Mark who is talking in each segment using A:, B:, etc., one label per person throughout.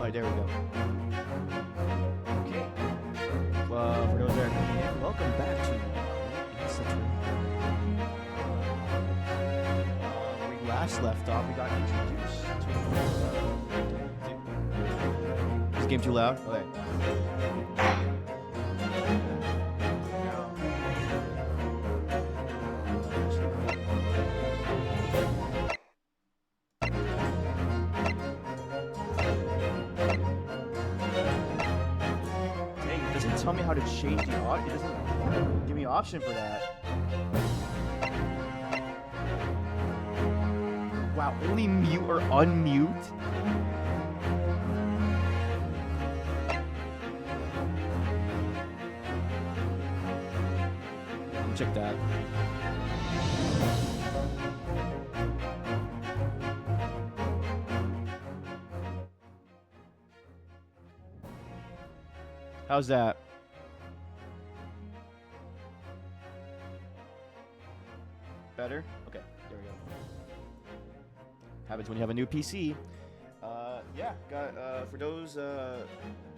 A: Alright, there we go. Okay. For those that are coming in, welcome back to where we last left off. We got introduced to. Is the game too loud? Okay. Tell me how to change the audio. It doesn't give me an option for that. Wow, only mute or unmute? Check that. How's that? Better? Okay, there we go. Happens when you have a new PC. Yeah, for those that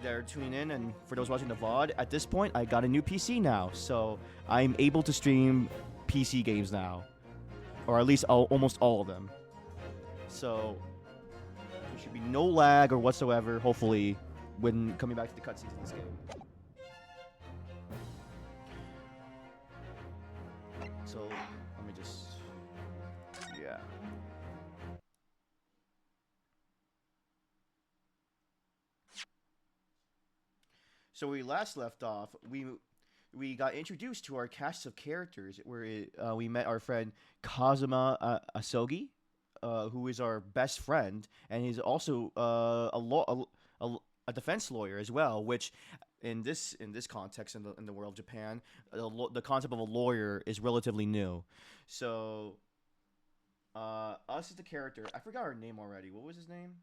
A: are tuning in and for those watching the VOD, at this point, I got a new PC now. So I'm able to stream PC games now. Or at least almost all of them. So there should be no lag or whatsoever, hopefully, when coming back to the cutscenes in this game. So, let me just... Yeah. So we last left off, we got introduced to our cast of characters, where we met our friend Kazuma Asogi, who is our best friend, and he's also a defense lawyer as well, which in this context in the world of Japan, the concept of a lawyer is relatively new. So us as the character, I forgot her name already. What was his name?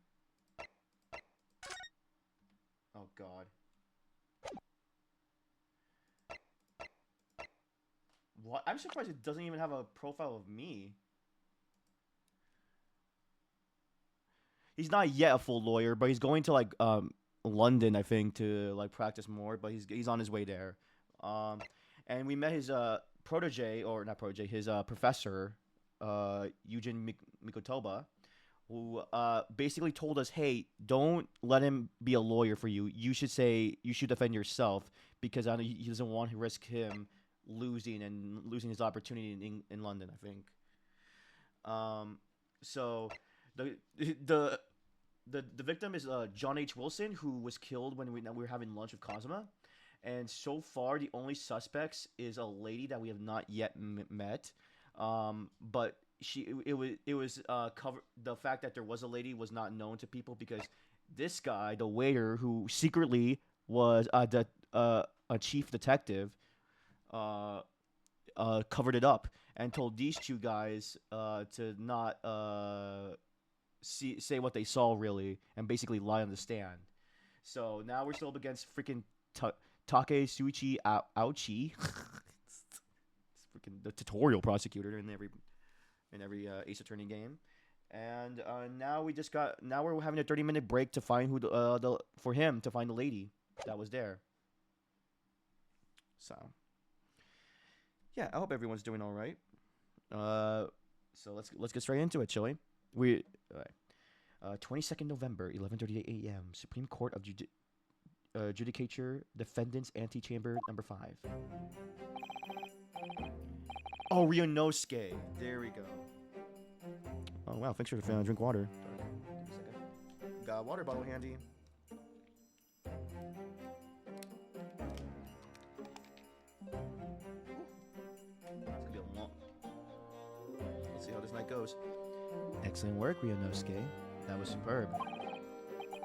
A: Oh god. What? I'm surprised it doesn't even have a profile of me. He's not yet a full lawyer, but he's going to like London, I think, to like practice more. But he's on his way there. And we met his protege, or not protege, his professor, Eugene Mikotoba, who basically told us, "Hey, don't let him be a lawyer for you. You should defend yourself because he doesn't want to risk him losing his opportunity in London." I think. So the victim is John H. Wilson, who was killed when we were having lunch with Kazuma, and so far the only suspects is a lady that we have not yet met, but it was cover the fact that there was a lady was not known to people because this guy, the waiter, who secretly was a chief detective, covered it up and told these two guys to not say what they saw really and basically lie on the stand. So now we're still up against freaking Takeuchi Ouchi. It's freaking the tutorial prosecutor in every Ace Attorney game. And now we're having a 30-minute break to find for him to find the lady that was there. So yeah, I hope everyone's doing all right. So let's get straight into it, shall we? 22nd November, 11:38 a.m. Supreme Court of Judicature, Defendants Antechamber Number 5. Oh, Ryunosuke. There we go. Oh wow, thanks for the drink water. Got a water bottle handy. Let's see how this night goes. Excellent work, Ryunosuke. That was superb.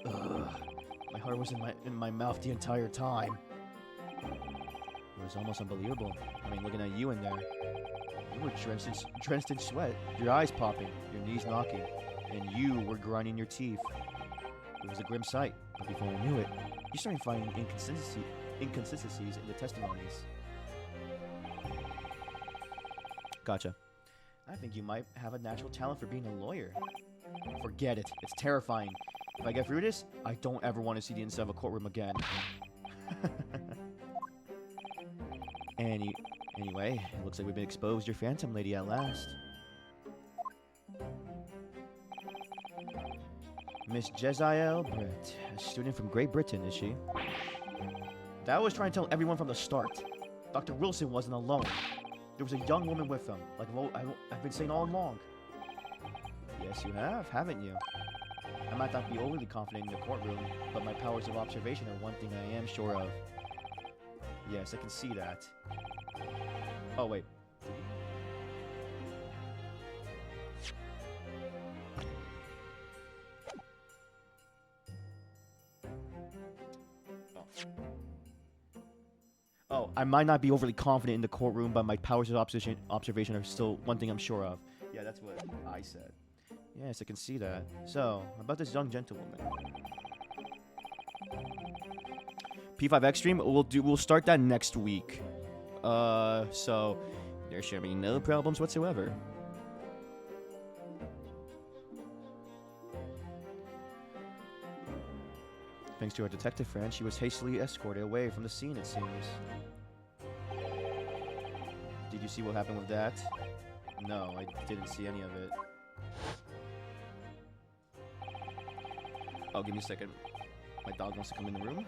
A: Ugh. My heart was in my mouth the entire time. It was almost unbelievable. I mean, looking at you in there. You were drenched in sweat, your eyes popping, your knees knocking, and you were grinding your teeth. It was a grim sight, but before I knew it, you started finding inconsistencies in the testimonies. Gotcha. I think you might have a natural talent for being a lawyer. Forget it. It's terrifying. If I get through this, I don't ever want to see the inside of a courtroom again. Anyway, it looks like we've been exposed to your Phantom Lady at last. Miss Jezael Brett, a student from Great Britain, is she? That I was trying to tell everyone from the start. Dr. Wilson wasn't alone. There was a young woman with him, like I've been saying all along. Yes, you have, haven't you? I might not be overly confident in the courtroom, but my powers of observation are one thing I am sure of. Yes, I can see that. Oh, wait. Oh, I might not be overly confident in the courtroom, but my powers of observation are still one thing I'm sure of. Yeah, that's what I said. Yes, I can see that. So, about this young gentlewoman. P5 Extreme, we'll start that next week. So there should be no problems whatsoever. Thanks to our detective friend, she was hastily escorted away from the scene, it seems. Did you see what happened with that? No, I didn't see any of it. Oh, give me a second. My dog wants to come in the room.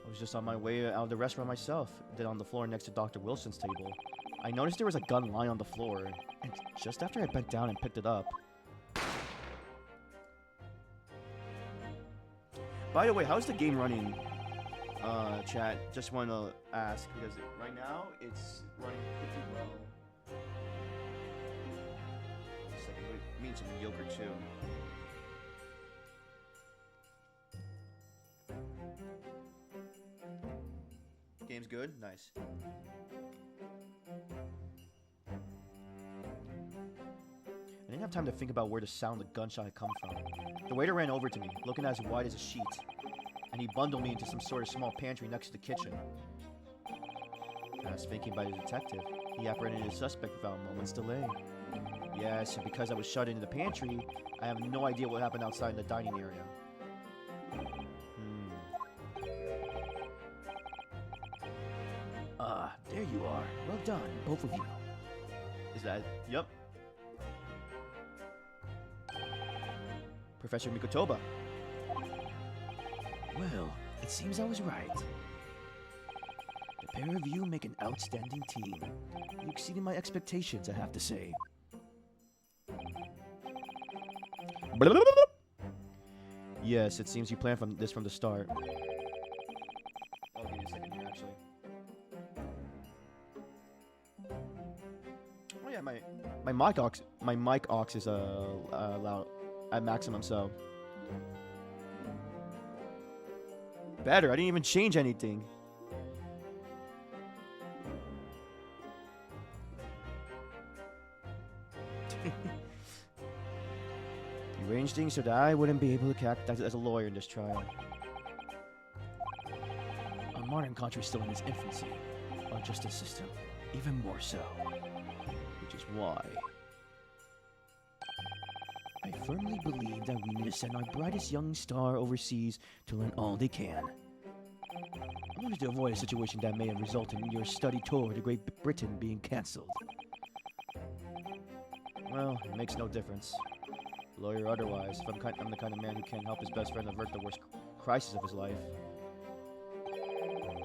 A: I was just on my way out of the restaurant myself, then on the floor next to Dr. Wilson's table. I noticed there was a gun lying on the floor, and just after I bent down and picked it up... By the way, how's the game running, chat? Just want to ask, because right now, it's running pretty well. Wait a second, it means some yogurt too. Game's good? Nice. I didn't have time to think about where the sound of the gunshot had come from. The waiter ran over to me, looking as wide as a sheet, and he bundled me into some sort of small pantry next to the kitchen. As thinking by the detective, he apprehended the suspect without a moment's delay. Yes, and because I was shut into the pantry, I have no idea what happened outside in the dining area. There you are. Well done, both of you. Is that... Yep. Professor Mikotoba. Well, it seems I was right. The pair of you make an outstanding team. You exceeded my expectations, I have to say. Yes, it seems you planned this from the start. I'll give you a second here, actually. Oh yeah, my mic aux is loud at maximum, so better. I didn't even change anything. You arranged things so that I wouldn't be able to act as a lawyer in this trial. Our modern country is still in its infancy. Our justice system, even more so. Which is why I firmly believe that we need to send our brightest young star overseas to learn all they can. I wanted to avoid a situation that may have resulted in your study tour to Great Britain being cancelled. Well, it makes no difference. Lawyer or otherwise, if I'm the kind of man who can't help his best friend avert the worst crisis of his life.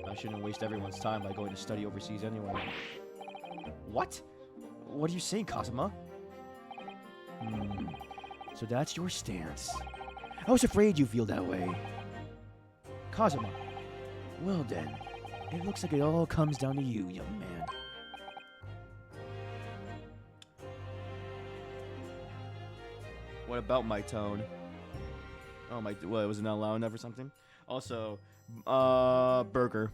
A: I shouldn't waste everyone's time by going to study overseas anyway. What? What are you saying, Kazuma? So that's your stance. I was afraid you'd feel that way. Kazuma. Well then, it looks like it all comes down to you, young man. What about my tone? Oh my, what, was it not loud enough or something? Also, burger.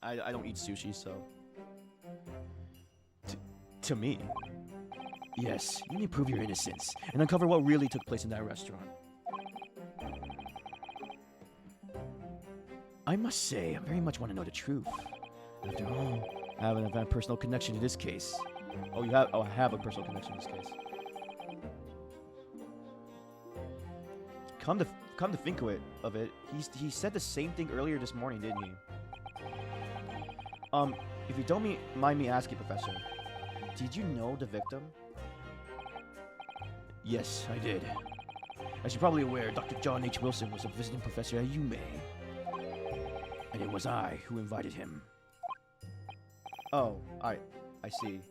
A: I don't eat sushi, so. To me. Yes, you need to prove your innocence and uncover what really took place in that restaurant. I must say, I very much want to know the truth. After all, I have a personal connection to this case. Oh, you have? Oh, I have a personal connection to this case. Come to think of it, he said the same thing earlier this morning, didn't he? If you don't mind me asking, Professor, did you know the victim? Yes, I did. As you're probably aware, Dr. John H. Wilson was a visiting professor at UMA. And it was I who invited him. Oh, I see.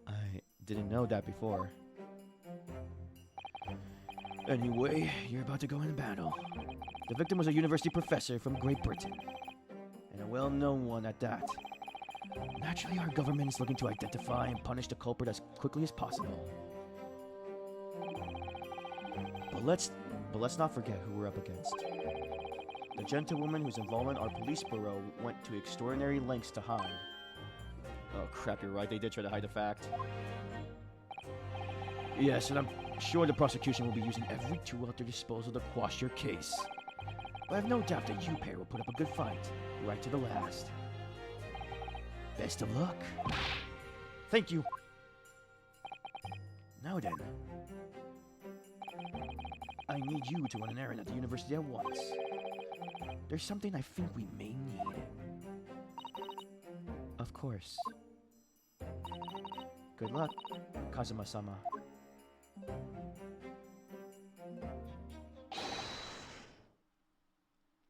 A: I didn't know that before. Anyway, you're about to go in battle. The victim was a university professor from Great Britain. And a well-known one at that. Naturally, our government is looking to identify and punish the culprit as quickly as possible. But let's not forget who we're up against. The gentlewoman whose involvement our police bureau went to extraordinary lengths to hide. Oh crap, you're right, they did try to hide the fact. Yes, and I'm sure the prosecution will be using every tool at their disposal to quash your case. But I have no doubt that you pair will put up a good fight, right to the last. Best of luck. Thank you. Now then, I need you to run an errand at the university at once. There's something I think we may need. Of course. Good luck, Kazuma-sama.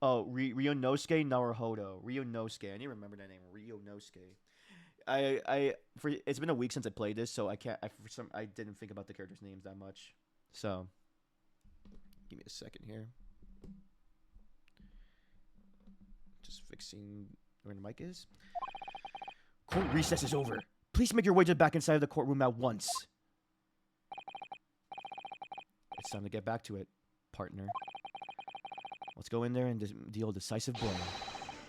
A: Oh, Ryonosuke Naruhodo. Ryonosuke. I need to remember that name. Ryonosuke. It's been a week since I played this, so I didn't think about the characters' names that much. So, give me a second here. Just fixing where the mic is. Court recess is over. Please make your way to the back inside of the courtroom at once. It's time to get back to it, partner. Let's go in there and deal a decisive blow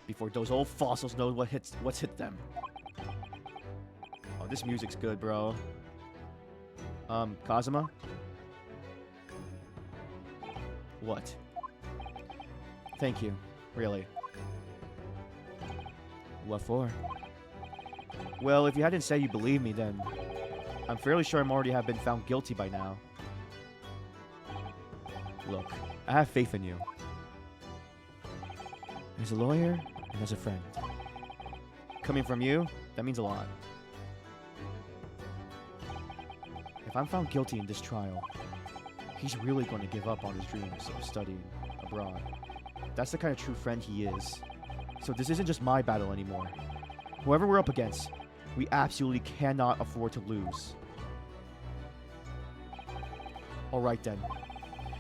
A: before those old fossils know what's hit them. Oh, this music's good, bro. Kazuma? What? Thank you. Really. What for? Well, if you hadn't said you believe me, then I'm fairly sure I'm already have been found guilty by now. Look, I have faith in you. As a lawyer and as a friend. Coming from you, that means a lot. If I'm found guilty in this trial, he's really going to give up on his dreams of studying abroad. That's the kind of true friend he is. So this isn't just my battle anymore. Whoever we're up against, we absolutely cannot afford to lose. Alright then.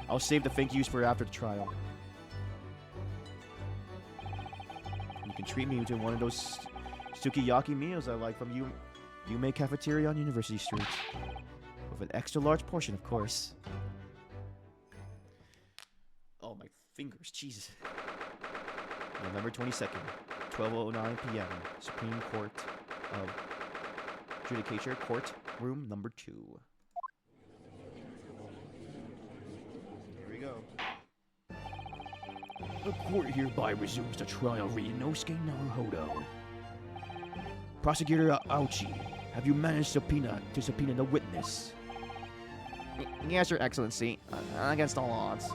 A: I'll save the thank yous for after the trial. You can treat me to one of those sukiyaki meals I like from Yume Cafeteria on University Street. With an extra large portion, of course. Oh, my fingers, Jesus. November 22nd, 12:09 p.m. Supreme Court of Judicature, Court Room Number 2. Here we go. The court hereby resumes the trial of Ryonosuke Naruhodo. Prosecutor Aochi, have you managed to subpoena the witness? Yes, Your Excellency. Against all odds.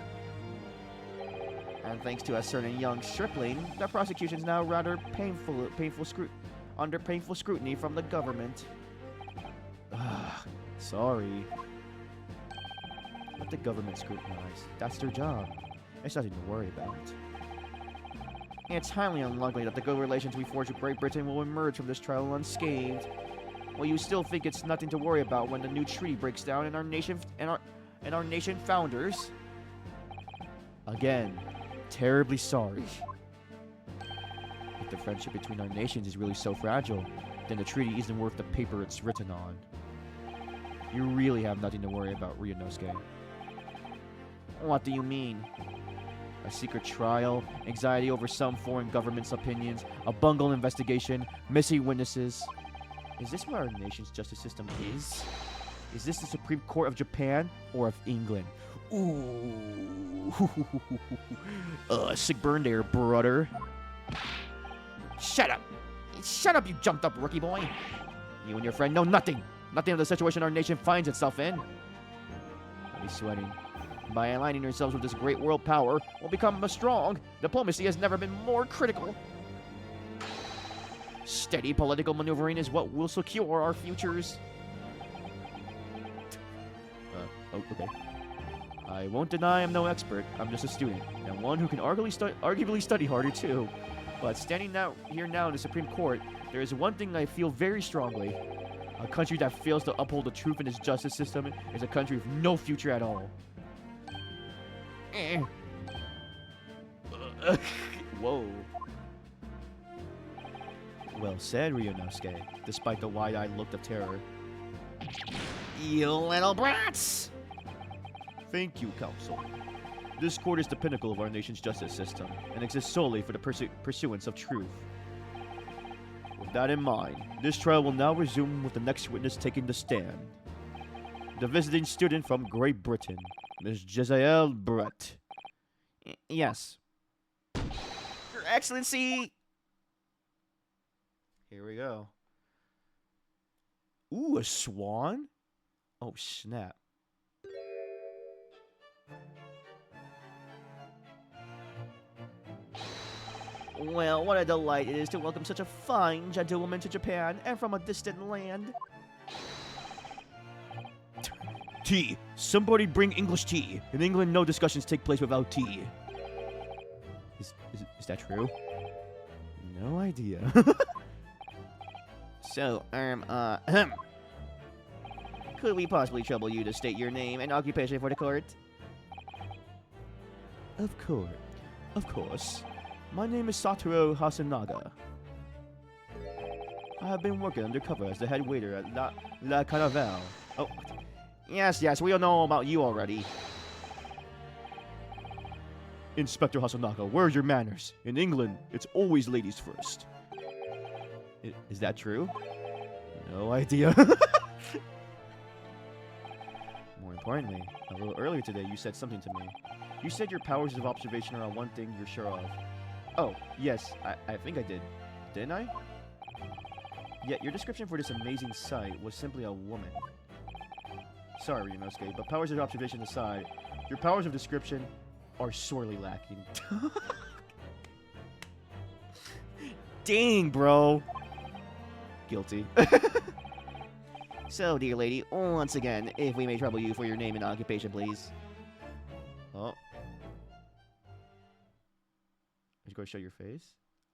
A: And thanks to a certain young stripling, the prosecution is now rather under painful scrutiny from the government. Sorry. Let the government scrutinize. That's their job. It's nothing to worry about. It's highly unlikely that the good relations we forge with Great Britain will emerge from this trial unscathed. Well, you still think it's nothing to worry about when the new treaty breaks down and our nation founders? Again, terribly sorry. If the friendship between our nations is really so fragile, then the treaty isn't worth the paper it's written on. You really have nothing to worry about, Ryonosuke. What do you mean? A secret trial, anxiety over some foreign government's opinions, a bungled investigation, missing witnesses. Is this what our nation's justice system is? Is this the Supreme Court of Japan or of England? Ooh. Sick burn there, brother. Shut up. Shut up, you jumped up rookie boy. You and your friend know nothing. Nothing of the situation our nation finds itself in. I'll be sweating. By aligning ourselves with this great world power, we'll become strong. Diplomacy has never been more critical. Steady political maneuvering is what will secure our futures. Okay. I won't deny I'm no expert. I'm just a student, and one who can arguably study harder too. But standing here now in the Supreme Court, there is one thing I feel very strongly. A country that fails to uphold the truth in its justice system is a country with no future at all. Whoa. Well said, Ryunosuke, despite the wide-eyed look of terror. You little brats! Thank you, Counsel. This court is the pinnacle of our nation's justice system, and exists solely for the pursuance of truth. With that in mind, this trial will now resume with the next witness taking the stand. The visiting student from Great Britain, Miss Jezzael Brett. Yes. Your Excellency! Here we go. Ooh, a swan? Oh, snap. Well, what a delight it is to welcome such a fine gentlewoman to Japan, and from a distant land. Tea. Somebody bring English tea. In England, no discussions take place without tea. Is that true? No idea. So, could we possibly trouble you to state your name and occupation for the court? Of course. My name is Satoru Hasanaga. I have been working undercover as the head waiter at La Carnival. Oh, yes, we all know about you already. Inspector Hasanaga, where's your manners? In England, it's always ladies first. Is that true? No idea. More importantly, a little earlier today, you said something to me. You said your powers of observation are on one thing you're sure of. Oh, yes, I think I did. Didn't I? Yet your description for this amazing sight was simply a woman. Sorry, Ryunosuke, but powers of observation aside, your powers of description are sorely lacking. Dang, bro. Guilty. So, dear lady, once again, if we may trouble you for your name and occupation, please. Oh. Are you going to show your face?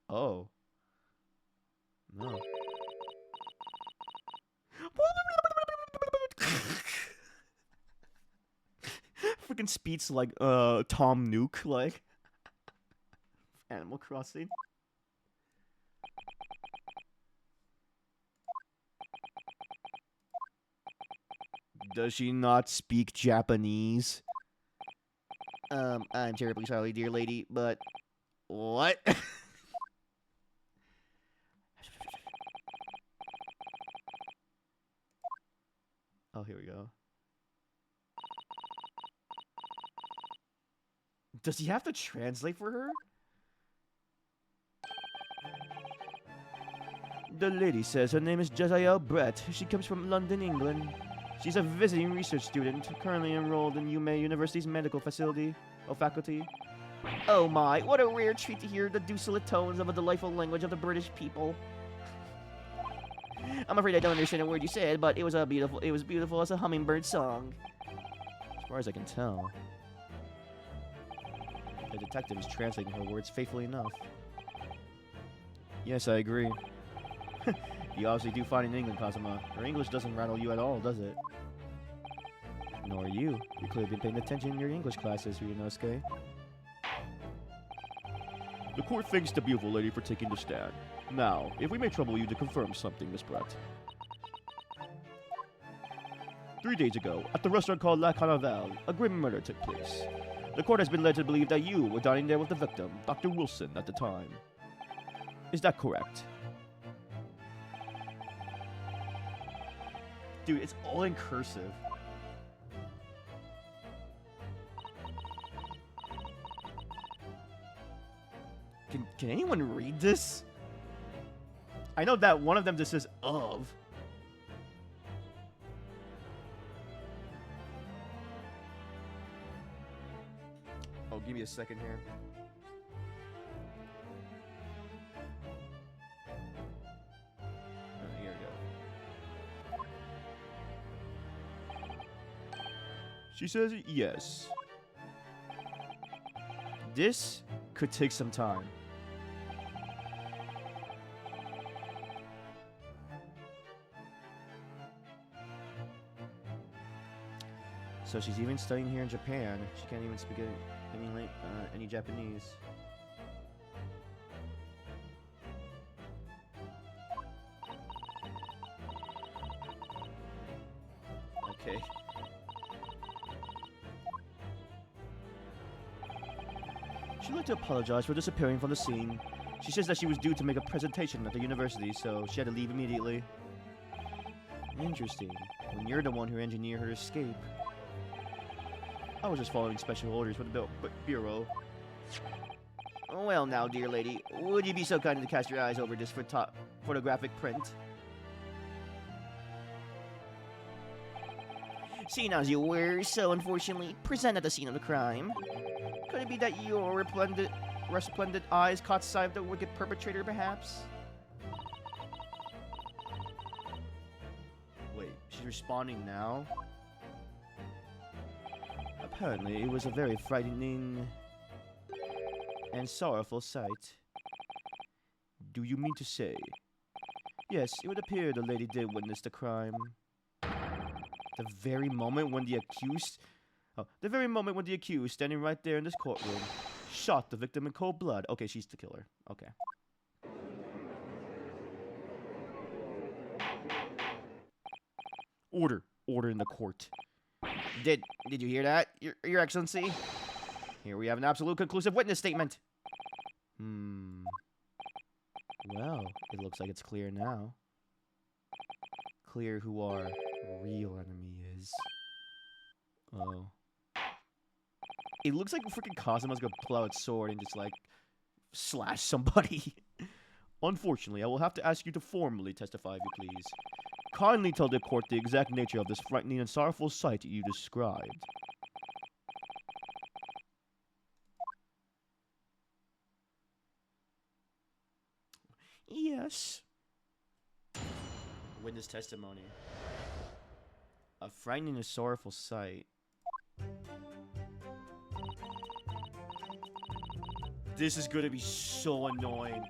A: Oh. No. Freaking speaks like Tom Nook, like Animal Crossing. Does she not speak Japanese? I'm terribly sorry, dear lady, but what? Oh, here we go. Does he have to translate for her? The lady says her name is Jezzael Brett. She comes from London, England. She's a visiting research student, currently enrolled in UMay University's medical faculty. Oh my, what a rare treat to hear the desolate tones of a delightful language of the British people. I'm afraid I don't understand a word you said, but it was beautiful as a hummingbird song. As far as I can tell. The detective is translating her words faithfully enough. Yes, I agree. You obviously do fine in England, Kazuma. Her English doesn't rattle you at all, does it? Nor you. You could have been paying attention in your English classes, Ryunosuke. The court thanks the beautiful lady for taking the stand. Now, if we may trouble you to confirm something, Miss Brett. 3 days ago, at the restaurant called La Carnival, a grim murder took place. The court has been led to believe that you were dining there with the victim, Dr. Wilson, at the time. Is that correct? Dude, it's all in cursive. Can anyone read this? I know that one of them just says of. Oh, give me a second here. Here we go. She says yes. This could take some time. So she's even studying here in Japan. She can't even speak any Japanese. Okay. She'd like to apologize for disappearing from the scene. She says that she was due to make a presentation at the university, so she had to leave immediately. Interesting. When you're the one who engineered her escape. I was just following special orders for the Bureau. Well now, dear lady, would you be so kind to cast your eyes over this photographic print? Seeing as you were so unfortunately present at the scene of the crime, could it be that your resplendent eyes caught sight of the wicked perpetrator, perhaps? Wait, she's responding now? Apparently, it was a very frightening and sorrowful sight. Do you mean to say? Yes, it would appear the lady did witness the crime. The very moment when the accused, standing right there in this courtroom, shot the victim in cold blood. Okay, she's the killer. Okay. Order in the court. Did you hear that, Your Excellency? Here we have an absolute conclusive witness statement. Well, it looks like it's clear now. Clear who our real enemy is. Oh. It looks like freaking Cosmo's gonna pull out its sword and just, like, slash somebody. Unfortunately, I will have to ask you to formally testify, if you please. Kindly tell the court the exact nature of this frightening and sorrowful sight you described. Yes. Witness testimony. A frightening and sorrowful sight. This is gonna be so annoying.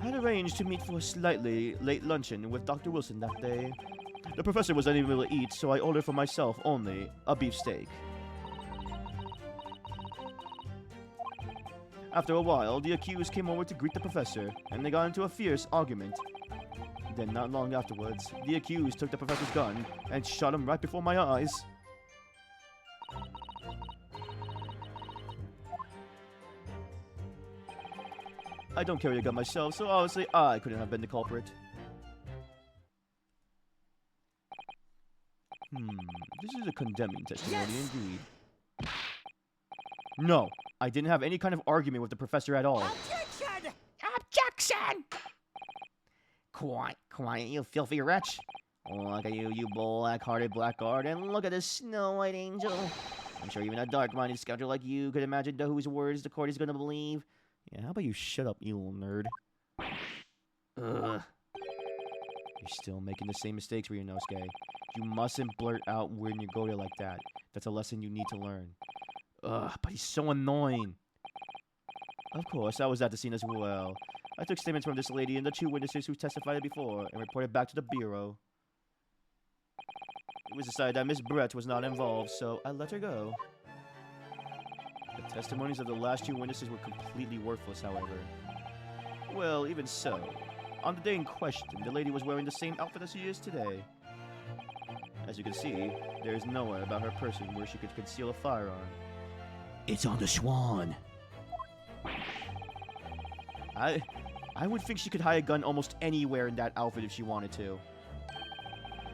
A: I had arranged to meet for a slightly late luncheon with Dr. Wilson that day. The professor was unable to eat, so I ordered for myself only a beefsteak. After a while, the accused came over to greet the professor, and they got into a fierce argument. Then, not long afterwards, the accused took the professor's gun and shot him right before my eyes. I don't carry a gun myself, so obviously I couldn't have been the culprit. This is a condemning testimony indeed. No, I didn't have any kind of argument with the professor at all.
B: Objection! Objection! Quiet, you filthy wretch. Look at you, you black-hearted blackguard, and look at this Snow White angel. I'm sure even a dark-minded scoundrel like you could imagine whose words the court is gonna believe. Yeah, how about you shut up, you little nerd? Ugh. You're still making the same mistakes, Ryunosuke. You mustn't blurt out when you go there like that. That's a lesson you need to learn. Ugh, but he's so annoying. Of course, I was at the scene as well. I took statements from this lady and the 2 witnesses who testified before and reported back to the Bureau. It was decided that Miss Brett was not involved, so I let her go. The testimonies of the last 2 witnesses were completely worthless, however. Well, even so, on the day in question, the lady was wearing the same outfit as she is today. As you can see, there is nowhere about her person where she could conceal a firearm. It's on the Swan.
A: I would think she could hide a gun almost anywhere in that outfit if she wanted to.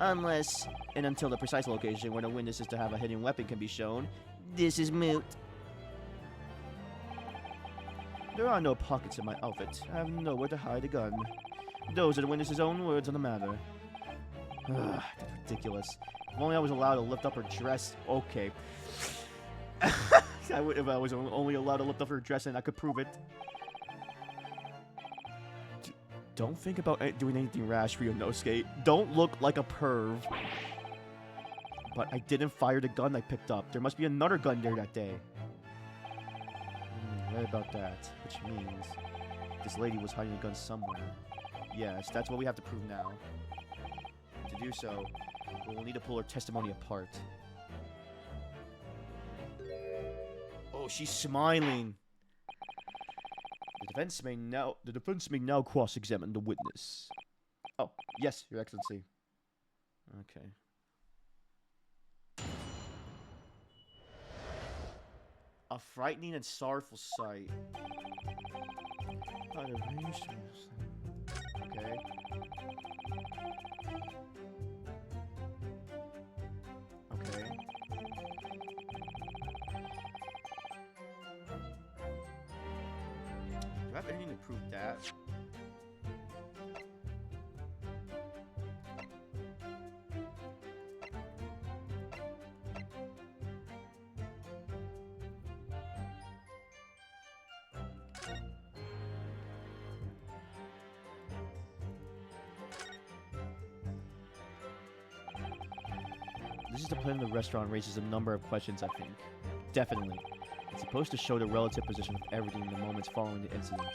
B: Unless and until the precise location where the witness is to have a hidden weapon can be shown, this is moot.
A: There are no pockets in my outfit. I have nowhere to hide a gun. Those are the witness's own words on the matter. Ugh, that's ridiculous. If only I was allowed to lift up her dress. Okay. If I was only allowed to lift up her dress and I could prove it. Don't think about doing anything rash, Ryunosuke. Don't look like a perv. But I didn't fire the gun I picked up. There must be another gun there that day. Right about that. Which means this lady was hiding a gun somewhere. Yes, that's what we have to prove now. To do so, we will need to pull her testimony apart. Oh, she's smiling. The defense may now cross-examine the witness. Oh, yes, Your Excellency. Okay. A frightening and sorrowful sight. Okay. Okay. Do I have anything to prove that? This is the plan of the restaurant raises a number of questions, I think. Definitely. It's supposed to show the relative position of everything in the moments following the incident.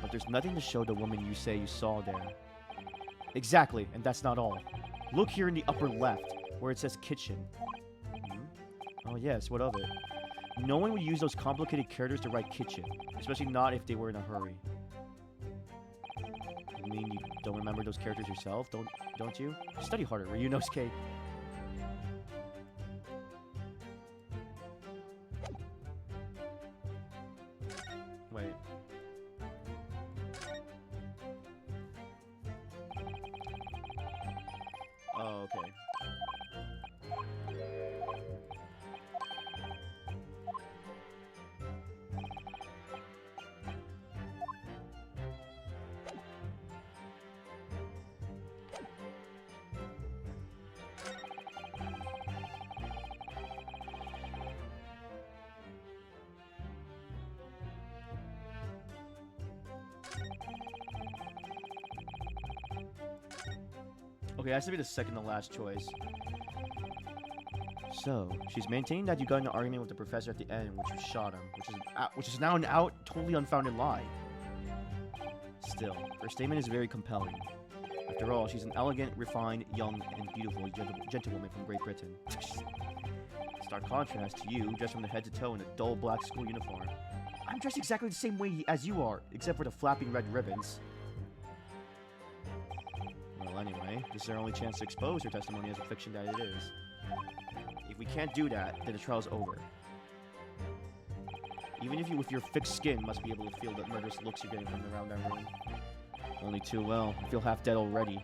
A: But there's nothing to show the woman you say you saw there. Exactly, and that's not all. Look here in the upper left, where it says kitchen. Oh yes, what of it? No one would use those complicated characters to write kitchen, especially not if they were in a hurry. You mean you don't remember those characters yourself, don't you? Study harder, Ryunosuke. Wait. Oh, okay. Okay, that has to be the second to last choice. So, she's maintaining that you got in an argument with the professor at the end in which you shot him, which is now an totally unfounded lie. Still, her statement is very compelling. After all, she's an elegant, refined, young, and beautiful gentlewoman from Great Britain. Stark contrast to you, dressed from the head to toe in a dull black school uniform. I'm dressed exactly the same way as you are, except for the flapping red ribbons. Well, anyway, this is our only chance to expose her testimony as a fiction that it is. If we can't do that, then the trial's over. Even if you, with your thick skin, must be able to feel the murderous looks you're getting from around that room. Only too well. I feel half dead already.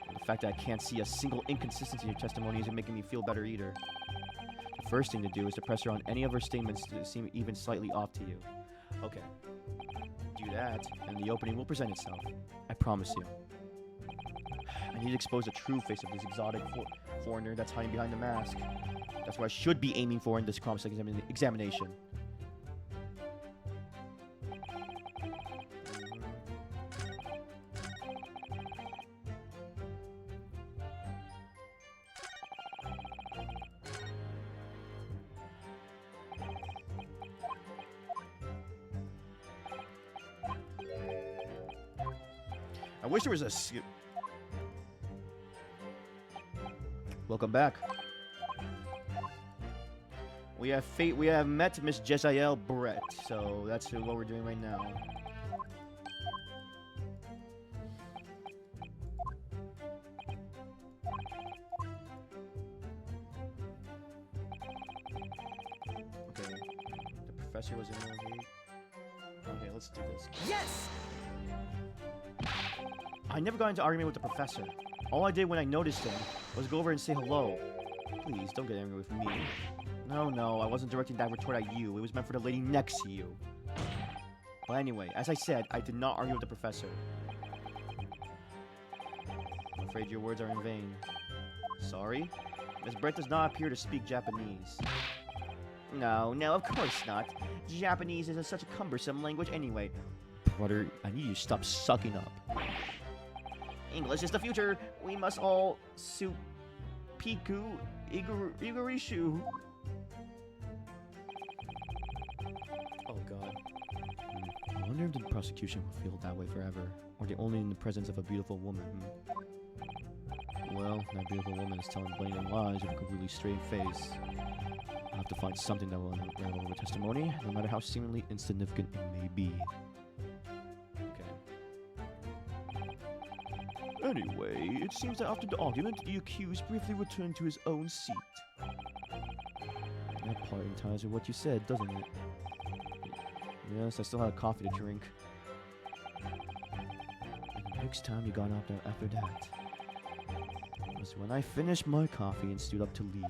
A: And the fact that I can't see a single inconsistency in your testimony isn't making me feel better either. The first thing to do is to press her on any of her statements that seem even slightly off to you. Okay. Do that, and the opening will present itself. I promise you. I need to expose the true face of this exotic foreigner that's hiding behind the mask. That's what I should be aiming for in this examination. I wish there was a... Welcome back. We have met Miss Jezzael Brett, so that's what we're doing right now. Okay. professor was in no hate. Okay, let's do this.
B: Yes!
A: I never got into argument with the professor. All I did when I noticed him was go over and say hello. Please, don't get angry with me. No, I wasn't directing that retort at you. It was meant for the lady next to you. But anyway, as I said, I did not argue with the professor. I'm afraid your words are in vain. Sorry? Miss Brett does not appear to speak Japanese. No, of course not. Japanese is such a cumbersome language anyway. Brother, I need you to stop sucking up. English is the future. We must all piku igurishu. Oh god. I wonder if the prosecution will feel that way forever, or they only in the presence of a beautiful woman. Well, that beautiful woman is telling blatant lies with a completely straight face. I'll have to find something that will unravel her testimony, no matter how seemingly insignificant it may be. Anyway, it seems that after the argument, the accused briefly returned to his own seat. That part ties with what you said, doesn't it? Yes, I still had coffee to drink. And the next time you got up there after that was when I finished my coffee and stood up to leave.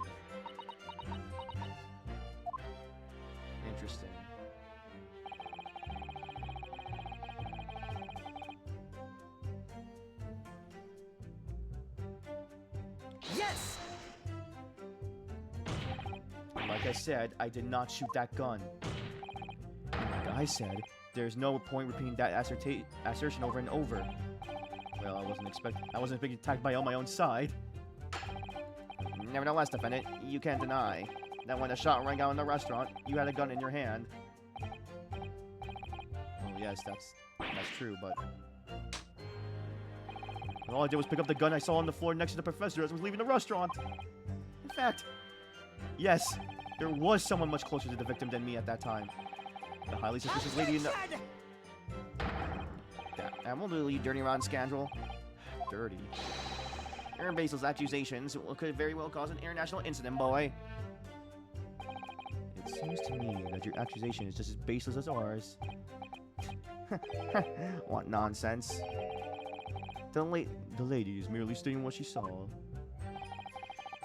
A: Interesting.
B: Yes!
A: Like I said, I did not shoot that gun. And like I said, there's no point repeating that assertion over and over. Well, I wasn't being attacked by on my own side. Nevertheless, defendant, you can't deny that when the shot rang out in the restaurant, you had a gun in your hand. Oh yes, that's true, but all I did was pick up the gun I saw on the floor next to the professor as I was leaving the restaurant. In fact, yes, there was someone much closer to the victim than me at that time. The highly suspicious lady in the... That will you dirty rotten scoundrel. Dirty. Your baseless accusations could very well cause an international incident, boy. It seems to me that your accusation is just as baseless as ours. What nonsense. The lady is merely stating what she saw.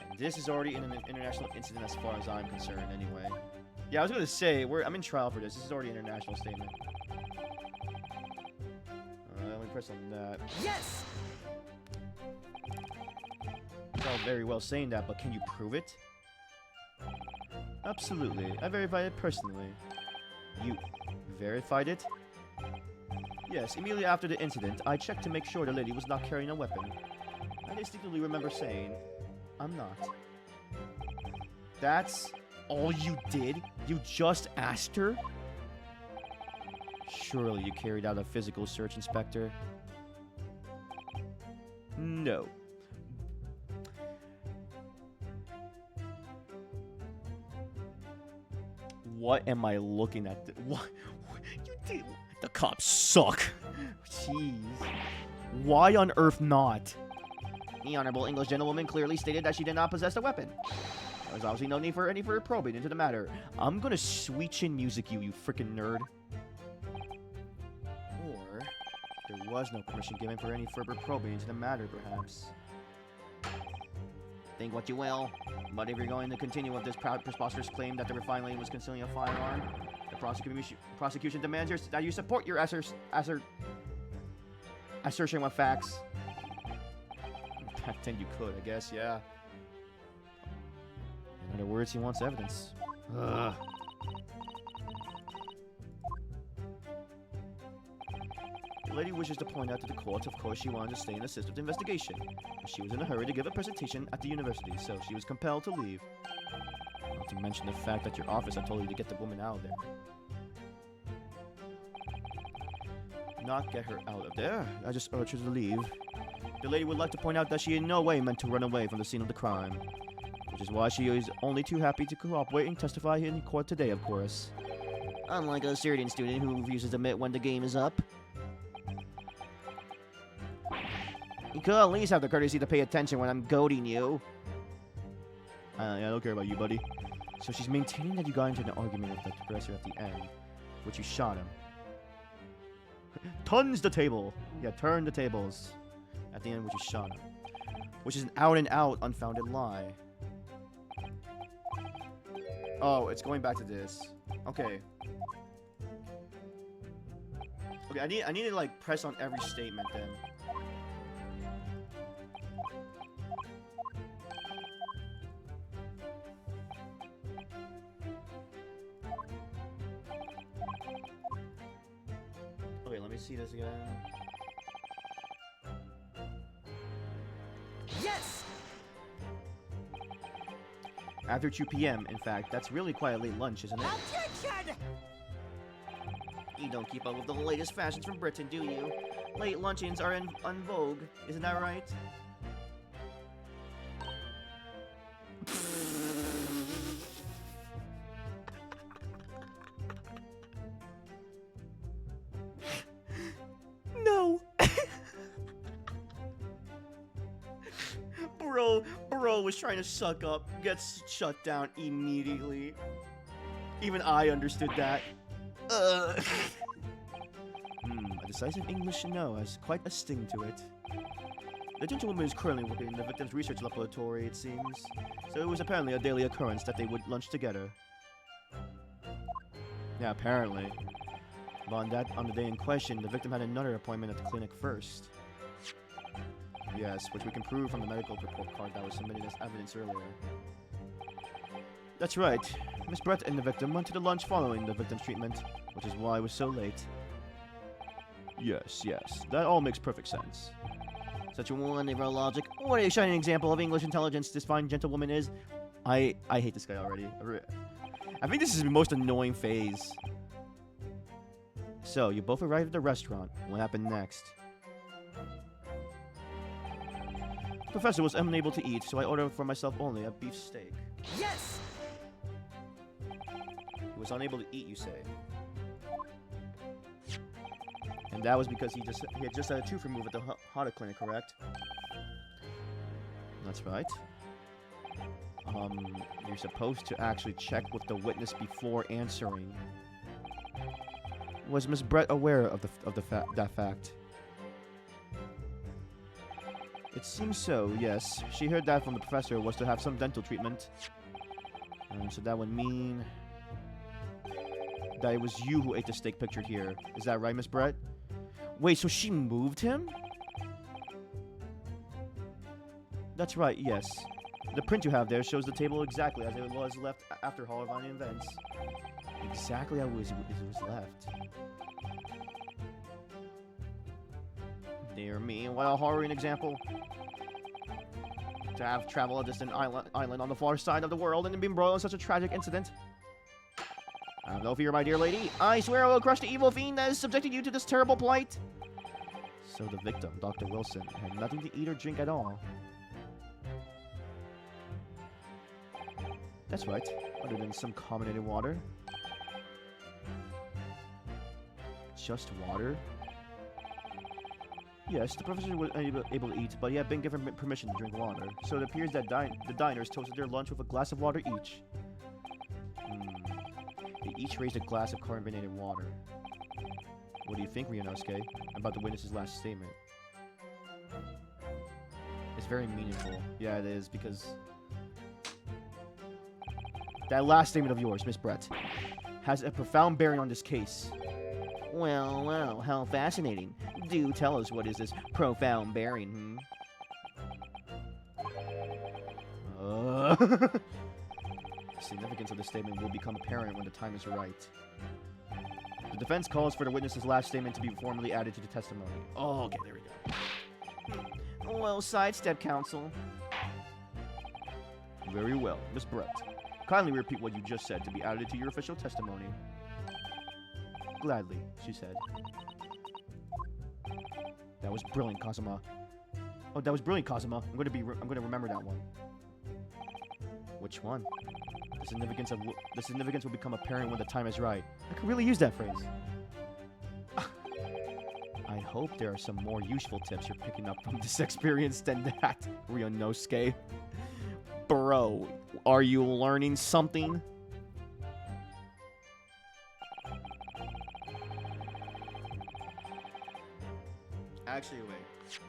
A: And this is already an international incident as far as I'm concerned, anyway. Yeah, I was gonna say, I'm in trial for this. This is already an international statement. Let me press on that.
B: Yes!
A: It's all very well saying that, but can you prove it? Absolutely. I verified it personally. You verified it? Yes, immediately after the incident, I checked to make sure the lady was not carrying a weapon. I distinctly remember saying, I'm not. That's all you did? You just asked her? Surely you carried out a physical search, Inspector. No. What am I looking at? What? You did? The cops suck. Jeez. Why on earth not?
B: The honorable English gentlewoman clearly stated that she did not possess a weapon. There was obviously no need for any further probing into the matter.
A: I'm gonna sweet chin music you freaking nerd. Or there was no permission given for any further probing into the matter, perhaps.
B: Think what you will, but if you're going to continue with this preposterous claim that the refined lady was concealing a firearm, the prosecution demands that you support your assertion with facts.
A: Back then you could, I guess, yeah. In other words, he wants evidence. Ugh. The lady wishes to point out to the court, of course, she wanted to stay and assist with the investigation. But she was in a hurry to give a presentation at the university, so she was compelled to leave. Not to mention the fact that your office had told you to get the woman out of there. Not get her out of there. I just urged her to leave. The lady would like to point out that she in no way meant to run away from the scene of the crime. Which is why she is only too happy to cooperate and testify in court today, of course.
B: Unlike a certain student who refuses to admit when the game is up. You could at least have the courtesy to pay attention when I'm goading you.
A: I don't care about you, buddy. So she's maintaining that you got into an argument with the professor at the end, which you shot him. Tons the table. Yeah, turn the tables. At the end, which you shot him. Which is an out and out unfounded lie. Oh, it's going back to this. Okay. Okay, I need to like press on every statement then. Okay, let me see this again.
B: Yes!
A: After 2 p.m., in fact, that's really quite a late lunch, isn't it?
B: Attention!
A: You don't keep up with the latest fashions from Britain, do you? Late luncheons are in vogue, isn't that right? No! Bro was trying to suck up, gets shut down immediately. Even I understood that. A decisive English no has quite a sting to it. The gentlewoman is currently working in the victim's research laboratory, it seems. So it was apparently a daily occurrence that they would lunch together. Yeah, apparently. But on the day in question, the victim had another appointment at the clinic first. Yes, which we can prove from the medical report card that was submitted as evidence earlier. That's right. Miss Brett and the victim went to the lunch following the victim's treatment, which is why it was so late. Yes, that all makes perfect sense. Such a wonderful logic. What a shining example of English intelligence this fine gentlewoman is. I hate this guy already. I think this is the most annoying phase. So, you both arrived at the restaurant. What happened next? The professor was unable to eat, so I ordered for myself only a beef steak.
B: Yes!
A: He was unable to eat, you say? And that was because he had just had a tooth removed at the Hada clinic, correct? That's right. You're supposed to actually check with the witness before answering. Was Miss Brett aware of that fact? It seems so, yes. She heard that from the professor was to have some dental treatment. So that would mean that it was you who ate the steak pictured here. Is that right, Miss Brett? Wait, so she moved him? That's right, yes. The print you have there shows the table exactly as it was left after Halloween events. Exactly how it was left. Dear me, what a horrid example. To have traveled a distant island on the far side of the world and been embroiled in such a tragic incident. Have no fear, my dear lady. I swear I will crush the evil fiend that has subjected you to this terrible plight. So the victim, Dr. Wilson, had nothing to eat or drink at all. That's right, other than some carbonated water. Just water? Yes, the professor was able to eat, but he had been given permission to drink water. So it appears that the diners toasted their lunch with a glass of water each. They each raised a glass of carbonated water. What do you think, Ryunosuke, about the witness's last statement? It's very meaningful. Yeah, it is, because that last statement of yours, Miss Brett, has a profound bearing on this case. Well, how fascinating. Do tell us, what is this profound bearing, The significance of this statement will become apparent when the time is right. The defense calls for the witness's last statement to be formally added to the testimony. Oh, okay, there we go. Well, sidestep, counsel. Very well, Miss Brett. Kindly repeat what you just said to be added to your official testimony. Gladly, she said. That was brilliant, Kazuma. Oh, that was brilliant, Kazuma. I'm gonna remember that one. Which one? The significance will become apparent when the time is right. I could really use that phrase. I hope there are some more useful tips you're picking up from this experience than that, Ryunosuke. Bro, are you learning something? Actually, wait.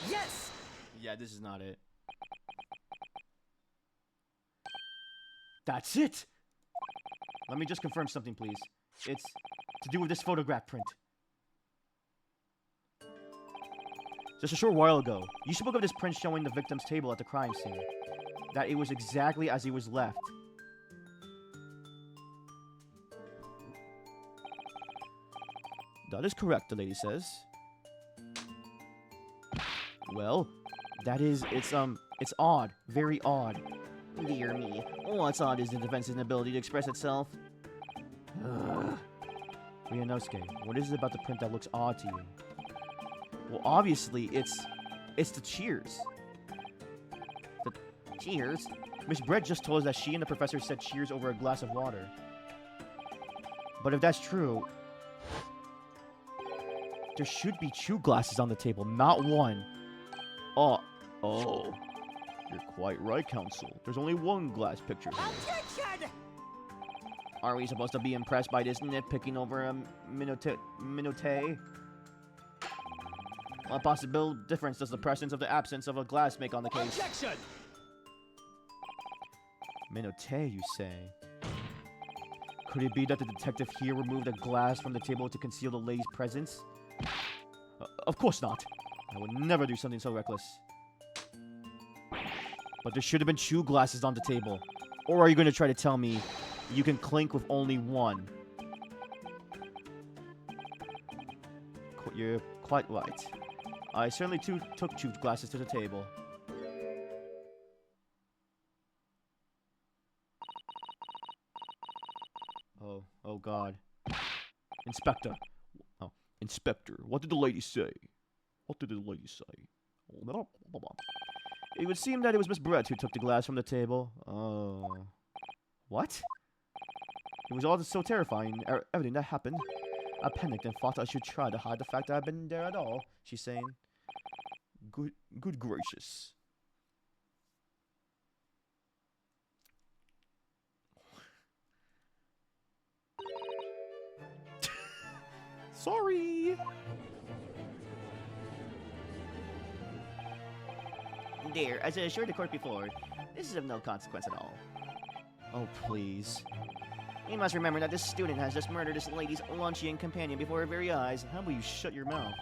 B: Yes!
A: Yeah, this is not it. That's it! Let me just confirm something, please. It's to do with this photograph print. Just a short while ago, you spoke of this print showing the victim's table at the crime scene. That it was exactly as he was left. That is correct, the lady says. Well, it's odd. Very odd.
B: Dear me. What's odd is the defense's inability to express itself.
A: Ryanosuke, what is it about the print that looks odd to you? Well, obviously, it's the cheers.
B: Cheers.
A: Miss Brett just told us that she and the professor said cheers over a glass of water. But if that's true, there should be two glasses on the table, not one. Oh, you're quite right, Counsel. There's only one glass picture here.
B: Objection!
A: Are we supposed to be impressed by this nitpicking over a minute? What possible difference does the presence of the absence of a glass make on the case?
B: Objection!
A: Minute, you say? Could it be that the detective here removed a glass from the table to conceal the lady's presence? Of course not. I would never do something so reckless. But there should have been two glasses on the table. Or are you going to try to tell me you can clink with only one? You're quite right. I certainly took two glasses to the table. Oh God. Inspector. Oh, Inspector, what did the lady say? What did the lady say? It would seem that it was Miss Brett who took the glass from the table. Oh. What? It was all so terrifying. Everything that happened. I panicked and thought I should try to hide the fact that I've been there at all, she's saying. Good gracious. Sorry.
B: Dear, as I assured the court before, this is of no consequence at all.
A: Oh, please.
B: You must remember that this student has just murdered this lady's luncheon companion before her very eyes.
A: How about you shut your mouth?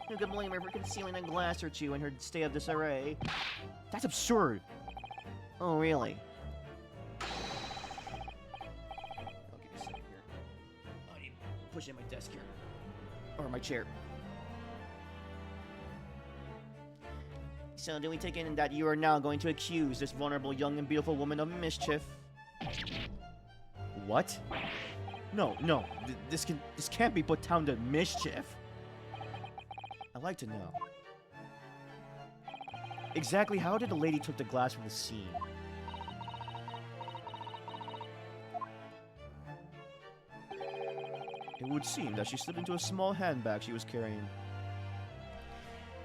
B: Who could blame her for concealing a glass or two in her state of disarray?
A: That's absurd.
B: Oh, really?
A: I'll give you a second here. I need to push in my desk here. Or my chair.
B: So do we take in that you are now going to accuse this vulnerable young and beautiful woman of mischief?
A: What? No. This can't be put down to mischief. I'd like to know. Exactly how did the lady took the glass from the scene? It would seem that she slipped into a small handbag she was carrying.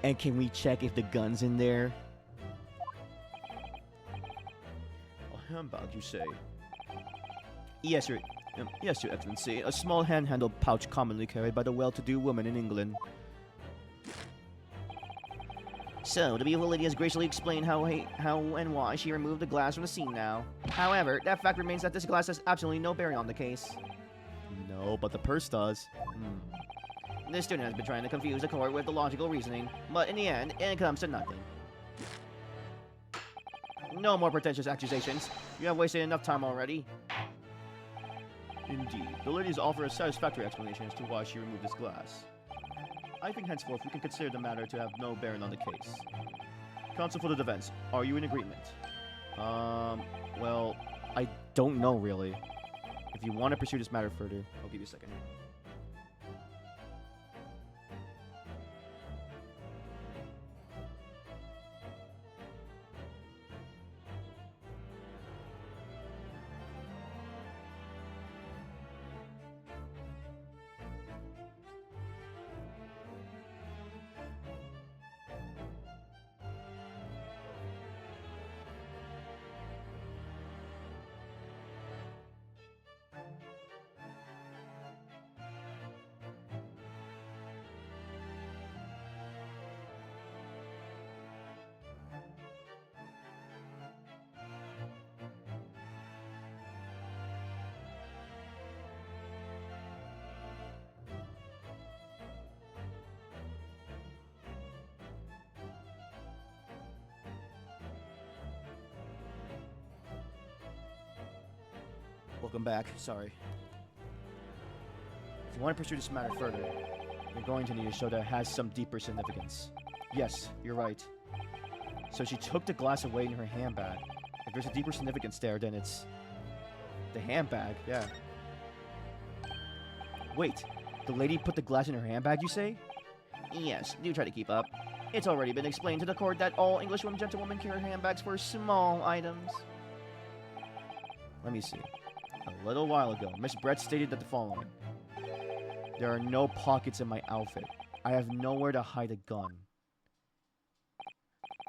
B: And can we check if the gun's in there?
A: A handbag, you say? Yes, Your Excellency. A small hand-handled pouch commonly carried by the well-to-do women in England.
B: So, the beautiful lady has graciously explained how and why she removed the glass from the scene now. However, that fact remains that this glass has absolutely no bearing on the case.
A: No, but the purse does.
B: This student has been trying to confuse the court with the logical reasoning, but in the end, it comes to nothing. No more pretentious accusations. You have wasted enough time already.
A: Indeed. The lady has offered a satisfactory explanation as to why she removed this glass. I think henceforth we can consider the matter to have no bearing on the case. Counsel for the defense, are you in agreement? Well, I don't know really. If you want to pursue this matter further, I'll give you a second. Welcome back. Sorry. If you want to pursue this matter further, you're going to need to show that it has some deeper significance. Yes, you're right. So she took the glass away in her handbag. If there's a deeper significance there, then it's... the handbag, yeah. Wait, the lady put the glass in her handbag, you say?
B: Yes, do try to keep up. It's already been explained to the court that all English gentlewomen carry handbags for small items.
A: Let me see. A little while ago, Miss Brett stated that the following. There are no pockets in my outfit. I have nowhere to hide a gun.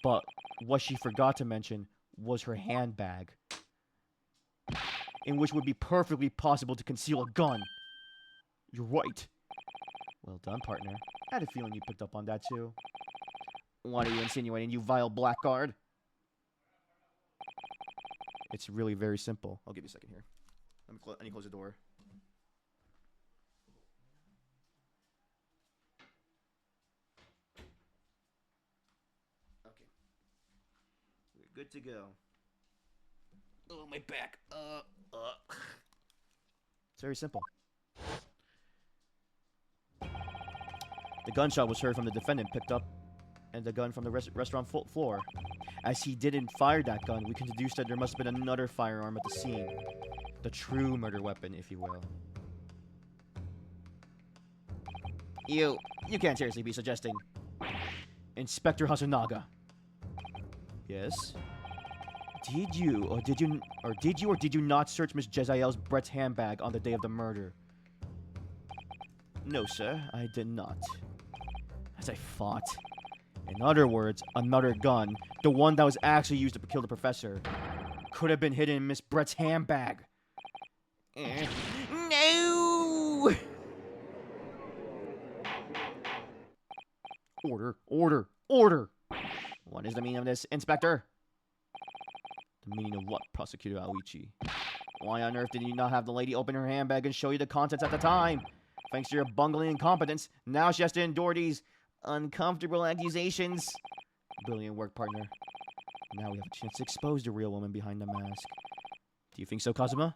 A: But what she forgot to mention was her handbag, in which would be perfectly possible to conceal a gun. You're right. Well done, partner. I had a feeling you picked up on that too.
B: What are you insinuating, you vile blackguard?
A: It's really very simple. I'll give you a second here. Let me close the door. Okay. We're good to go.
B: Oh, my back.
A: It's very simple. The gunshot was heard from the defendant picked up and the gun from the restaurant floor. As he didn't fire that gun, we can deduce that there must have been another firearm at the scene. The true murder weapon, if you will.
B: You can't seriously be suggesting...
A: Inspector Hasunaga. Yes? Did you or did you not search Miss Jezaiel's Brett's handbag on the day of the murder? No, sir, I did not. As I thought. In other words, another gun, the one that was actually used to kill the professor, could have been hidden in Miss Brett's handbag.
B: No!
A: Order, order, order!
B: What is the meaning of this, Inspector?
A: The meaning of what, Prosecutor Aoichi?
B: Why on earth did you not have the lady open her handbag and show you the contents at the time? Thanks to your bungling incompetence, now she has to endure these uncomfortable accusations.
A: Brilliant work, partner. Now we have a chance to expose the real woman behind the mask. Do you think so, Kazuma?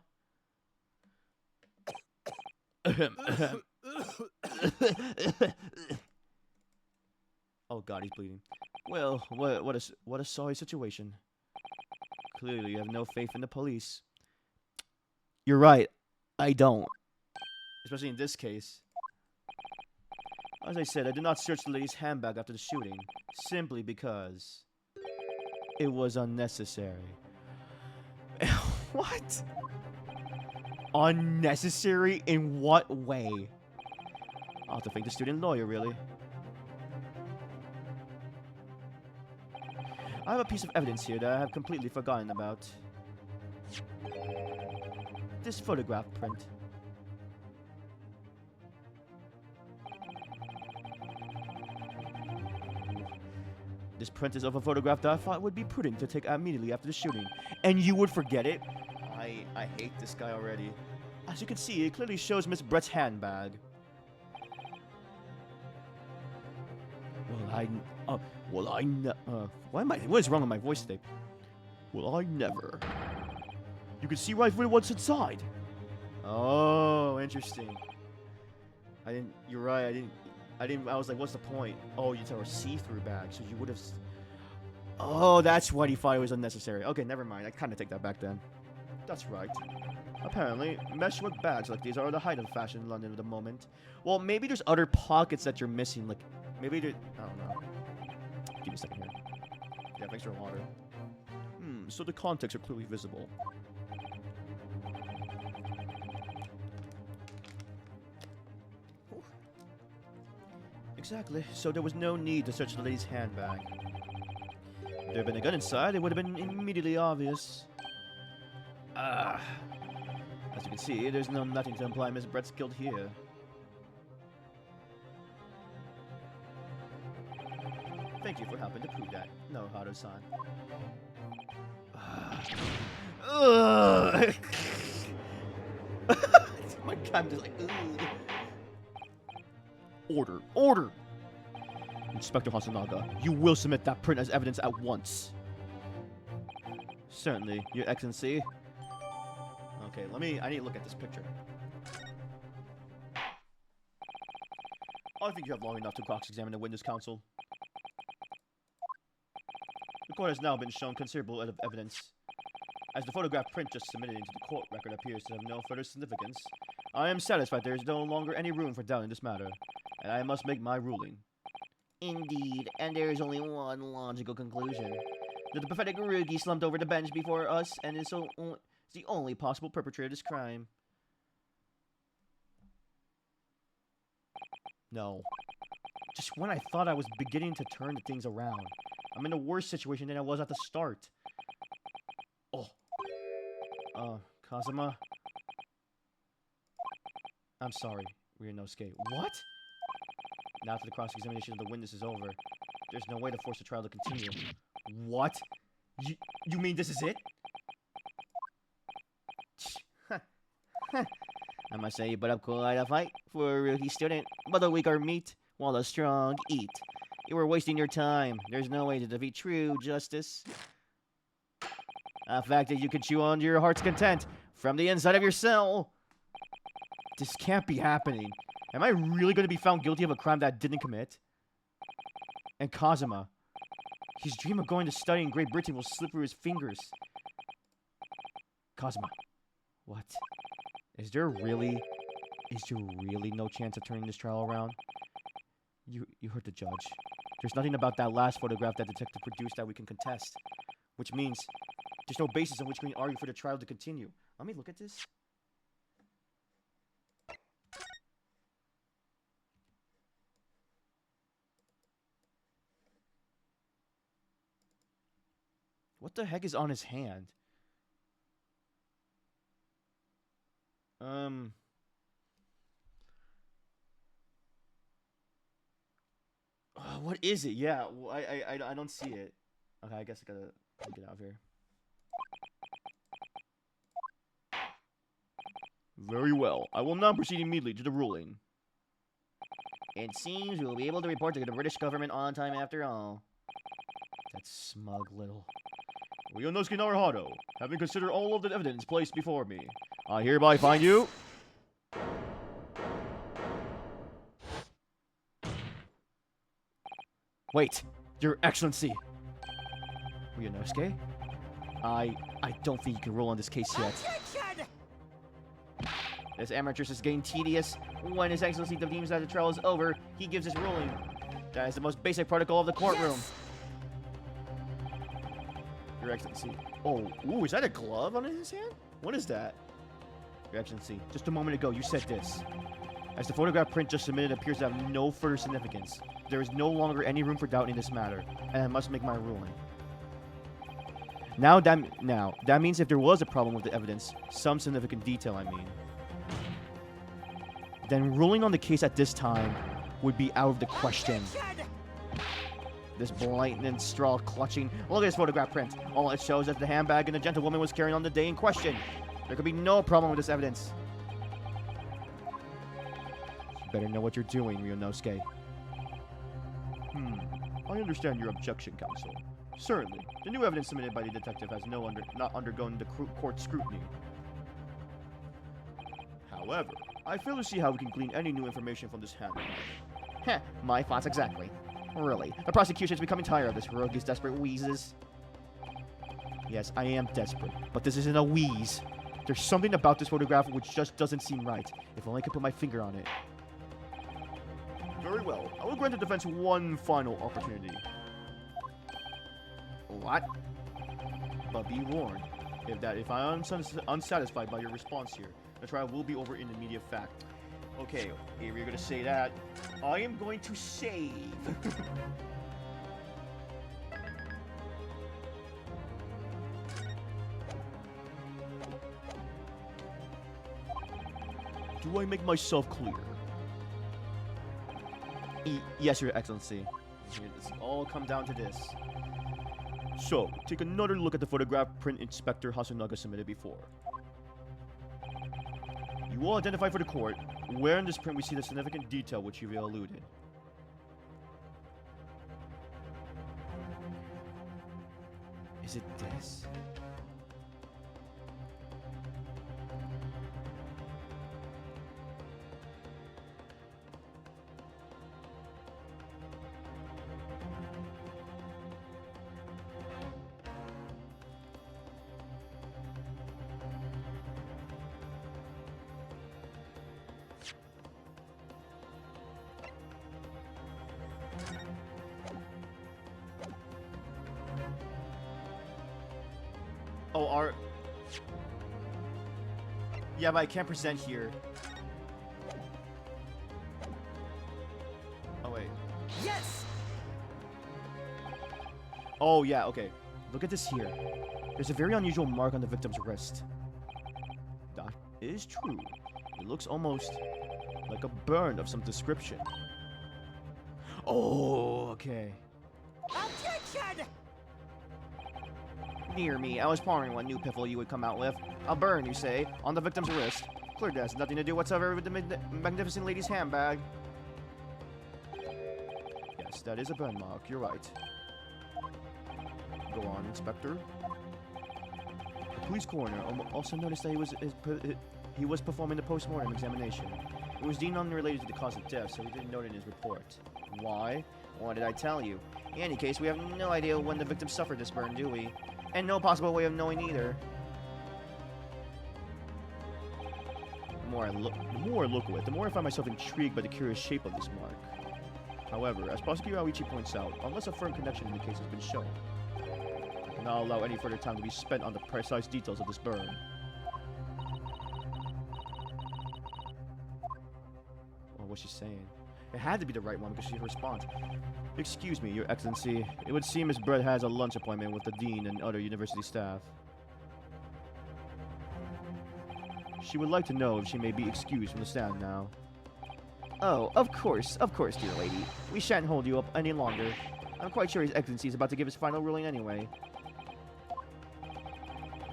A: Oh god, he's bleeding. Well, what a sorry situation. Clearly, you have no faith in the police. You're right. I don't. Especially in this case. As I said, I did not search the lady's handbag after the shooting, simply because it was unnecessary. What? Unnecessary in what way? I'll have to thank the student lawyer, really. I have a piece of evidence here that I have completely forgotten about. This photograph print. This print is of a photograph that I thought would be prudent to take immediately after the shooting. And you would forget it? I hate this guy already. As you can see, it clearly shows Miss Brett's handbag. What is wrong with my voice today? Well, I never. You can see right through what's inside. Oh, interesting. You're right, I was like, what's the point? Oh, you tell her see-through bag, so you would have... Oh, that's why he thought it was unnecessary. Okay, never mind. I kind of take that back then. That's right. Apparently, mesh-work bags like these are the height of fashion in London at the moment. Well, maybe there's other pockets that you're missing. Like, maybe there... I don't know. Give me a second here. Yeah, thanks for the water. So the contexts are clearly visible. Exactly. So there was no need to search the lady's handbag. If there had been a gun inside, it would have been immediately obvious. As you can see, there's nothing to imply Miss Brett's guilt here. Thank you for helping to prove that. No, Haru-san. My God, I'm just like, ugh. Order! Order! Inspector Hasunaga, you will submit that print as evidence at once. Certainly, Your Excellency. Okay, I need to look at this picture. I think you have long enough to cross-examine the witness counsel. The court has now been shown considerable evidence. As the photograph print just submitted into the court record appears to have no further significance, I am satisfied there is no longer any room for doubt in this matter, and I must make my ruling.
B: Indeed, and there is only one logical conclusion. That the pathetic rookie slumped over the bench before us and is the only possible perpetrator of this crime.
A: No. Just when I thought I was beginning to turn things around, I'm in a worse situation than I was at the start. Oh. Kazuma? I'm sorry, Ryunosuke. What? Now that the cross-examination of the witness is over, there's no way to force the trial to continue. What? You mean this is it?
B: I must say you put up quite a fight for a rookie student, but the weak are meat, while the strong eat. You were wasting your time. There's no way to defeat true justice. A fact that you can chew on to your heart's content from the inside of your cell.
A: This can't be happening. Am I really going to be found guilty of a crime that I didn't commit? And Kazuma, his dream of going to study in Great Britain will slip through his fingers. Kazuma, what? Is there really no chance of turning this trial around? You heard the judge. There's nothing about that last photograph that detective produced that we can contest. Which means there's no basis on which we can argue for the trial to continue. Let me look at this. What the heck is on his hand? What is it? Yeah, I don't see it. Okay, I guess I gotta get out of here. Very well. I will now proceed immediately to the ruling.
B: It seems we will be able to report to the British government on time after all.
A: That smug little... Ryunosuke Naruhado, having considered all of the evidence placed before me, I hereby find you... Wait, Your Excellency. Ryunosuke? I don't think you can rule on this case yet.
B: Attention! This amateur's is getting tedious. When His Excellency deems that the trial is over, he gives his ruling. That is the most basic protocol of the courtroom.
A: Yes! Your Excellency. Oh, ooh, is that a glove on his hand? What is that? Your Excellency, just a moment ago, you said this. As the photograph print just submitted appears to have no further significance, there is no longer any room for doubt in this matter, and I must make my ruling. Now that means if there was a problem with the evidence, some significant detail, I mean, then ruling on the case at this time would be out of the question. This blatant straw clutching. Look at this photograph print. All it shows is that the handbag and the gentlewoman was carrying on the day in question. There could be no problem with this evidence. You better know what you're doing, Ryunosuke. I understand your objection, counsel. Certainly, the new evidence submitted by the detective has not undergone the court scrutiny. However, I fail to see how we can glean any new information from this handbag.
B: Heh, my thoughts exactly. Really, the prosecution is becoming tired of this rogue's desperate wheezes.
A: Yes, I am desperate, but this isn't a wheeze. There's something about this photograph which just doesn't seem right. If only I could put my finger on it. Very well. I will grant the defense one final opportunity.
B: What?
A: But be warned, if I am unsatisfied by your response here, the trial will be over in immediate fact. Okay, if you're gonna say that, I am going to save. Do I make myself clear? Yes, Your Excellency. It's all come down to this. So, take another look at the photograph print Inspector Hasunaga submitted before. You will identify for the court where in this print we see the significant detail which you alluded. Is it this? Oh, our... Yeah, but I can't present here. Oh, wait.
C: Yes!
A: Oh, yeah, okay. Look at this here. There's a very unusual mark on the victim's wrist. That is true. It looks almost like a burn of some description. Oh, okay.
C: Objection!
B: Dear me, I was pondering what new piffle you would come out with. A burn, you say, on the victim's wrist. Clear that has nothing to do whatsoever with the magnificent lady's handbag.
A: Yes, that is a burn mark. You're right. Go on, Inspector. The police coroner also noticed that he was performing the post-mortem examination. It was deemed unrelated to the cause of death, so he didn't note it in his report. Why? What did I tell you? In any case, we have no idea when the victim suffered this burn, do we? And no possible way of knowing either. The more I look at it, the more I find myself intrigued by the curious shape of this mark. However, as Prosecutor Aoichi points out, unless a firm connection in the case has been shown, I cannot allow any further time to be spent on the precise details of this burn. Well, what's she saying? It had to be the right one because she responds. Excuse me, Your Excellency. It would seem Miss Brett has a lunch appointment with the dean and other university staff. She would like to know if she may be excused from the stand now.
B: Oh, of course, dear lady. We shan't hold you up any longer. I'm quite sure His Excellency is about to give his final ruling anyway.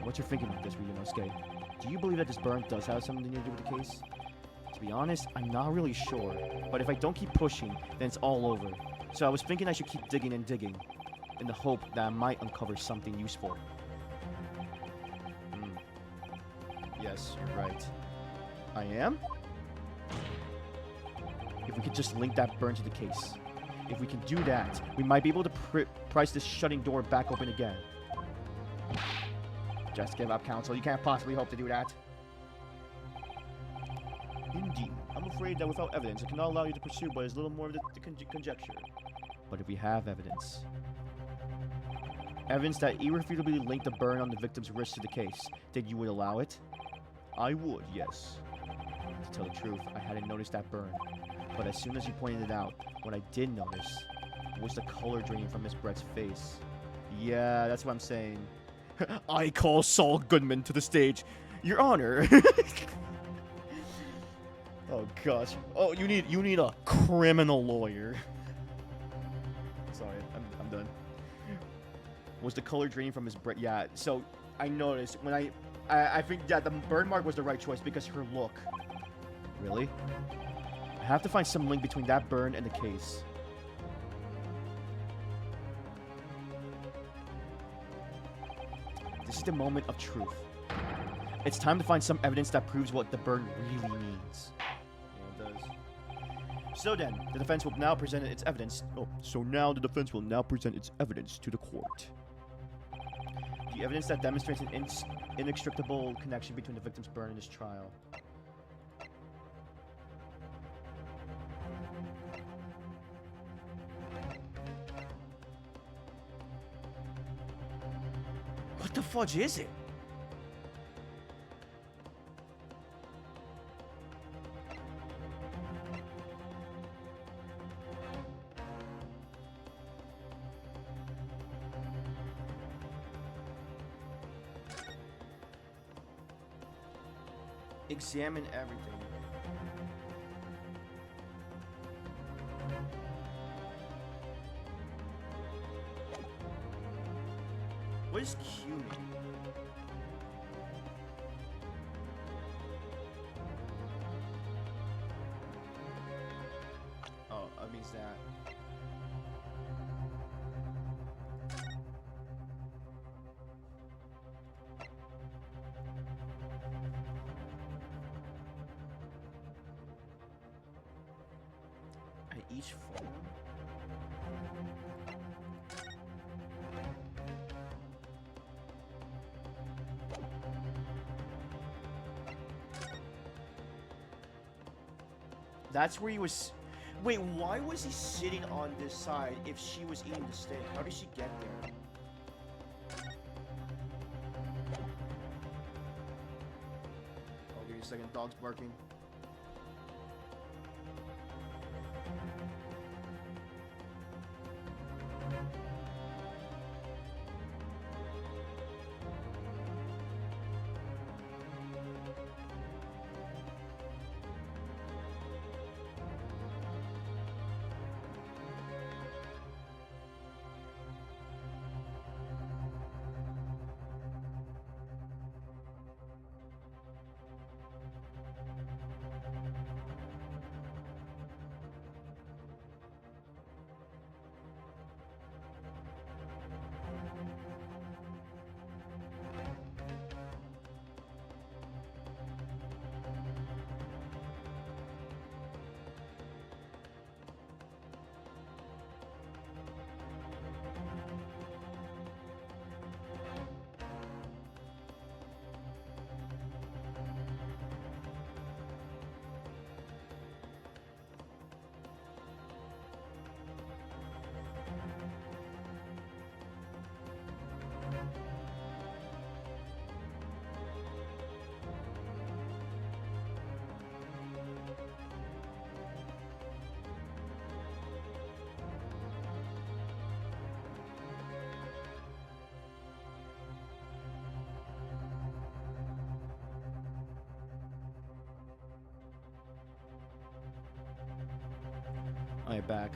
A: What's your thinking on this, Ryunosuke? Do you believe that this burn does have something to do with the case? To be honest, I'm not really sure. But if I don't keep pushing, then it's all over. So I was thinking I should keep digging and digging, in the hope that I might uncover something useful. Yes, you're right. I am? If we could just link that burn to the case. If we can do that, we might be able to price this shutting door back open again.
B: Just give up, counsel. You can't possibly hope to do that.
A: Indeed. I'm afraid that without evidence, I cannot allow you to pursue what is little more of the conjecture. But if we have evidence... Evidence that irrefutably linked the burn on the victim's wrist to the case, then you would allow it? I would, yes. To tell the truth, I hadn't noticed that burn. But as soon as you pointed it out, what I did notice was the color draining from Miss Brett's face. Yeah, that's what I'm saying. I call Saul Goodman to the stage. Your Honor. Oh gosh. Oh, you need a criminal lawyer. Sorry, I'm done. Was the color draining from Miss Brett? Yeah. So I noticed when I think that the burn mark was the right choice because her look. Really? I have to find some link between that burn and the case. This is the moment of truth. It's time to find some evidence that proves what the burn really means. Yeah, it does. So then, the defense will now present its evidence. So now the defense will now present its evidence to the court. The evidence that demonstrates an inextricable connection between the victim's burn and his trial. What the fudge is it? Examine everything. What is Q mean? Oh, it means that. At each form? That's where he was. Wait, why was he sitting on this side if she was eating the steak? How did she get there? second. Dog's barking. Alright, back.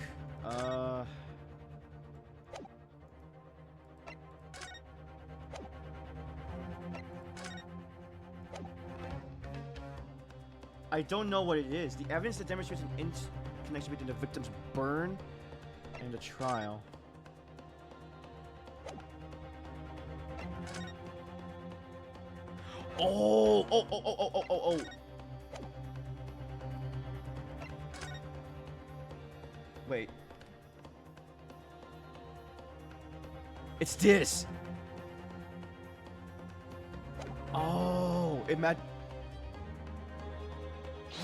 A: I don't know what it is. The evidence that demonstrates an connection between the victim's burn and the trial. Oh. Wait. It's this. Oh, it matched.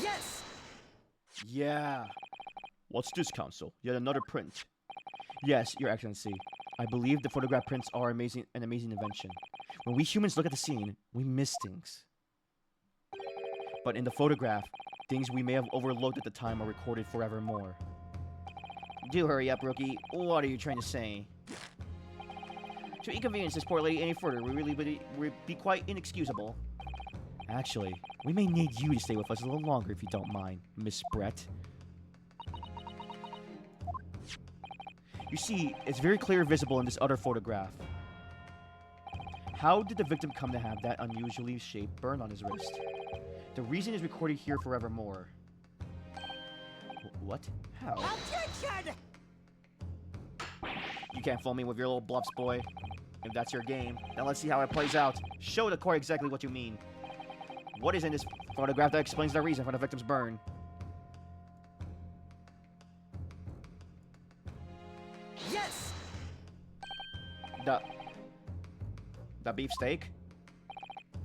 C: Yes!
A: Yeah. What's this, Counsel? Yet another print. Yes, Your Excellency. I believe the photograph prints are an amazing invention. When we humans look at the scene, we miss things. But in the photograph, things we may have overlooked at the time are recorded forevermore.
B: Do hurry up, Rookie. What are you trying to say? To inconvenience this poor lady any further would be quite inexcusable.
A: Actually, we may need you to stay with us a little longer if you don't mind, Miss Brett. You see, it's very clear visible in this other photograph. How did the victim come to have that unusually shaped burn on his wrist? The reason is recorded here forevermore. What? How?
C: Objection!
B: You can't fool me with your little bluffs, boy. If that's your game, then let's see how it plays out. Show the court exactly what you mean. What is in this photograph that explains the reason for the victim's burn?
C: Yes!
B: The beefsteak?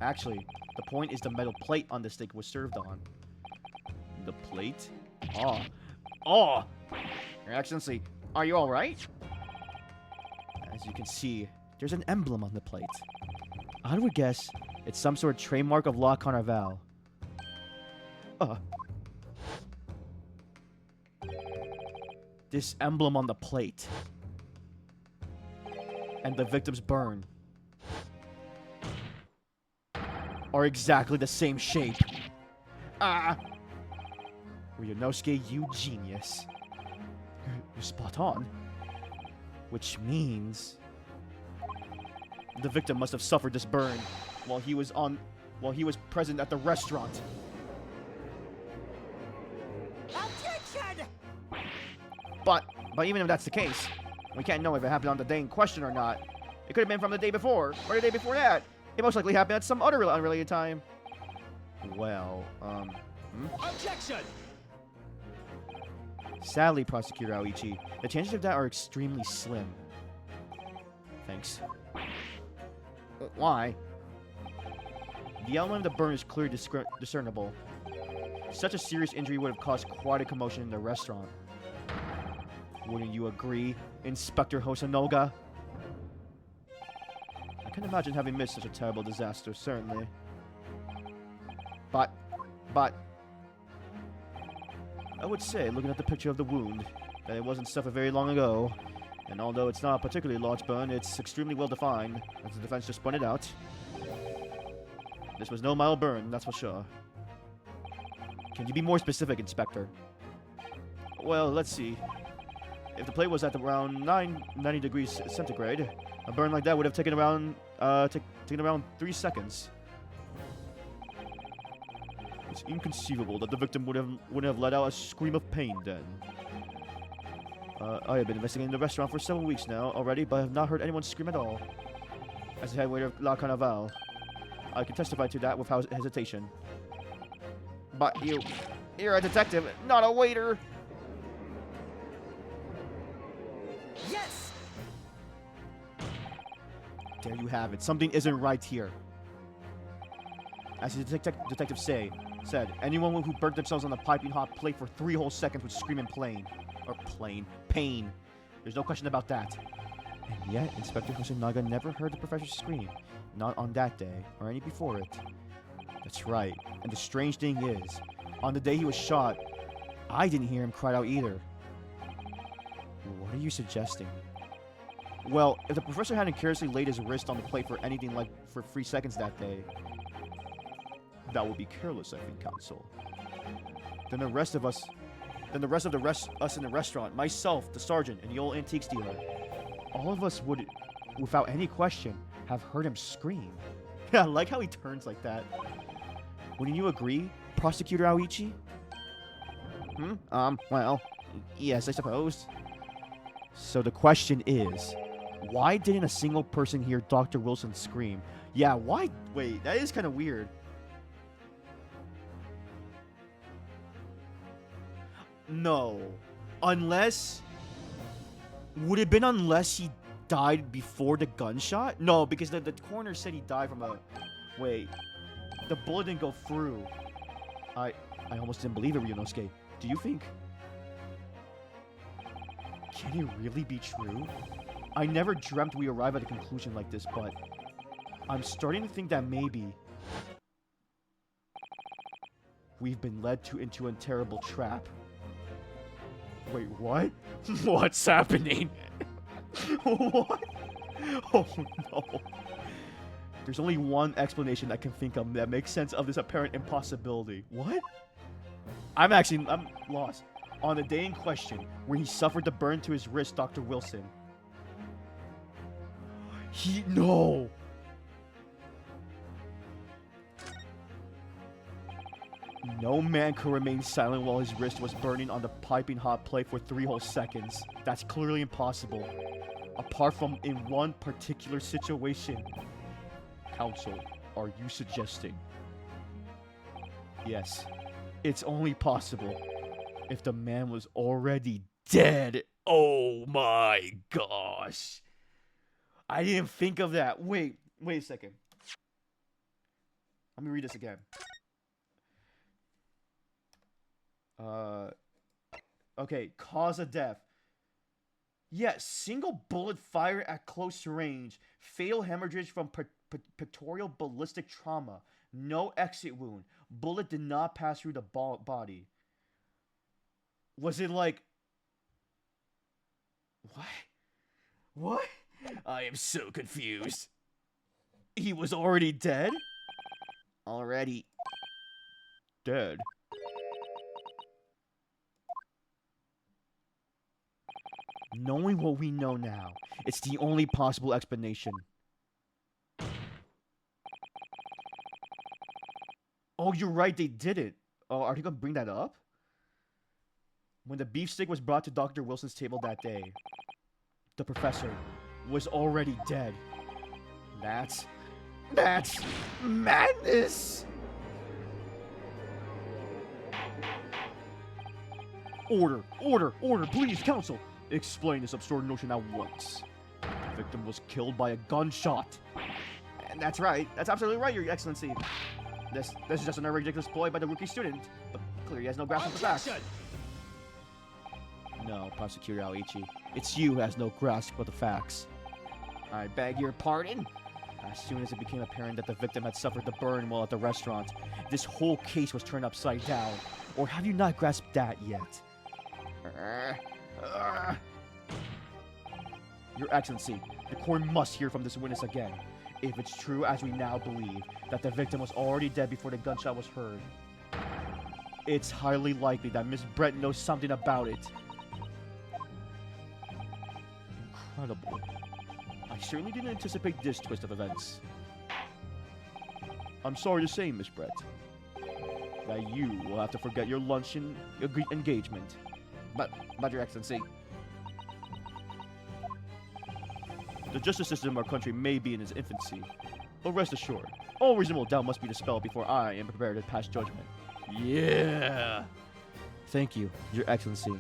A: Actually, the point is the metal plate on the steak was served on. The plate?
B: Oh! Your Excellency, are you alright?
A: As you can see, there's an emblem on the plate. I would guess it's some sort of trademark of La Carnival. This emblem on the plate and the victim's burn are exactly the same shape. Ryunosuke, you genius. You're spot on. Which means the victim must have suffered this burn while he was present at the restaurant.
C: Objection!
B: But even if that's the case, we can't know if it happened on the day in question or not. It could have been from the day before, or the day before that. It most likely happened at some other unrelated time.
A: Well,
C: Objection!
A: Sadly, Prosecutor Aoichi, the chances of that are extremely slim. Thanks.
B: Why?
A: The outline of the burn is clearly discernible. Such a serious injury would have caused quite a commotion in the restaurant. Wouldn't you agree, Inspector Hosonoga? I can't imagine having missed such a terrible disaster, certainly.
B: But but
A: I would say, looking at the picture of the wound, that it wasn't suffered very long ago. And although it's not a particularly large burn, it's extremely well defined, as the defense just pointed out. This was no mild burn, that's for sure. Can you be more specific, Inspector? Well, let's see. If the plate was at around 90 degrees centigrade, a burn like that would have taken around 3 seconds. It's inconceivable that the victim wouldn't have let out a scream of pain then. I have been investigating the restaurant for several weeks now already, but I have not heard anyone scream at all. As the head waiter of La Carnival, I can testify to that without hesitation.
B: but you're a detective, not a waiter.
C: Yes!
A: There you have it. Something isn't right here. As the detective said, anyone who burnt themselves on the piping hot plate for 3 whole seconds would scream in pain. There's no question about that. And yet, Inspector Hosonaga never heard the professor scream. Not on that day, or any before it. That's right. And the strange thing is, on the day he was shot, I didn't hear him cry out either. What are you suggesting? Well, if the professor hadn't carelessly laid his wrist on the plate for anything like for 3 seconds that day, that would be careless, I think, counsel. Then the rest of us in the restaurant, myself, the sergeant, and the old antiques dealer, all of us would, without any question, have heard him scream. Yeah, I like how he turns like that. Wouldn't you agree, Prosecutor Aoichi?
B: Well, yes, I suppose.
A: So the question is, why didn't a single person hear Dr. Wilson scream? Yeah, why? Wait, that is kind of weird. No. Unless... Would it have been unless he died before the gunshot? No, because the coroner said he died from a... Wait. The bullet didn't go through. I almost didn't believe it, Ryunosuke. Do you think... Can it really be true? I never dreamt we arrive at a conclusion like this, but... I'm starting to think that maybe... we've been led into a terrible trap. Wait, what? What's happening? What? Oh no. There's only one explanation I can think of that makes sense of this apparent impossibility. What? I'm lost. On the day in question, when he suffered the burn to his wrist, Dr. Wilson. No! No man could remain silent while his wrist was burning on the piping hot plate for 3 whole seconds. That's clearly impossible. Apart from in one particular situation. Counsel, are you suggesting? Yes. It's only possible if the man was already dead. Oh my gosh. I didn't think of that. Wait a second. Let me read this again. Okay, cause of death. Yes, single bullet fire at close range. Fatal hemorrhage from pectoral ballistic trauma. No exit wound. Bullet did not pass through the body. Was it like... What? I am so confused. He was already dead?
B: Already
A: Dead? Knowing what we know now, it's the only possible explanation. Oh, you're right, they did it. Oh, are they gonna bring that up? When the beefsteak was brought to Dr. Wilson's table that day, the professor was already dead. That's madness! Order, please, counsel! Explain this absurd notion at once. The victim was killed by a gunshot.
B: And that's right. That's absolutely right, Your Excellency.
A: This is just another ridiculous ploy by the rookie student, but clearly he has no grasp of the facts.
C: Objection!
A: No, Prosecutor Aoichi. It's you who has no grasp of the facts.
B: I beg your pardon?
A: As soon as it became apparent that the victim had suffered the burn while at the restaurant, this whole case was turned upside down. Or have you not grasped that yet? Your Excellency, the court must hear from this witness again. If it's true, as we now believe, that the victim was already dead before the gunshot was heard, it's highly likely that Miss Brett knows something about it. Incredible. I certainly didn't anticipate this twist of events. I'm sorry to say, Miss Brett, that you will have to forget your luncheon engagement.
B: But Your Excellency.
A: The justice system of our country may be in its infancy, but rest assured, all reasonable doubt must be dispelled before I am prepared to pass judgment. Yeah! Thank you, Your Excellency.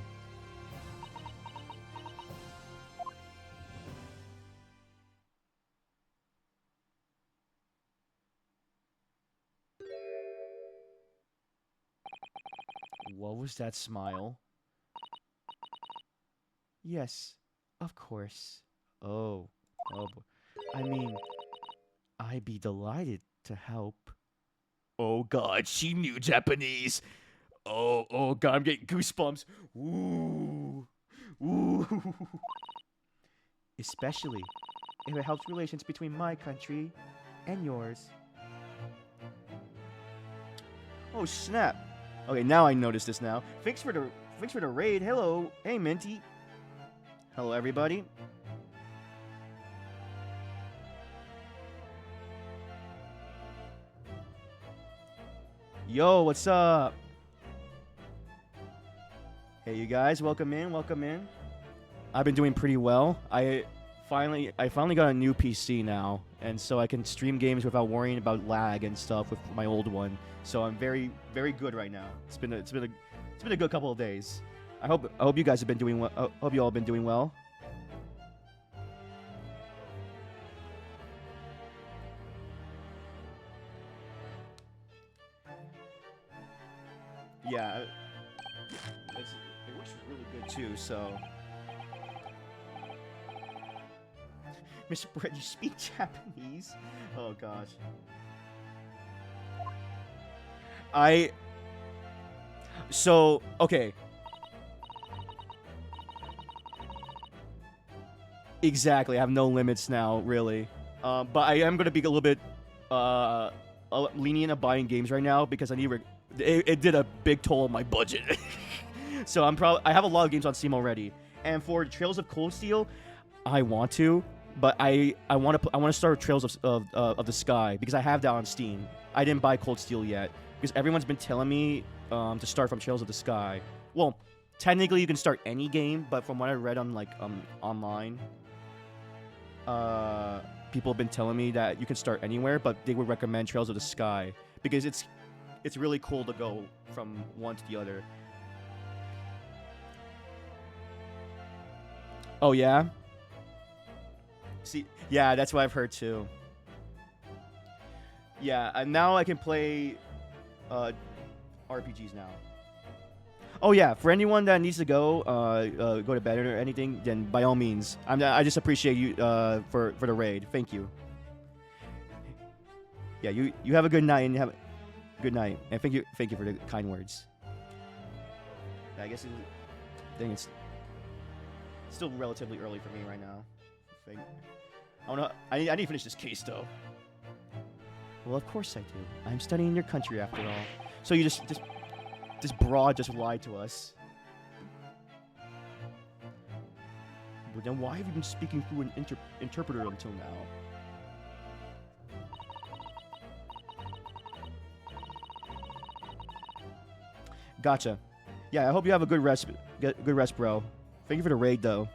A: What was that smile? Yes, of course. Oh, I mean, I'd be delighted to help. Oh God, she knew Japanese. Oh God, I'm getting goosebumps. Ooh, ooh. Especially if it helps relations between my country and yours. Oh snap! Okay, now I notice this now. Thanks for the raid. Hello, hey Minty. Hello everybody. Yo, what's up? Hey, you guys, welcome in, welcome in. I've been doing pretty well. I finally got a new PC now, and so I can stream games without worrying about lag and stuff with my old one. So I'm very, very good right now. It's been a good couple of days. I hope you guys have been doing well. I hope you all have been doing well. Yeah, it works really good too. So, Mr. Brett, you speak Japanese? Oh gosh. Okay. Exactly, I have no limits now, really. But I am gonna be a little bit lenient of buying games right now because I need. It did a big toll on my budget. So I have a lot of games on Steam already. And for Trails of Cold Steel, I want to, but I want to start Trails of the Sky because I have that on Steam. I didn't buy Cold Steel yet because everyone's been telling me to start from Trails of the Sky. Well, technically you can start any game, but from what I read on online, people have been telling me that you can start anywhere, but they would recommend Trails of the Sky because it's really cool to go from one to the other. Oh yeah? See, yeah, that's what I've heard too. Yeah, and now I can play RPGs now. Oh yeah, for anyone that needs to go to bed or anything, then by all means. I just appreciate you for the raid. Thank you. Yeah, you have a good night and you have good night, and thank you for the kind words. I guess it's still relatively early for me right now. I don't know. I need to finish this case though. Well, of course I do. I'm studying your country after all. So you this broad just lied to us. But then why have you been speaking through an interpreter until now? Gotcha. Yeah, I hope you have a good rest, bro. Thank you for the raid, though.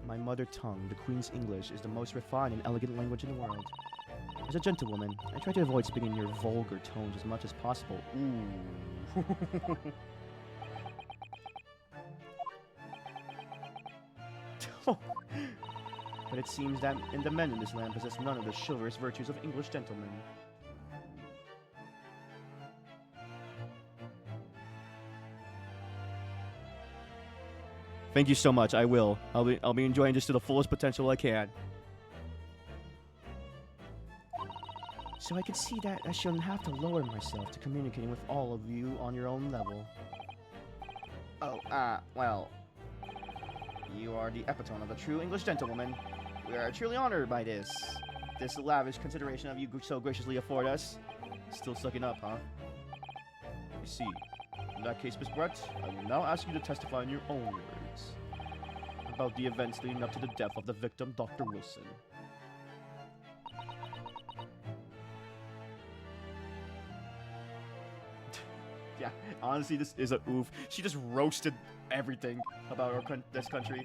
A: My mother tongue, the Queen's English, is the most refined and elegant language in the world. As a gentlewoman, I try to avoid speaking in your vulgar tones as much as possible. Ooh. But it seems that the men in this land possess none of the chivalrous virtues of English gentlemen. Thank you so much. I will. I'll be enjoying this to the fullest potential I can.
B: So I can see that I shouldn't have to lower myself to communicating with all of you on your own level. Oh, well, you are the epitome of a true English gentlewoman. We are truly honored by this lavish consideration of you so graciously afford us.
A: Still sucking up, huh? I see. In that case, Miss Brett, I will now ask you to testify in your own words about the events leading up to the death of the victim, Dr. Wilson. Yeah, honestly, this is a oof. She just roasted everything about this country.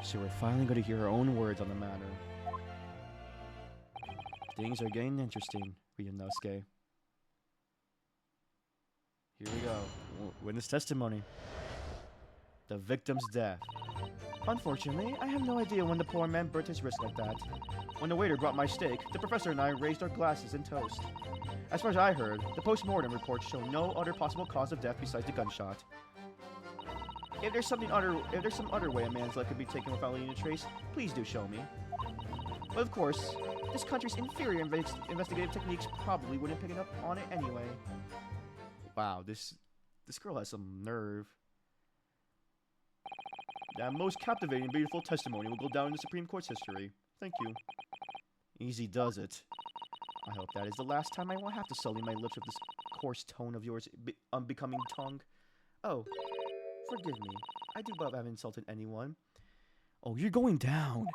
B: So we're finally going to hear her own words on the matter.
A: Things are getting interesting, Ryunosuke. Here we go. Witness testimony. The victim's death.
B: Unfortunately, I have no idea when the poor man burnt his wrist like that.
A: When the waiter brought my steak, the professor and I raised our glasses and toast. As far as I heard, the post-mortem reports show no other possible cause of death besides the gunshot. If there's some other way a man's life could be taken without leaving a trace, please do show me. But of course, this country's inferior investigative techniques probably wouldn't pick it up on it anyway. Wow, this girl has some nerve. That most captivating and beautiful testimony will go down in the Supreme Court's history. Thank you. Easy does it. I hope that is the last time I will have to sully my lips with this coarse tone of yours unbecoming tongue. Oh, forgive me. I do love having insulted anyone.
B: Oh, you're going down.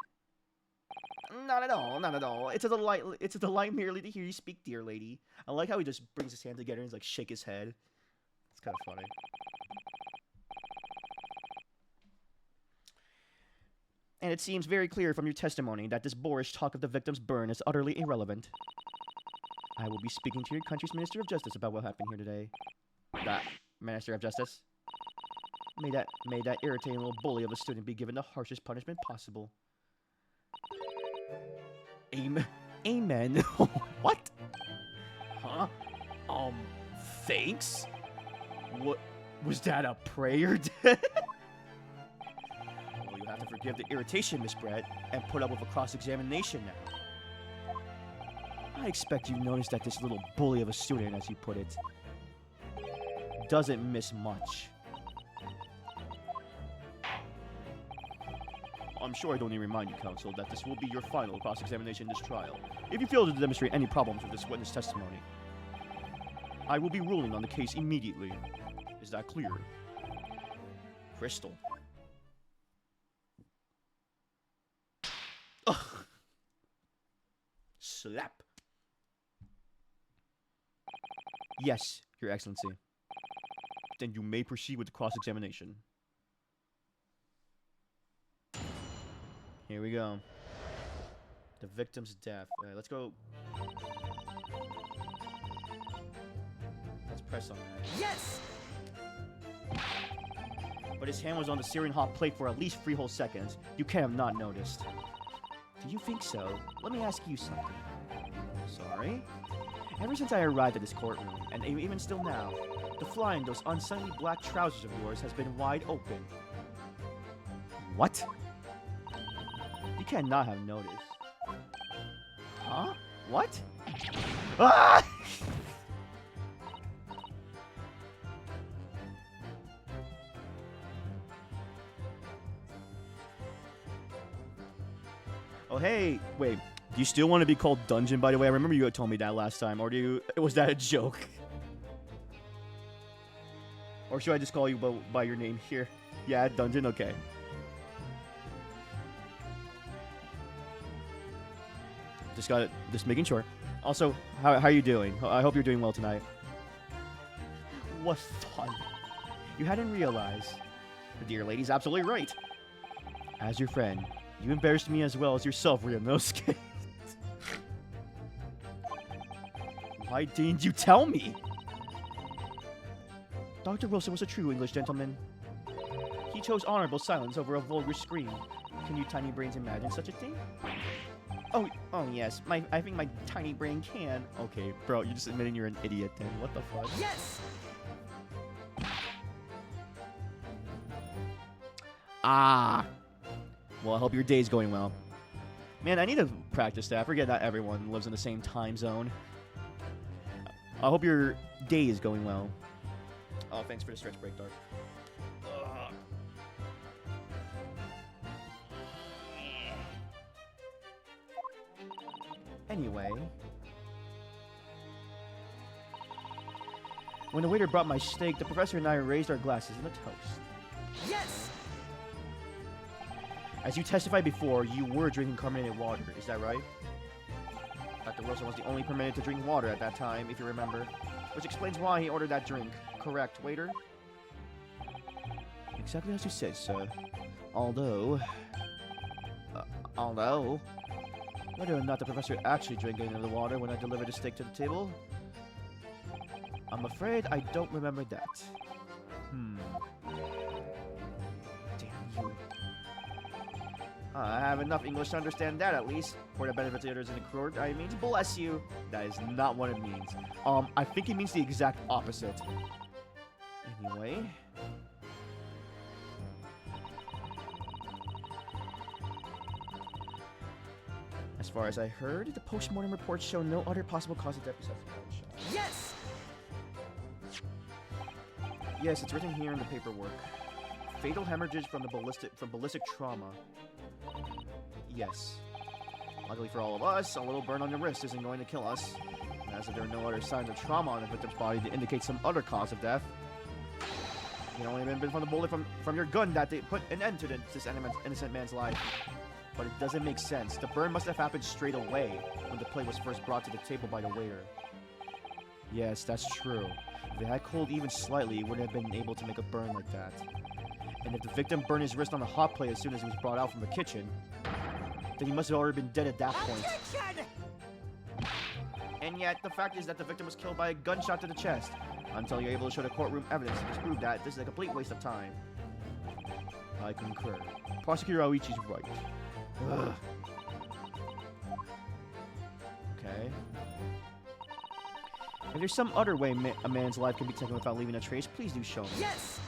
A: Not at all, not at all. It's a delight merely to hear you speak, dear lady. I like how he just brings his hand together and he's like shake his head. It's kind of funny. And it seems very clear from your testimony that this boorish talk of the victim's burn is utterly irrelevant. I will be speaking to your country's Minister of Justice about what happened here today. That Minister of Justice? May that irritating little bully of a student be given the harshest punishment possible.
B: Amen.
A: What? Huh? Thanks? What? Was that a prayer? Well, you have to forgive the irritation, Miss Brett, and put up with a cross-examination now. I expect you've noticed that this little bully of a student, as you put it, doesn't miss much. I'm sure I don't need to remind you, counsel, that this will be your final cross-examination in this trial. If you fail to demonstrate any problems with this witness testimony, I will be ruling on the case immediately. Is that clear? Crystal. Ugh. Slap. Yes, Your Excellency. Then you may proceed with the cross-examination. Here we go. The victim's death. Let's go. Let's press on that.
C: Yes!
A: But his hand was on the searing hot plate for at least 3 whole seconds. You can't have not noticed. Do you think so? Let me ask you something. Sorry? Ever since I arrived at this courtroom, and even still now, the fly in those unsightly black trousers of yours has been wide open. What? You cannot have noticed. Huh? What? Ah! Oh, hey, wait. Do you still want to be called Dungeon, by the way? I remember you had told me that last time. Or was that a joke? Or should I just call you by your name here? Yeah, Dungeon? Okay. Just making sure. Also, how are you doing? I hope you're doing well tonight. What fun. You hadn't realized. The dear lady's absolutely right. As your friend, you embarrassed me as well as yourself, Ryunosuke. Why didn't you tell me? Dr. Wilson was a true English gentleman. He chose honorable silence over a vulgar scream. Can you tiny brains imagine such a thing? Oh yes. I think my tiny brain can. Okay, bro, you're just admitting you're an idiot then. What the fuck?
C: Yes!
A: Ah. Well, I hope your day's going well. Man, I need to practice that. I forget not everyone lives in the same time zone. I hope your day is going well. Oh, thanks for the stretch break, Dark. Ugh. Anyway. When the waiter brought my steak, the professor and I raised our glasses in a toast.
C: Yes!
A: As you testified before, you were drinking carbonated water. Is that right? Dr. Wilson was the only permitted to drink water at that time, if you remember. Which explains why he ordered that drink. Correct, waiter? Exactly as you said, sir. Although... Whether or not the professor actually drank any of the water when I delivered the steak to the table... I'm afraid I don't remember that. Damn you. I have enough English to understand that, at least. For the benefit of the others in the court, I mean, bless you. That is not what it means. I think it means the exact opposite. Anyway. As far as I heard, the post-mortem reports show no other possible cause of death besides gunshot.
C: Yes!
A: Yes, it's written here in the paperwork. Fatal hemorrhages from ballistic trauma. Yes. Luckily for all of us, a little burn on the wrist isn't going to kill us. And as if there are no other signs of trauma on the victim's body to indicate some other cause of death. It only been from the bullet from your gun that they put an end to this innocent man's life. But it doesn't make sense. The burn must have happened straight away when the plate was first brought to the table by the waiter. Yes, that's true. If it had cooled even slightly, it wouldn't have been able to make a burn like that. And if the victim burned his wrist on the hot plate as soon as he was brought out from the kitchen, then he must have already been dead at that point.
C: Attention!
A: And yet, the fact is that the victim was killed by a gunshot to the chest. Until you're able to show the courtroom evidence to disprove that, this is a complete waste of time. I concur. Prosecutor Aoichi's right. Ugh. Okay. If there's some other way a man's life can be taken without leaving a trace, please do show me.
C: Yes!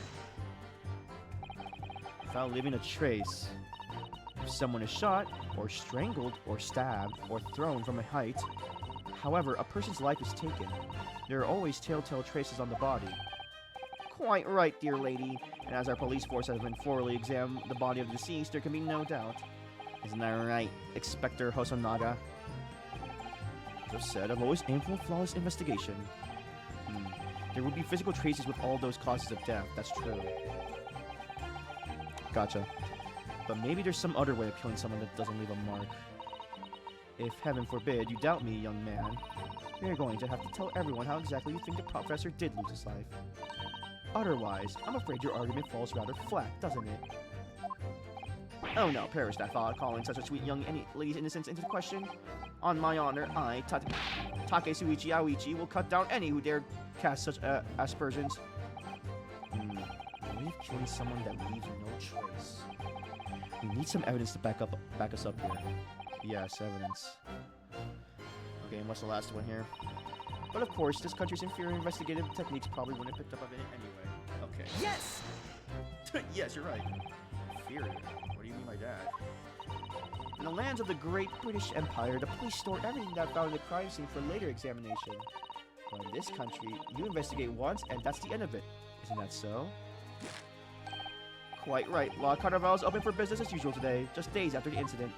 A: Without leaving a trace. If someone is shot, or strangled, or stabbed, or thrown from a height, however, a person's life is taken. There are always telltale traces on the body. Quite right, dear lady. And as our police force has been thoroughly examined the body of the deceased, there can be no doubt. Isn't that right, Inspector Hosonaga? Just said, I've always aimed for a flawless investigation. There would be physical traces with all those causes of death. That's true. Gotcha. But maybe there's some other way of killing someone that doesn't leave a mark. If, heaven forbid, you doubt me, young man, you're going to have to tell everyone how exactly you think the professor did lose his life. Otherwise, I'm afraid your argument falls rather flat, doesn't it? Oh no, perish that thought, calling such a sweet young lady's innocence into question. On my honor, I, Takesuichi Aoichi, will cut down any who dare cast such aspersions. Way of killing someone that leaves no trace. We need some evidence to back us up here. Yes, evidence. Okay, and what's the last one here? But of course, this country's inferior investigative techniques probably wouldn't have picked up on it anyway. Okay.
C: Yes!
A: Yes, you're right. Inferior? What do you mean by that? In the lands of the great British Empire, the police store everything that found in the crime scene for later examination. But in this country, you investigate once and that's the end of it. Isn't that so? Quite right. La Carnival is open for business as usual today, just days after the incident.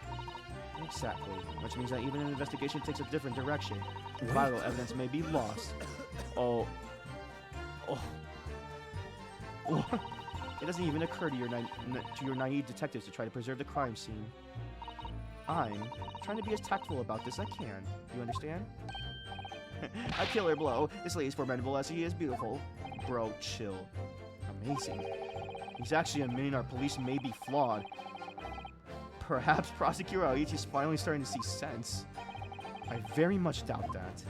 A: Exactly. Which means that even an investigation takes a different direction. Vital evidence may be lost. Oh. It doesn't even occur to your naive detectives to try to preserve the crime scene. I'm trying to be as tactful about this as I can. You understand? A killer blow. This lady's formidable as he is beautiful. Bro, chill. Amazing. He's actually admitting our police may be flawed. Perhaps Prosecutor Aoichi's finally starting to see sense. I very much doubt that.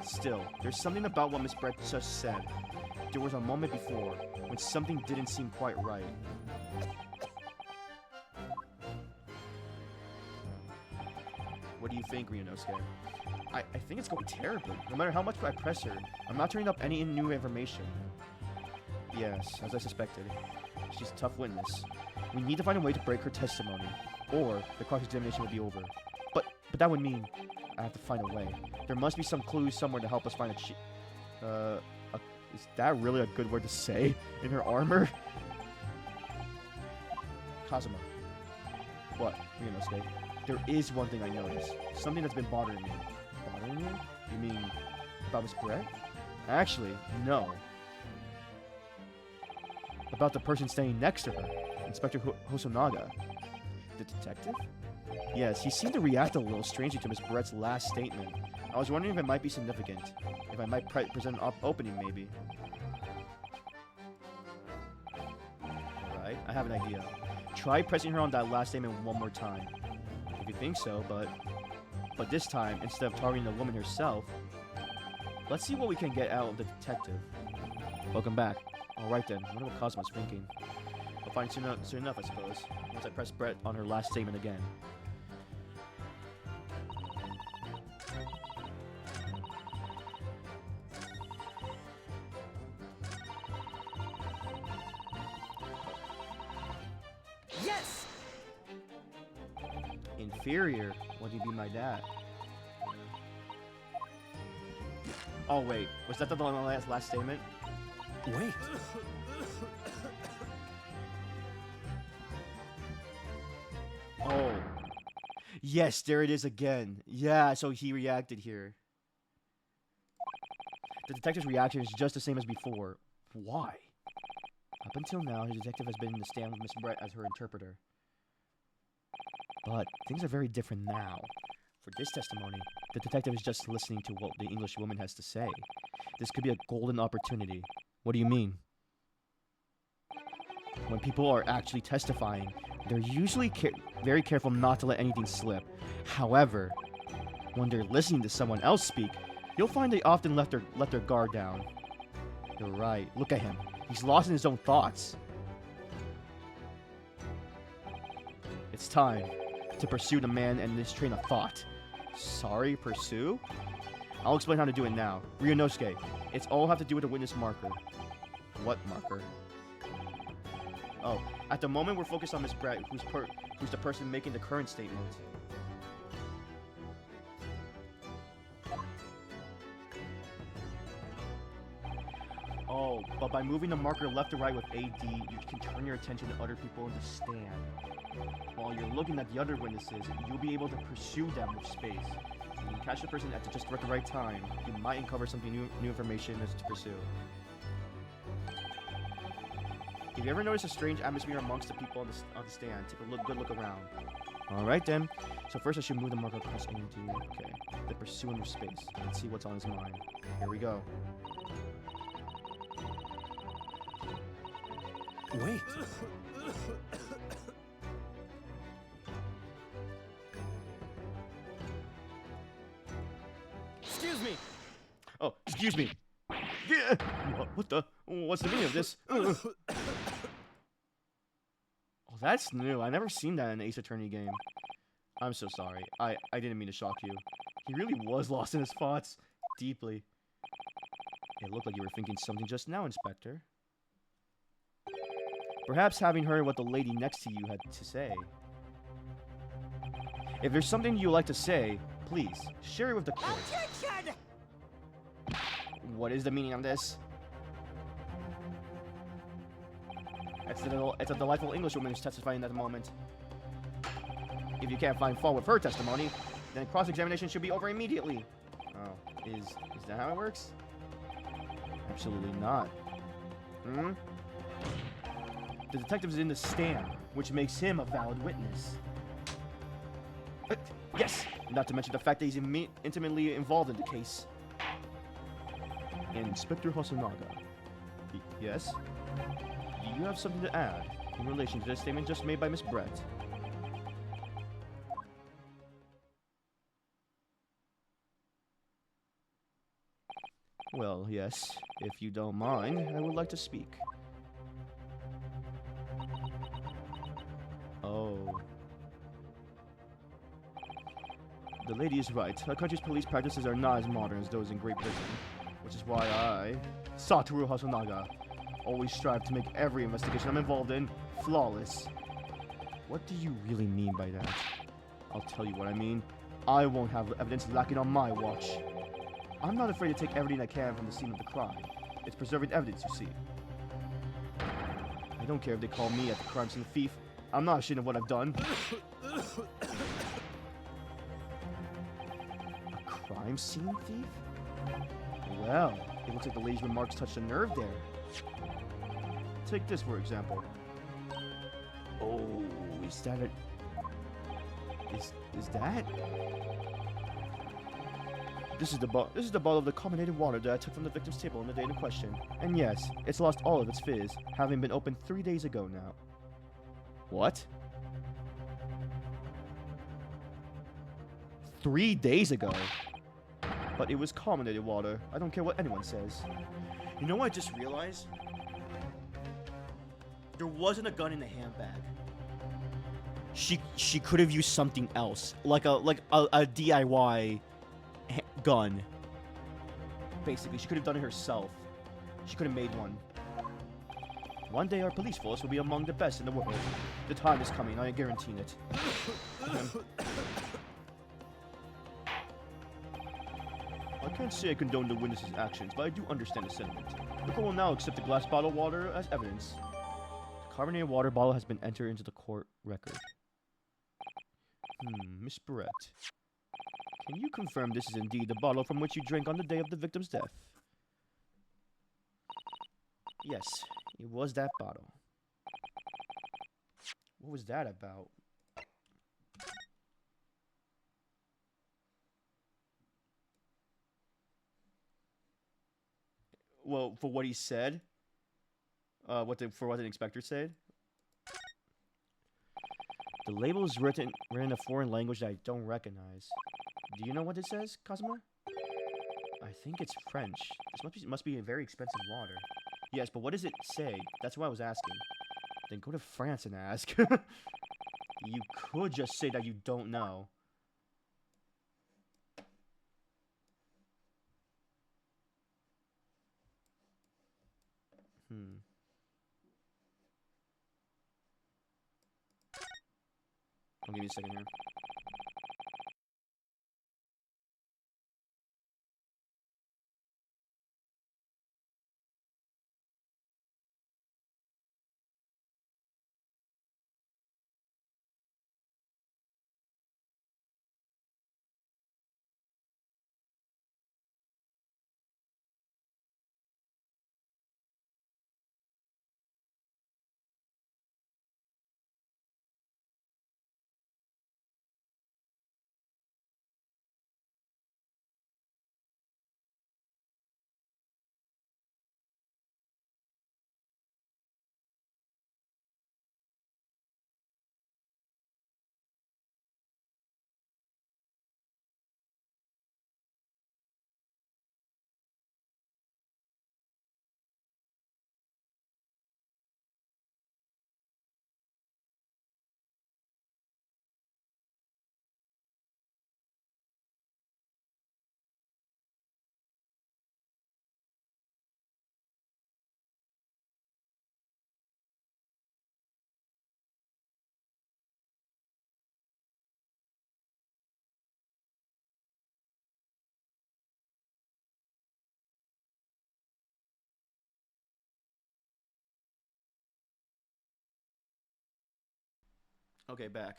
A: Still, there's something about what Miss Brett just said. There was a moment before when something didn't seem quite right. What do you think, Ryunosuke? I think it's going terribly. No matter how much I press her, I'm not turning up any new information. Yes, as I suspected. She's a tough witness. We need to find a way to break her testimony, or the cross-examination will be over. But that would mean I have to find a way. There must be some clues somewhere to help us find is that really a good word to say in her armor? Kazuma. What? Ryunosuke. There is one thing I noticed. Something that's been bothering me. Bothering you? You mean about Miss Brett? Actually, no. About the person standing next to her. Inspector Hosonaga. The detective? Yes, he seemed to react a little strangely to Miss Brett's last statement. I was wondering if it might be significant. If I might present an opening, maybe. Alright, I have an idea. Try pressing her on that last statement one more time. If you think so, but this time, instead of targeting the woman herself, let's see what we can get out of the detective. Welcome back. Alright then, I wonder what Cosmo's thinking. I'll find soon enough, I suppose, once I press Brett on her last statement again.
C: Yes!
A: Inferior? What do you mean by that? Oh wait, was that the last statement?
C: Wait.
A: Oh. Yes, there it is again. Yeah, so he reacted here. The detective's reaction is just the same as before. Why? Up until now, the detective has been in the stand with Miss Brett as her interpreter. But things are very different now. For this testimony, the detective is just listening to what the English woman has to say. This could be a golden opportunity. What do you mean? When people are actually testifying, they're usually very careful not to let anything slip. However, when they're listening to someone else speak, you'll find they often let their guard down. You're right. Look at him. He's lost in his own thoughts. It's time to pursue the man and this train of thought. Sorry, pursue? I'll explain how to do it now. Ryunosuke, it's all have to do with the witness marker. What marker? Oh, at the moment we're focused on Miss Brett, who's the person making the current statement. Oh, but by moving the marker left to right with AD, you can turn your attention to other people in the stand. While you're looking at the other witnesses, you'll be able to pursue them with space. When you catch the person at just the right time, you might uncover something new information to pursue. If you ever notice a strange atmosphere amongst the people on the stand, take a good look around. Alright then. So first I should move the marker across AD. Okay. Then pursue him with space. Let's see what's on his mind. Here we go.
C: Wait. Excuse me.
A: Oh, excuse me. Yeah. What the? What's the meaning of this? Oh, that's new. I never seen that in an Ace Attorney game. I'm so sorry. I didn't mean to shock you. He really was lost in his thoughts. Deeply. It looked like you were thinking something just now, Inspector. Perhaps having heard what the lady next to you had to say. If there's something you'd like to say, please, share it with the court.
C: Objection!
A: What is the meaning of this? It's a delightful Englishwoman who's testifying at the moment. If you can't find fault with her testimony, then cross-examination should be over immediately. Oh, is that how it works? Absolutely not. Hmm? The detective is in the stand, which makes him a valid witness. Yes! Not to mention the fact that he's intimately involved in the case. Inspector Hosonaga. Yes? Do you have something to add in relation to the statement just made by Miss Brett? Well, yes. If you don't mind, I would like to speak. Oh. The lady is right. Our country's police practices are not as modern as those in Great Britain, which is why I... Satoru Hosonaga. always strive to make every investigation I'm involved in flawless. What do you really mean by that? I'll tell you what I mean. I won't have evidence lacking on my watch. I'm not afraid to take everything I can from the scene of the crime. It's preserving evidence, you see. I don't care if they call me at the crime scene thief. I'm not ashamed of what I've done. A crime scene thief? Well, it looks like the lady's remarks touched a nerve there. Take this for example. Oh, is that a... Is that? This is the bottle of the carbonated water that I took from the victim's table on the day in question. And yes, it's lost all of its fizz, having been opened 3 days ago now. What? 3 days ago? But it was carbonated water. I don't care what anyone says. You know what I just realized? There wasn't a gun in the handbag. She could have used something else, like a DIY gun. Basically, she could have done it herself. She could have made one. One day our police force will be among the best in the world. The time is coming, I guarantee it. I can't say I condone the witness's actions, but I do understand the sentiment. The court will now accept the glass bottle of water as evidence. The carbonated water bottle has been entered into the court record. Miss Barrett. Can you confirm this is indeed the bottle from which you drank on the day of the victim's death? Yes, it was that bottle. What was that about? Well, for what he said? For what the inspector said? The label is written in a foreign language that I don't recognize. Do you know what it says, Cosima? I think it's French. This must be a very expensive water. Yes, but what does it say? That's what I was asking. Then go to France and ask. You could just say that you don't know. I'll give you a second here. Okay, back.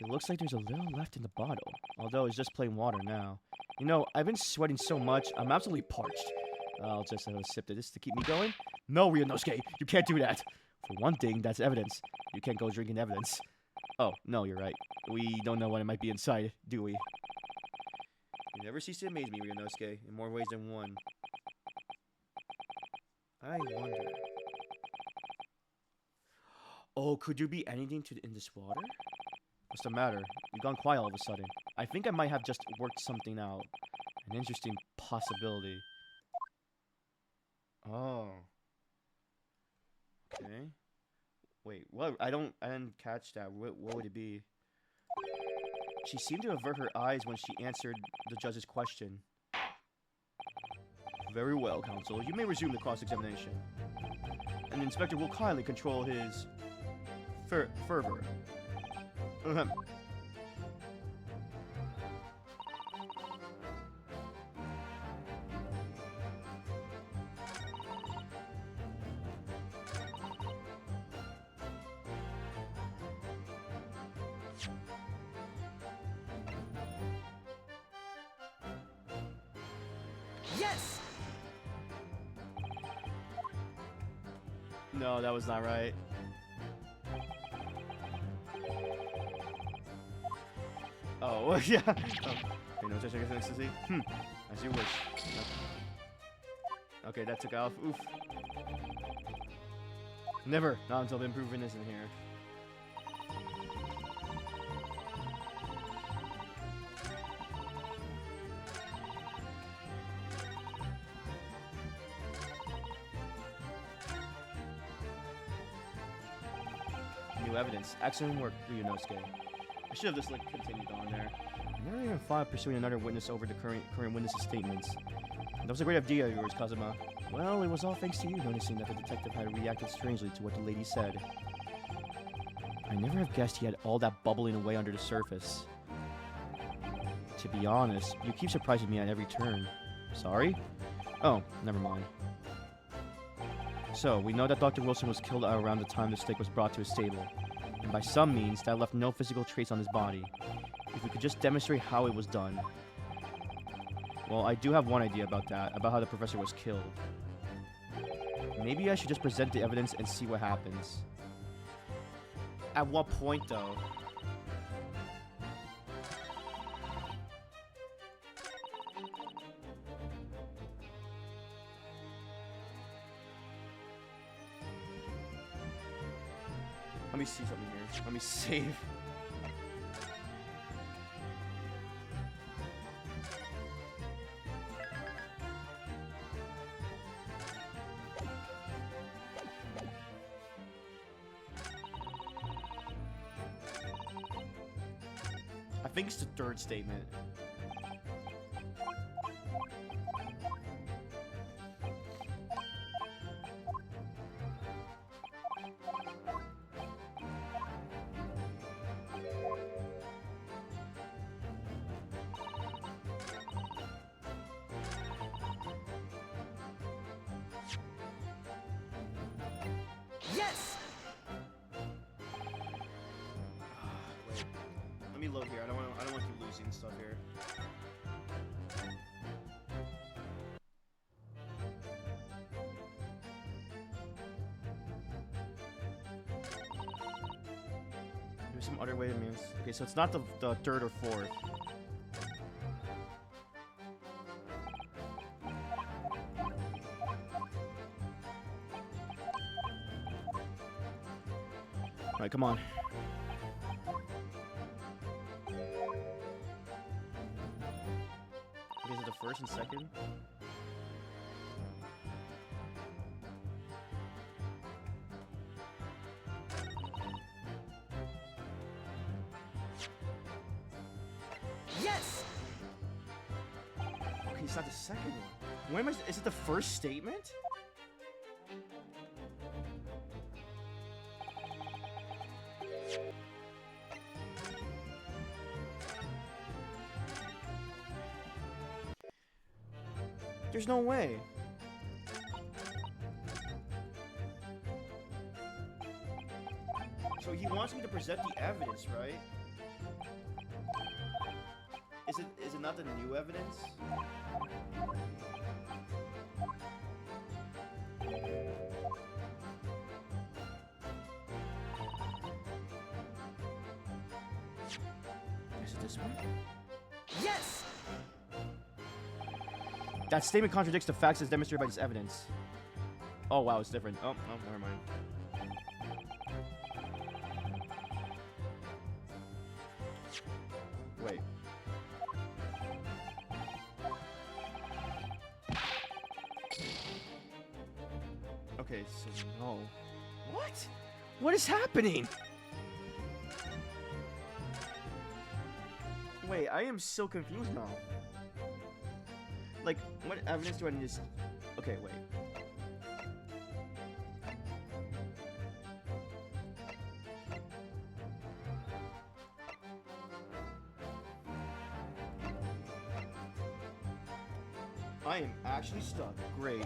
A: It looks like there's a little left in the bottle, although it's just plain water now. You know, I've been sweating so much, I'm absolutely parched. I'll just have a sip of this to keep me going. No, Ryunosuke, you can't do that. For one thing, that's evidence. You can't go drinking evidence. Oh, no, you're right. We don't know what it might be inside, do we? You never cease to amaze me, Ryunosuke, in more ways than one. I wonder... Oh, could there be anything in this water? What's the matter? You've gone quiet all of a sudden. I think I might have just worked something out. An interesting possibility. Oh. Okay. Wait, what? I didn't catch that. What would it be? She seemed to avert her eyes when she answered the judge's question. Very well, counsel. You may resume the cross-examination. And the inspector will kindly control his fervor. Ahem.
C: Yes!
A: No, that was not right. Oh, yeah. Oh. Okay, no such ecstasy. As you wish. Okay, that took off. Oof. Never. Not until the improvement isn't here. New evidence. Excellent work, Ryunosuke. I should have just like continued on there. I never even thought of pursuing another witness over the current witness's statements. That was a great idea of yours, Kazuma. Well, it was all thanks to you noticing that the detective had reacted strangely to what the lady said. I never have guessed he had all that bubbling away under the surface. To be honest, you keep surprising me at every turn. Sorry? Oh, never mind. So, we know that Dr. Wilson was killed around the time the stake was brought to his stable. And by some means, that left no physical trace on his body. If we could just demonstrate how it was done. Well, I do have one idea about that, about how the professor was killed. Maybe I should just present the evidence and see what happens. At what point, though? Let me see something here. Let me save. I think it's the third statement.
C: Yes!
A: Wait. Let me load here. I don't want to keep losing stuff here. There's some other way to mean. Okay, so it's not the third or fourth. All right, come on. Okay, is it the first and second?
C: Yes!
A: Okay, it's not the second one. When am I? Is it the first statement? There's no way. So he wants me to present the evidence, right? Is it not the new evidence? Is it this one?
C: Yes!
A: That statement contradicts the facts as demonstrated by this evidence. Oh wow, it's different. Oh, never mind. Wait. Okay, so no. What? What is happening? Wait, I am so confused now. Like, what evidence do I need to s- Okay, wait. I am actually stuck. Great.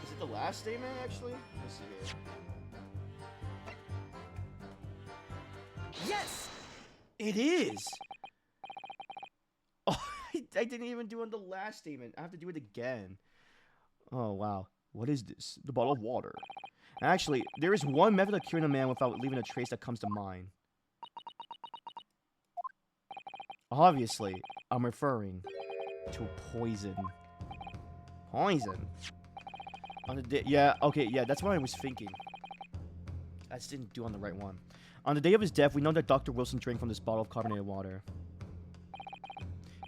A: Is it the last statement, actually? Let's see here.
C: Yes!
A: It is! Oh, I didn't even do it on the last statement. I have to do it again. Oh, wow. What is this? The bottle of water. Actually, there is one method of curing a man without leaving a trace that comes to mind. Obviously, I'm referring to poison. Poison? On the day, yeah, okay, yeah, that's what I was thinking. I just didn't do on the right one. On the day of his death, we know that Dr. Wilson drank from this bottle of carbonated water.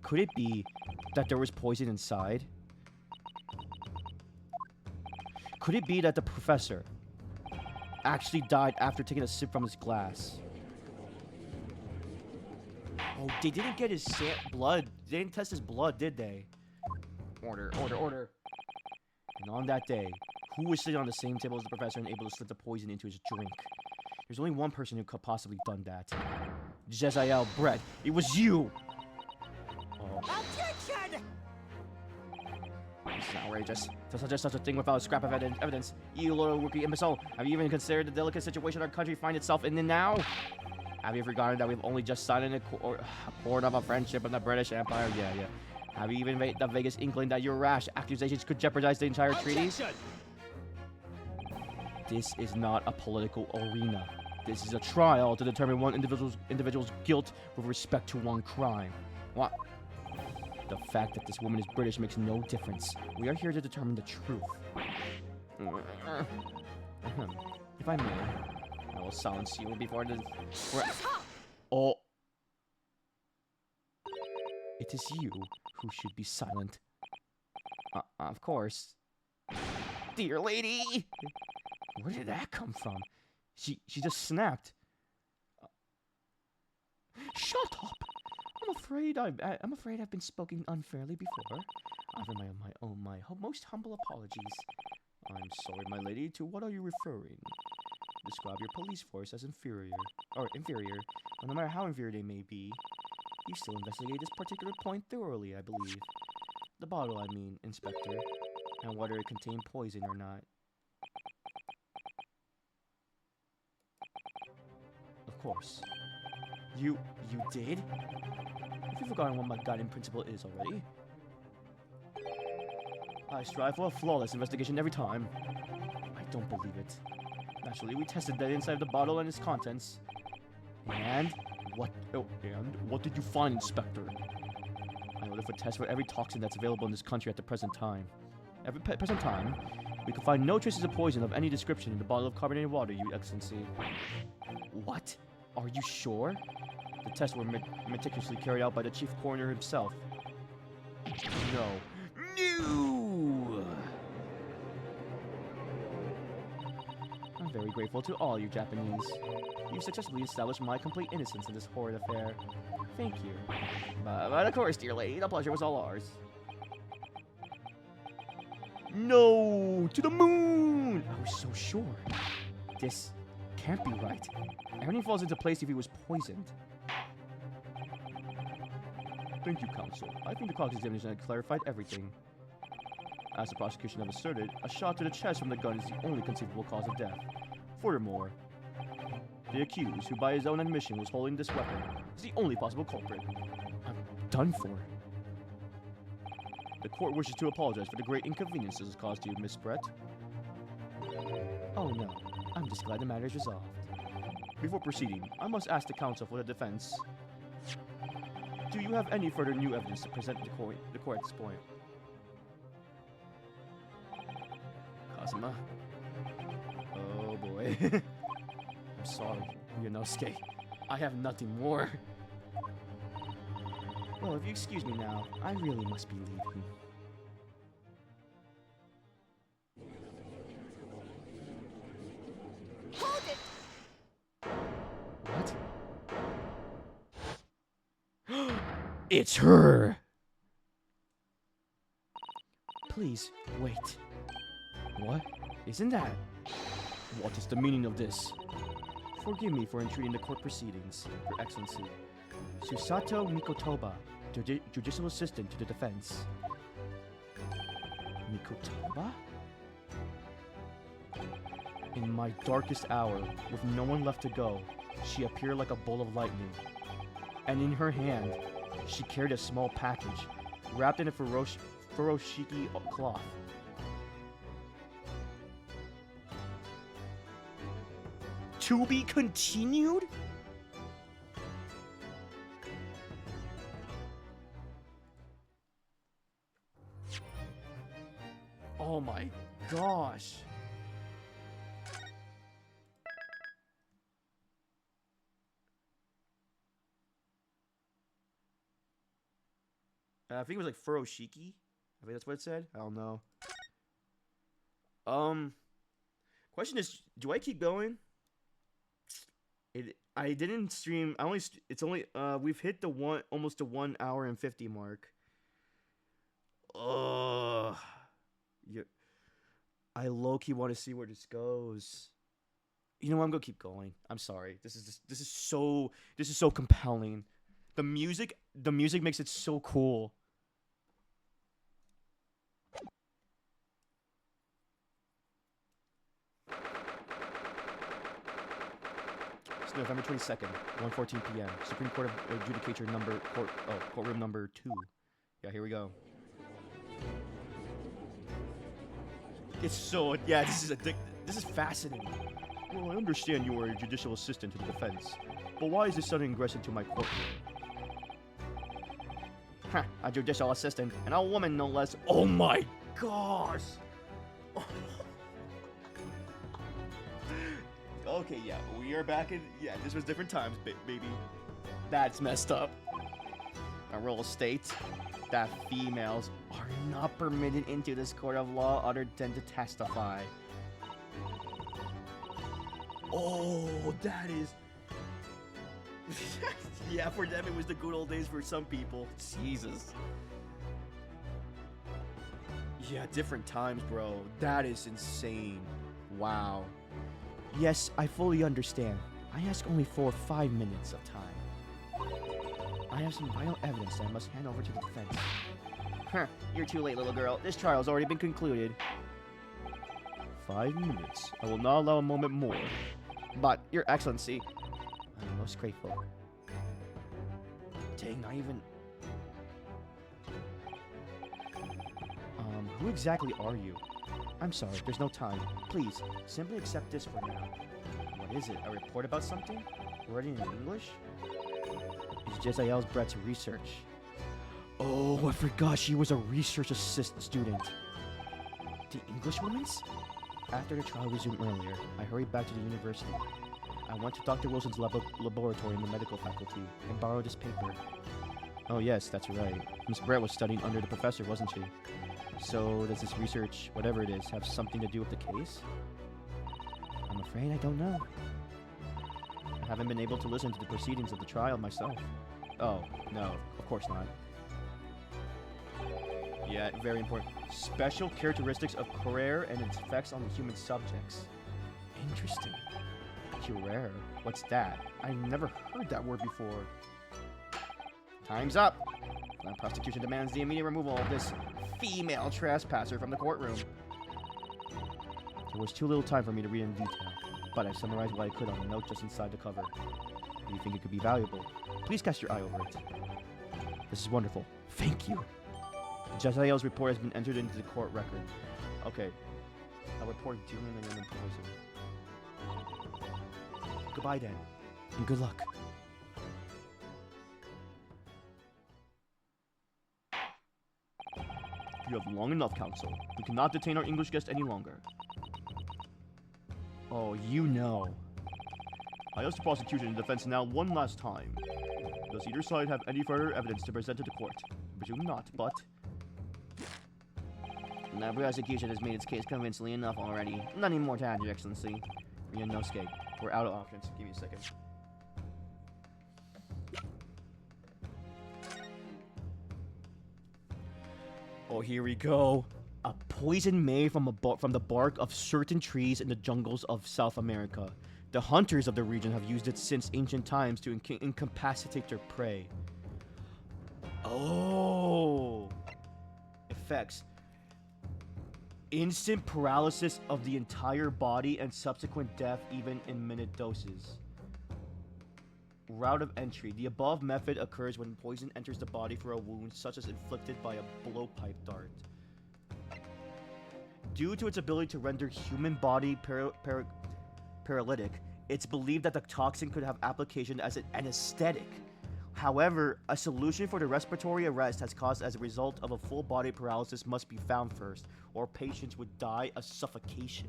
A: Could it be that there was poison inside? Could it be that the professor actually died after taking a sip from his glass? Oh, they didn't get his blood. They didn't test his blood, did they? Order, order, order. And on that day, who was sitting on the same table as the professor and able to slip the poison into his drink? There's only one person who could possibly done that. Jezael Brett. It was you! Oh,
C: Objection!
A: this is outrageous. To suggest such a thing without a scrap of evidence. You little rookie imbecile. Have you even considered the delicate situation our country finds itself in now? Have you forgotten that we've only just signed an accord of a friendship with the British Empire? Yeah, yeah. Have you even made the vaguest inkling that your rash accusations could jeopardize the entire treaty? This is not a political arena. This is a trial to determine one individual's guilt with respect to one crime. What? The fact that this woman is British makes no difference. We are here to determine the truth. If I may, I will silence you before the... Oh. It is you who should be silent. Of course. Dear lady! Where did that come from? She just snapped. Shut up! I'm afraid I've been spoken unfairly before. I offer my most humble apologies. I'm sorry, my lady. To what are you referring? Describe your police force as inferior. But no matter how inferior they may be, you still investigate this particular point thoroughly, I believe. The bottle, I mean, Inspector. And whether it contained poison or not. Of course. You did? Have you forgotten what my guiding principle is already? I strive for a flawless investigation every time. I don't believe it. Naturally, we tested the inside of the bottle and its contents. And what did you find, Inspector? I ordered for tests for every toxin that's available in this country at the present time. We could find no traces of poison of any description in the bottle of carbonated water, Your Excellency. What? Are you sure? The tests were meticulously carried out by the chief coroner himself. No. I'm very grateful to all you Japanese. You've successfully established my complete innocence in this horrid affair. Thank you. But of course, dear lady, the pleasure was all ours. No! To the moon! I was so sure. This can't be right. Everything falls into place if he was poisoned. Thank you, counsel. I think the cross-examination had clarified everything. As the prosecution have asserted, a shot to the chest from the gun is the only conceivable cause of death. Furthermore, the accused, who by his own admission was holding this weapon, is the only possible culprit. I'm done for. The court wishes to apologize for the great inconvenience this has caused you, Miss Brett. Oh no, I'm just glad the matter is resolved. Before proceeding, I must ask the counsel for the defense. Do you have any further new evidence to present to the court at this point? Kazuma. Oh boy. I'm sorry, Yonosuke. I have nothing more. Well, if you excuse me now, I really must be leaving.
C: Hold it!
A: It's her! Please, wait. What? Isn't that? What is the meaning of this? Forgive me for intruding the court proceedings, Your Excellency. Susato Mikotoba, Judicial Assistant to the Defense. Mikotoba? In my darkest hour, with no one left to go, she appeared like a bolt of lightning. And in her hand, she carried a small package, wrapped in a furoshiki cloth. To be continued? Oh my gosh. I think it was like furoshiki. I think that's what it said. I don't know. Question is, do I keep going? I didn't stream. It's only we've hit the almost the 1 hour and 50 mark. Ugh. Yeah. I low-key want to see where this goes. You know what? I'm gonna keep going. I'm sorry. This is so compelling. The music makes it so cool. It's November 22nd, 1:14 p.m. Supreme Court of Judicature courtroom number 2. Yeah, here we go. It's so this is fascinating. Well, I understand you are a judicial assistant to the defense, but why is this sudden ingress into my courtroom? Ha, a judicial assistant, and a woman no less. Oh my gosh! Okay, yeah, we are back in. Yeah, this was different times, baby. That's messed up. A rule states that females are not permitted into this court of law other than to testify. Oh, that is. Yeah, for them it was the good old days for some people. Jesus. Yeah, different times, bro. That is insane. Wow. Yes, I fully understand. I ask only for 5 minutes of time. I have some vital evidence that I must hand over to the defense. Huh, you're too late, little girl. This trial's already been concluded. 5 minutes. I will not allow a moment more. But, Your Excellency, I'm most grateful. Dang, not even... who exactly are you? I'm sorry, there's no time. Please, simply accept this for now. What is it? A report about something? Written in English? It's Jezzael's Brett's research. Oh, I forgot she was a research assistant student. The English woman's? After the trial resumed earlier, I hurried back to the university. I went to Dr. Wilson's laboratory in the medical faculty and borrowed his paper. Oh yes, that's right. Miss Brett was studying under the professor, wasn't she? So, does this research, whatever it is, have something to do with the case? I'm afraid I don't know. I haven't been able to listen to the proceedings of the trial myself. Oh, no, of course not. Yeah, very important. Special characteristics of Curare and its effects on the human subjects. Interesting. Curare? What's that? I've never heard that word before. Time's up! The prosecution demands the immediate removal of this female trespasser from the courtroom. There was too little time for me to read in detail, but I summarized what I could on a note just inside the cover. Do you think it could be valuable? Please cast your eye over it. This is wonderful. Thank you. Jezzael's report has been entered into the court record. Okay. A report dealing in women poison. Goodbye then, and good luck. You have long enough, counsel. We cannot detain our English guest any longer. Oh, you know. I ask the prosecution and defense now one last time. Does either side have any further evidence to present to the court? I presume not, but... The prosecution has made its case convincingly enough already. Nothing more to add, Your Excellency. Ryunosuke, we're out of options. Give me a second. Oh, here we go. A poison made from from the bark of certain trees in the jungles of South America. The hunters of the region have used it since ancient times to incapacitate their prey. Oh. Effects. Instant paralysis of the entire body and subsequent death even in minute doses. Route of entry. The above method occurs when poison enters the body for a wound such as inflicted by a blowpipe dart. Due to its ability to render human body paralytic, it's believed that the toxin could have application as an anesthetic. However, a solution for the respiratory arrest has caused as a result of a full body paralysis must be found first, or patients would die of suffocation.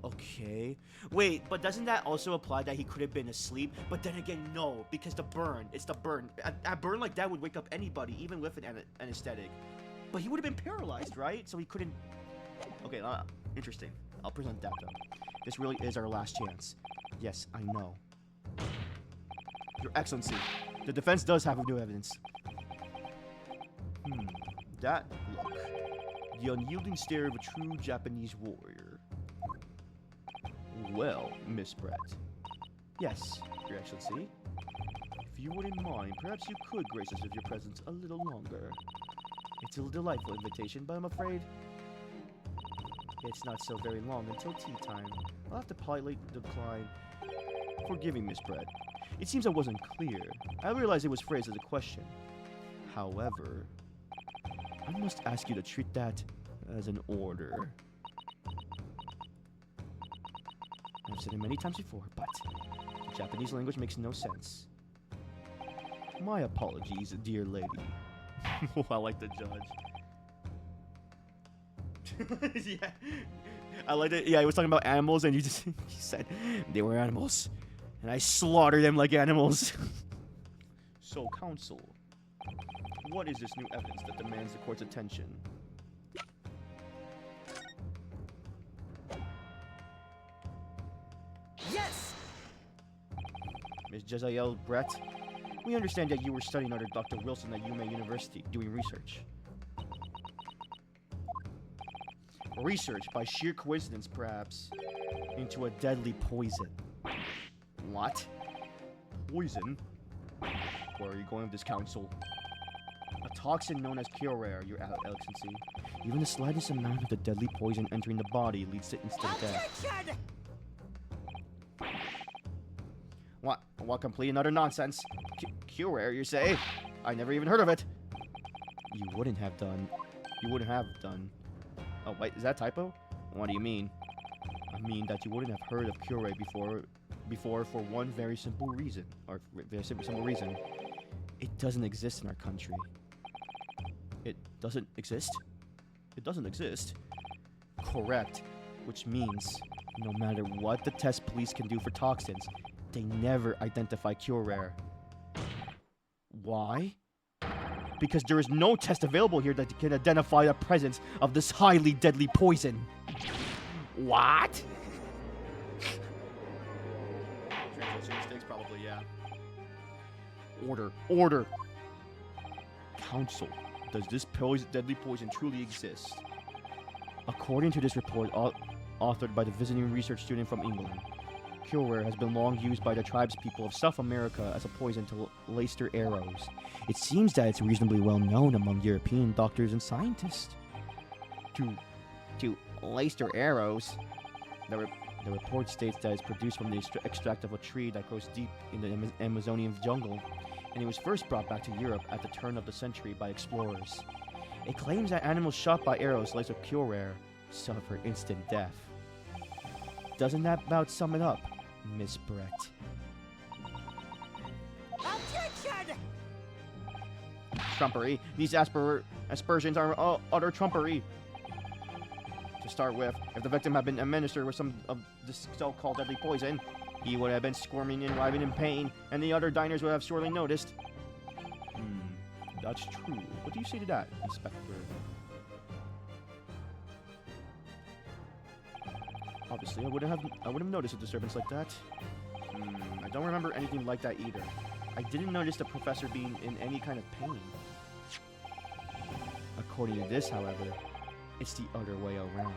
A: Okay. Wait, but doesn't that also apply that he could have been asleep? But then again, no, because the burn. It's the burn. A burn like that would wake up anybody, even with an anesthetic. But he would have been paralyzed, right? So he couldn't... Okay, interesting. I'll present that, though. This really is our last chance. Yes, I know. Your Excellency, the defense does have new evidence. That look. The unyielding stare of a true Japanese warrior. Well, Miss Brett. Yes, Your Excellency. If you wouldn't mind, perhaps you could grace us with your presence a little longer. It's a delightful invitation, but I'm afraid it's not so very long until tea time. I'll have to politely decline. Forgive me, Miss Brett. It seems I wasn't clear. I realized it was phrased as a question. However, I must ask you to treat that as an order. I've said it many times before, but the Japanese language makes no sense. My apologies, dear lady. I like the judge. Yeah. I like it. Yeah, he was talking about animals, and he said they were animals. And I slaughtered them like animals. So, counsel, what is this new evidence that demands the court's attention?
C: Yes!
A: Ms. Jezaiel Brett, we understand that you were studying under Dr. Wilson at Yume University, doing research. Research, by sheer coincidence perhaps, into a deadly poison. What? Poison? Where are you going with this, counsel? A toxin known as Curare, Your Excellency. Even the slightest amount of the deadly poison entering the body leads to instant death.
C: Objection!
A: What complete and utter nonsense? Curare, you say? I never even heard of it. You wouldn't have done. Oh, wait, is that a typo? What do you mean? I mean that you wouldn't have heard of Curare before for one very simple reason. Or very simple reason. It doesn't exist in our country. It doesn't exist? It doesn't exist. Correct. Which means, no matter what the test police can do for toxins, they never identify Curare. Why? Because there is no test available here that can identify the presence of this highly deadly poison. What? Translation mistakes, probably, yeah. Order. Counsel, does this deadly poison truly exist? According to this report, authored by the visiting research student from England, Curare has been long used by the tribespeople of South America as a poison to Leicester arrows. It seems that it's reasonably well known among European doctors and scientists. To Leicester arrows? The report states that it's produced from the extract of a tree that grows deep in the Amazonian jungle, and it was first brought back to Europe at the turn of the century by explorers. It claims that animals shot by arrows like Curare suffer instant death. Doesn't that about sum it up, Miss Brett?
C: Objection!
A: Trumpery. These aspersions are utter trumpery. To start with, if the victim had been administered with some of this so-called deadly poison, he would have been squirming and writhing in pain, and the other diners would have sorely noticed. That's true. What do you say to that, Inspector? Obviously, I would have noticed a disturbance like that. I don't remember anything like that either. I didn't notice the professor being in any kind of pain. According to this, however, it's the other way around.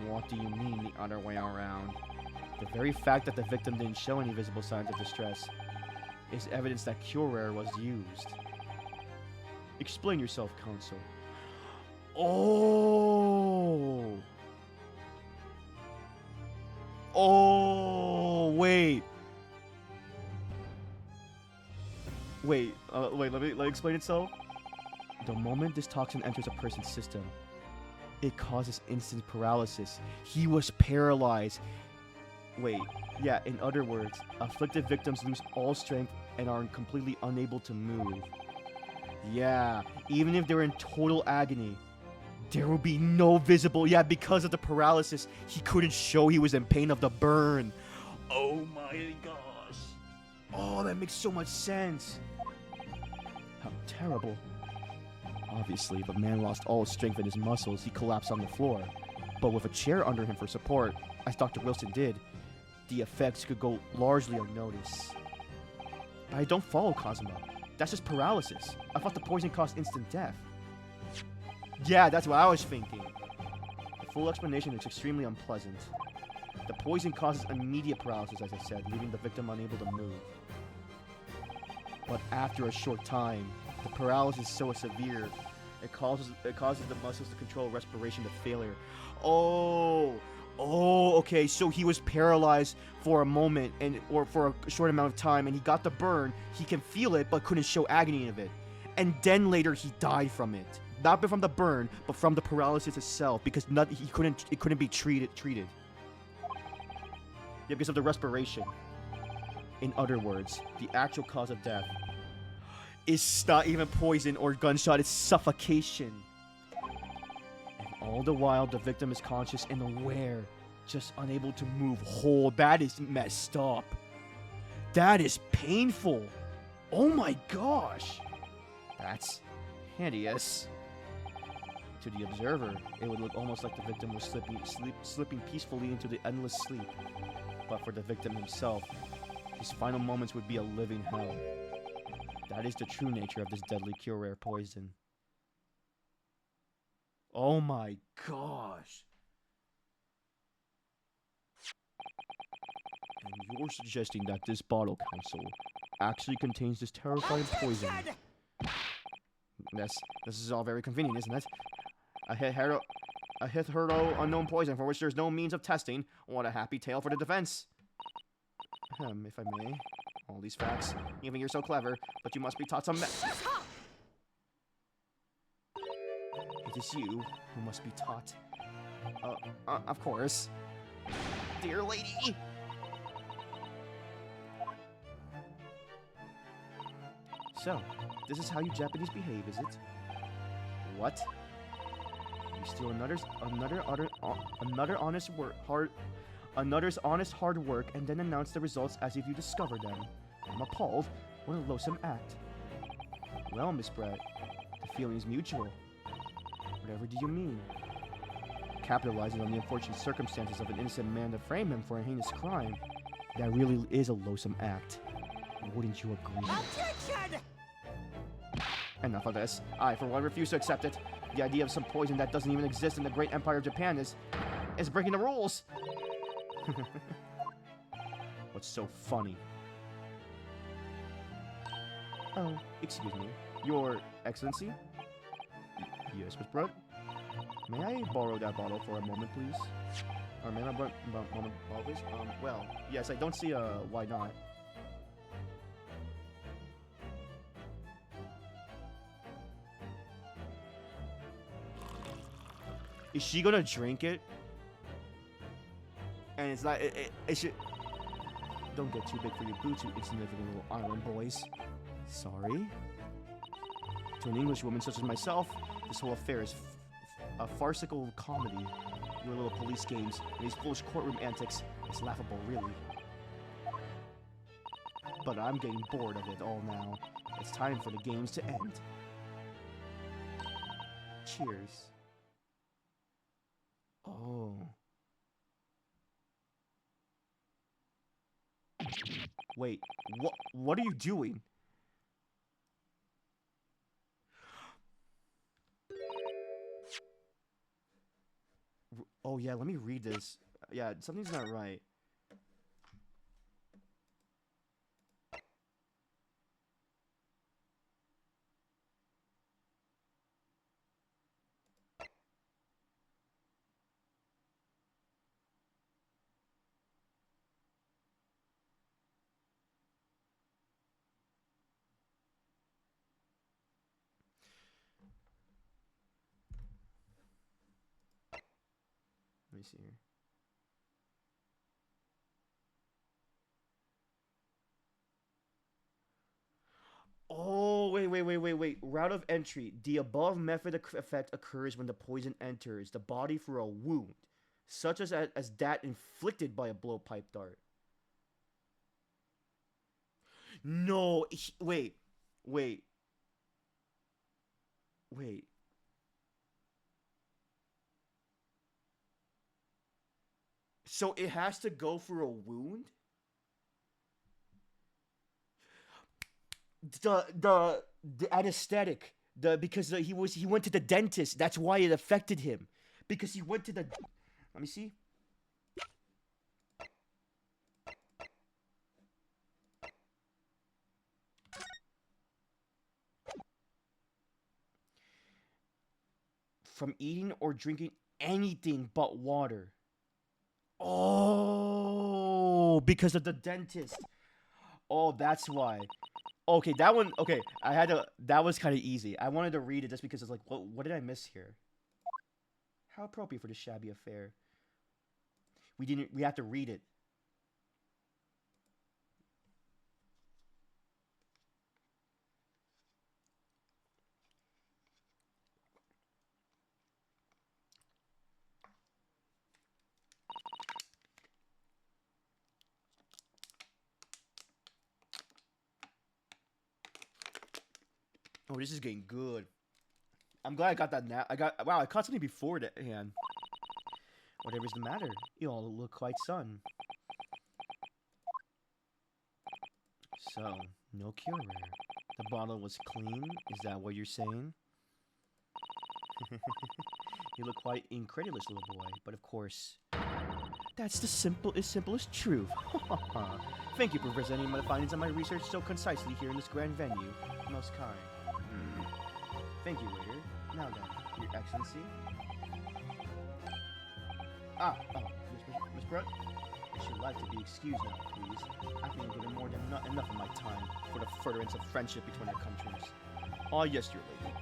A: What do you mean, the other way around? The very fact that the victim didn't show any visible signs of distress is evidence that Cure was used. Explain yourself, Counsel. Oh! Oh, wait. Wait, let me explain itself. The moment this toxin enters a person's system, it causes instant paralysis. He was paralyzed. Wait, yeah, in other words, afflicted victims lose all strength and are completely unable to move. Yeah, even if they're in total agony, there will be no visible. Yeah, because of the paralysis, he couldn't show he was in pain of the burn. Oh my gosh. Oh, that makes so much sense. How terrible. Obviously, the man lost all his strength in his muscles. He collapsed on the floor. But with a chair under him for support, as Dr. Wilson did, the effects could go largely unnoticed. But I don't follow Cosmo. That's just paralysis. I thought the poison caused instant death. Yeah, that's what I was thinking. The full explanation is extremely unpleasant. The poison causes immediate paralysis, as I said, leaving the victim unable to move. But after a short time, the paralysis is so severe, it causes the muscles to control respiration to failure. Okay, so he was paralyzed for a moment or for a short amount of time, and he got the burn. He can feel it, but couldn't show agony of it. And then later he died from it. Not from the burn, but from the paralysis itself, because it couldn't be treated. Yeah, because of the respiration. In other words, the actual cause of death is not even poison or gunshot, it's suffocation. And all the while, the victim is conscious and aware, just unable to move whole. That is messed up. That is painful. Oh my gosh. That's hideous. To the observer, it would look almost like the victim was slipping peacefully into the endless sleep. But for the victim himself, his final moments would be a living hell. That is the true nature of this deadly cure-rare poison. Oh my gosh. And you're suggesting that this bottle, Counsel, actually contains this terrifying poison. This is all very convenient, isn't it? A hitherto unknown poison for which there's no means of testing. What a happy tale for the defense. If I may. All these facts. You think you're so clever, but you must be taught some It is you who must be taught. Of course. Dear lady! So, this is how you Japanese behave, is it? What? You steal another's honest hard work and then announce the results as if you discovered them. I'm appalled. What a loathsome act. Well, Miss Brett, the feeling is mutual. Whatever do you mean? Capitalizing on the unfortunate circumstances of an innocent man to frame him for a heinous crime. That really is a loathsome act. Wouldn't you agree?
C: Objection!
A: Enough of this. I, for one, refuse to accept it. The idea of some poison that doesn't even exist in the great empire of Japan is breaking the rules. What's so funny? Oh, excuse me. Your Excellency? Yes, Miss Brett? May I borrow that bottle for a moment, please? Or may I borrow please? Well, yes, I don't see, why not. Is she gonna drink it? And it's not, it should... Don't get too big for your boots, you insignificant little island boys. Sorry? To an English woman such as myself, this whole affair is a farcical comedy. Your little police games and these foolish courtroom antics is laughable, really. But I'm getting bored of it all now. It's time for the games to end. Cheers. Oh. Wait, what are you doing? Oh yeah, let me read this. Yeah, something's not right. Let me see here. Oh, wait. Route of entry. The above method effect occurs when the poison enters the body through a wound, such as that inflicted by a blowpipe dart. No, wait, wait. So it has to go through a wound? The anesthetic. He went to the dentist. That's why it affected him. Because he went to the let me see. From eating or drinking anything but water. Oh, because of the dentist. Oh, that's why. Okay, that one. Okay, I had to. That was kind of easy. I wanted to read it just because it's like, what did I miss here? How appropriate for this shabby affair. We didn't. We have to read it. Oh, this is getting good. I'm glad I got that now. Wow, I caught something before that hand. Whatever's the matter? You all look quite stunned. So, no cure rare. The bottle was clean? Is that what you're saying? You look quite incredulous, little boy, but of course, that's the simplest truth. Thank you for presenting my findings on my research so concisely here in this grand venue. Most kind. Thank you, waiter. Now then, Your Excellency. Miss Brett? I should like to be excused now, please. I think I'm given more than enough of my time for the furtherance of friendship between our countries. Ah, yes, your lady.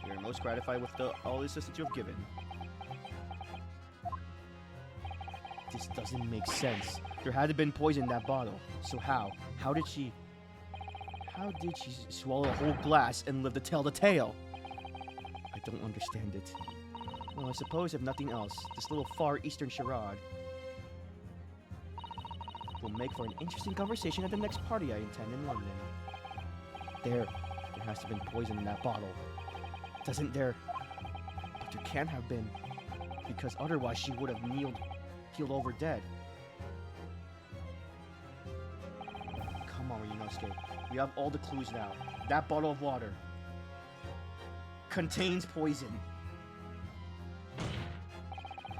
A: We are most gratified with all the assistance you have given. This doesn't make sense. There had to have been poison in that bottle. So how? How did she swallow a whole glass and live to tell the tale? I don't understand it. Well, I suppose if nothing else, this little Far Eastern charade will make for an interesting conversation at the next party I attend in London. There has to have been poison in that bottle. Doesn't there? But there can't have been, because otherwise she would have keeled over dead. Come on, Ryunosuke. We have all the clues now. That bottle of water contains poison.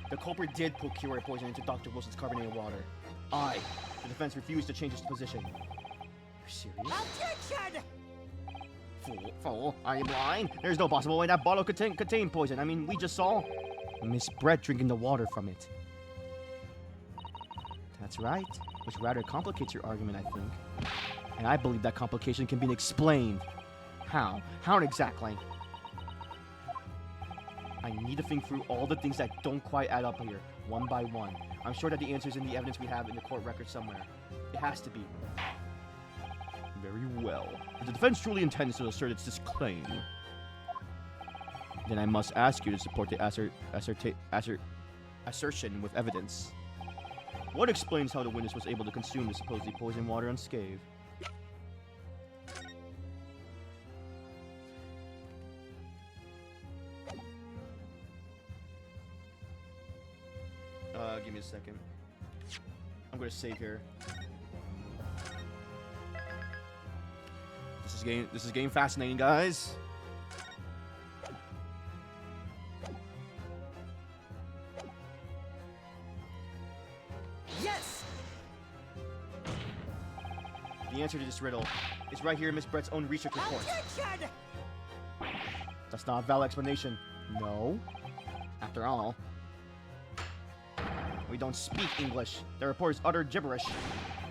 A: The culprit did procure poison into Dr. Wilson's carbonated water. The defense refused to change its position. You're serious?
C: Objection!
A: Fool, are you blind? There's no possible way that bottle could contain poison. I mean, we just saw Miss Brett drinking the water from it. That's right, which rather complicates your argument, I think. And I believe that complication can be explained. How? How exactly? I need to think through all the things that don't quite add up here, one by one. I'm sure that the answer is in the evidence we have in the court record somewhere. It has to be. Very well. If the defense truly intends to assert this claim, then I must ask you to support the assertion with evidence. What explains how the witness was able to consume the supposedly poisoned water unscathed? Give me a second. I'm gonna save here. This is getting fascinating, guys. answer to this riddle is right here in Miss Brett's own research report.
C: Objection!
A: That's not a valid explanation. No. After all, we don't speak English. The report is utter gibberish.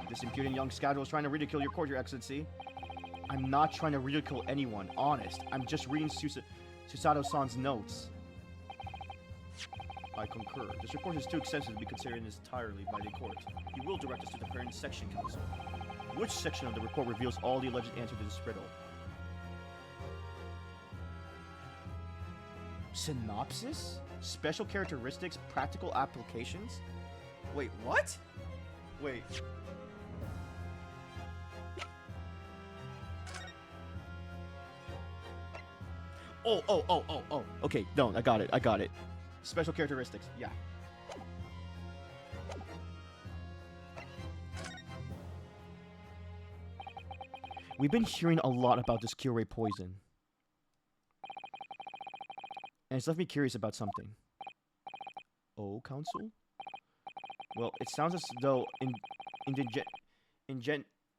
A: This impudent young scoundrel is trying to ridicule your court, Your Excellency. I'm not trying to ridicule anyone, honest. I'm just reading Susato-san's notes. I concur. This report is too extensive to be considered entirely by the court. He will direct us to the parent section council. Which section of the report reveals all the alleged answer to this riddle? Synopsis? Special characteristics? Practical applications? Wait, what? Wait. Oh. Okay, no, I got it. Special characteristics, yeah. We've been hearing a lot about this Kyurei poison. And it's left me curious about something. Oh, Council? Well, it sounds as though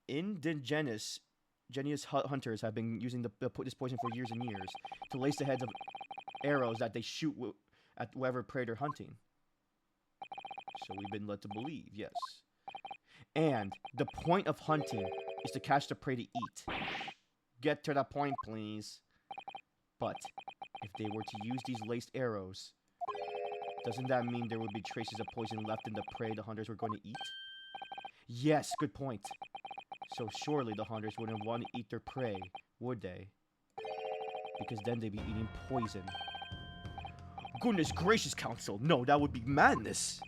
A: indigenous hunters have been using this poison for years and years to lace the heads of arrows that they shoot at whoever prey they're hunting. So we've been led to believe, yes. And the point of hunting is to catch the prey to eat. Get to the point, please. But if they were to use these laced arrows, doesn't that mean there would be traces of poison left in the prey the hunters were going to eat? Yes, good point. So surely the hunters wouldn't want to eat their prey, would they? Because then they'd be eating poison. Goodness gracious, Council! No, that would be madness!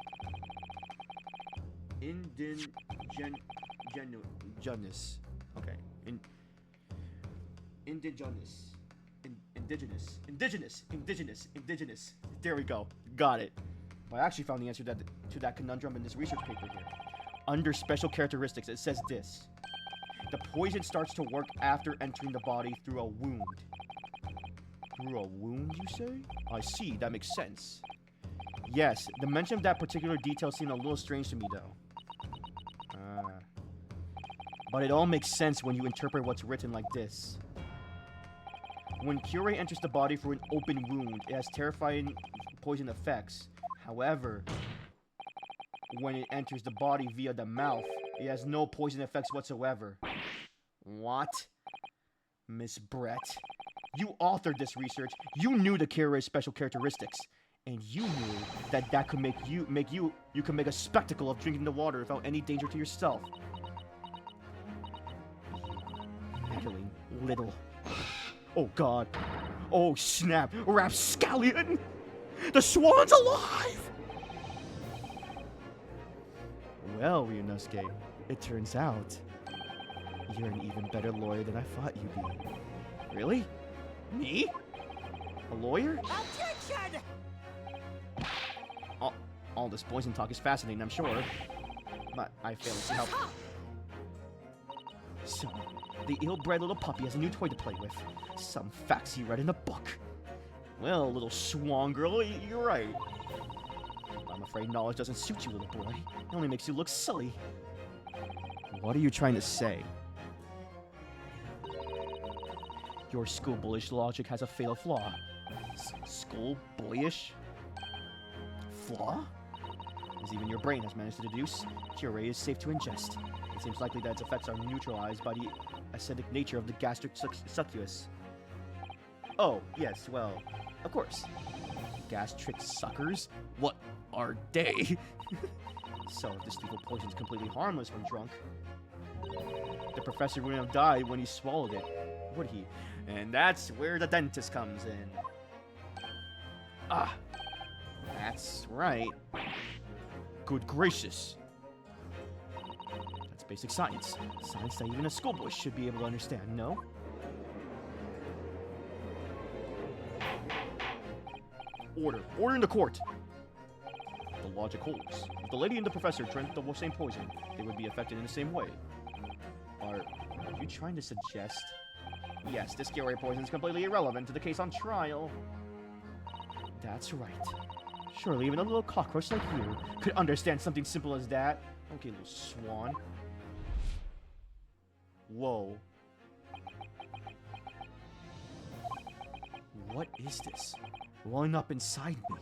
A: Indigenous. Okay. Indigenous. There we go. Got it. But I actually found the answer to that conundrum in this research paper here. Under special characteristics, it says this. The poison starts to work after entering the body through a wound. Through a wound, you say? I see, that makes sense. Yes, the mention of that particular detail seemed a little strange to me, though. But it all makes sense when you interpret what's written like this. When Kyurei enters the body through an open wound, it has terrifying poison effects. However, when it enters the body via the mouth, it has no poison effects whatsoever. What? Miss Brett, you authored this research. You knew the Kyurei's special characteristics, and you knew that could you could make a spectacle of drinking the water without any danger to yourself. Meddling little. Oh God. Oh snap! Rapscallion! The swan's alive! Well, Ryunosuke, it turns out you're an even better lawyer than I thought you'd be. Really? Me? A lawyer?
C: Objection!
A: All this poison talk is fascinating, I'm sure. But I fail to see how... So, the ill-bred little puppy has a new toy to play with. Some facts he read in a book. Well, little swan girl, you're right. I'm afraid knowledge doesn't suit you, little boy. It only makes you look silly. What are you trying to say? Your schoolboyish logic has a fatal flaw. Schoolboyish? Flaw? As even your brain has managed to deduce, Kyurei is safe to ingest. It seems likely that its effects are neutralized by the acidic nature of the gastric succus. Oh, yes, well, of course. Gastric suckers? What are they? So, if this lethal poison is completely harmless when drunk, the professor wouldn't have died when he swallowed it, would he? And that's where the dentist comes in. Ah, that's right. Good gracious. That's basic science. Science that even a schoolboy should be able to understand, no? Order. Order in the court. The logic holds. If the lady and the professor drank the same poison, they would be affected in the same way. Are you trying to suggest? Yes, this Kyurei poison is completely irrelevant to the case on trial. That's right. Surely even a little cockroach like you could understand something simple as that. Okay, little swan. Whoa. What is this? Welling up inside me.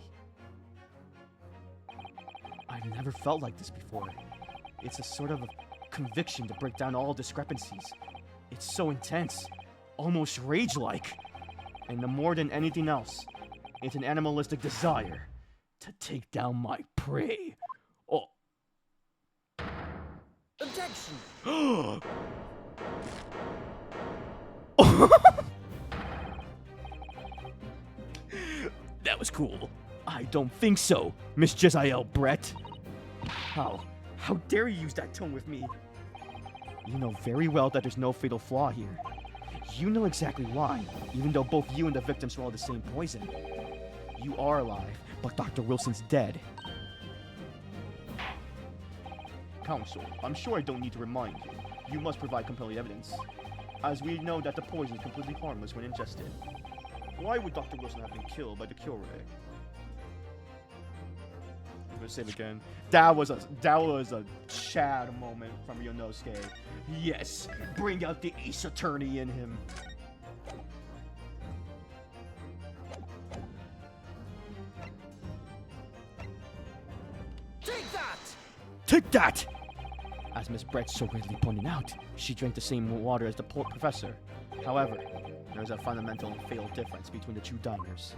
A: I've never felt like this before. It's a sort of a conviction to break down all discrepancies. It's so intense, almost rage-like. And more than anything else, it's an animalistic desire to take down my prey. Oh.
C: Objection!
A: That was cool. I don't think so, Miss Jezzael Brett. How dare you use that tone with me? You know very well that there's no fatal flaw here. You know exactly why, even though both you and the victim swallowed the same poison. You are alive, but Dr. Wilson's dead. Counsel, I'm sure I don't need to remind you. You must provide compelling evidence, as we know that the poison is completely harmless when ingested. Why would Dr. Wilson have been killed by the cure ray? I'm gonna say it again. That was a Chad moment from Yonosuke. Yes, bring out the Ace Attorney in him.
C: Take that!
A: Take that! As Miss Brett so readily pointed out, she drank the same water as the poor professor. However, there is a fundamental and fatal difference between the two diners.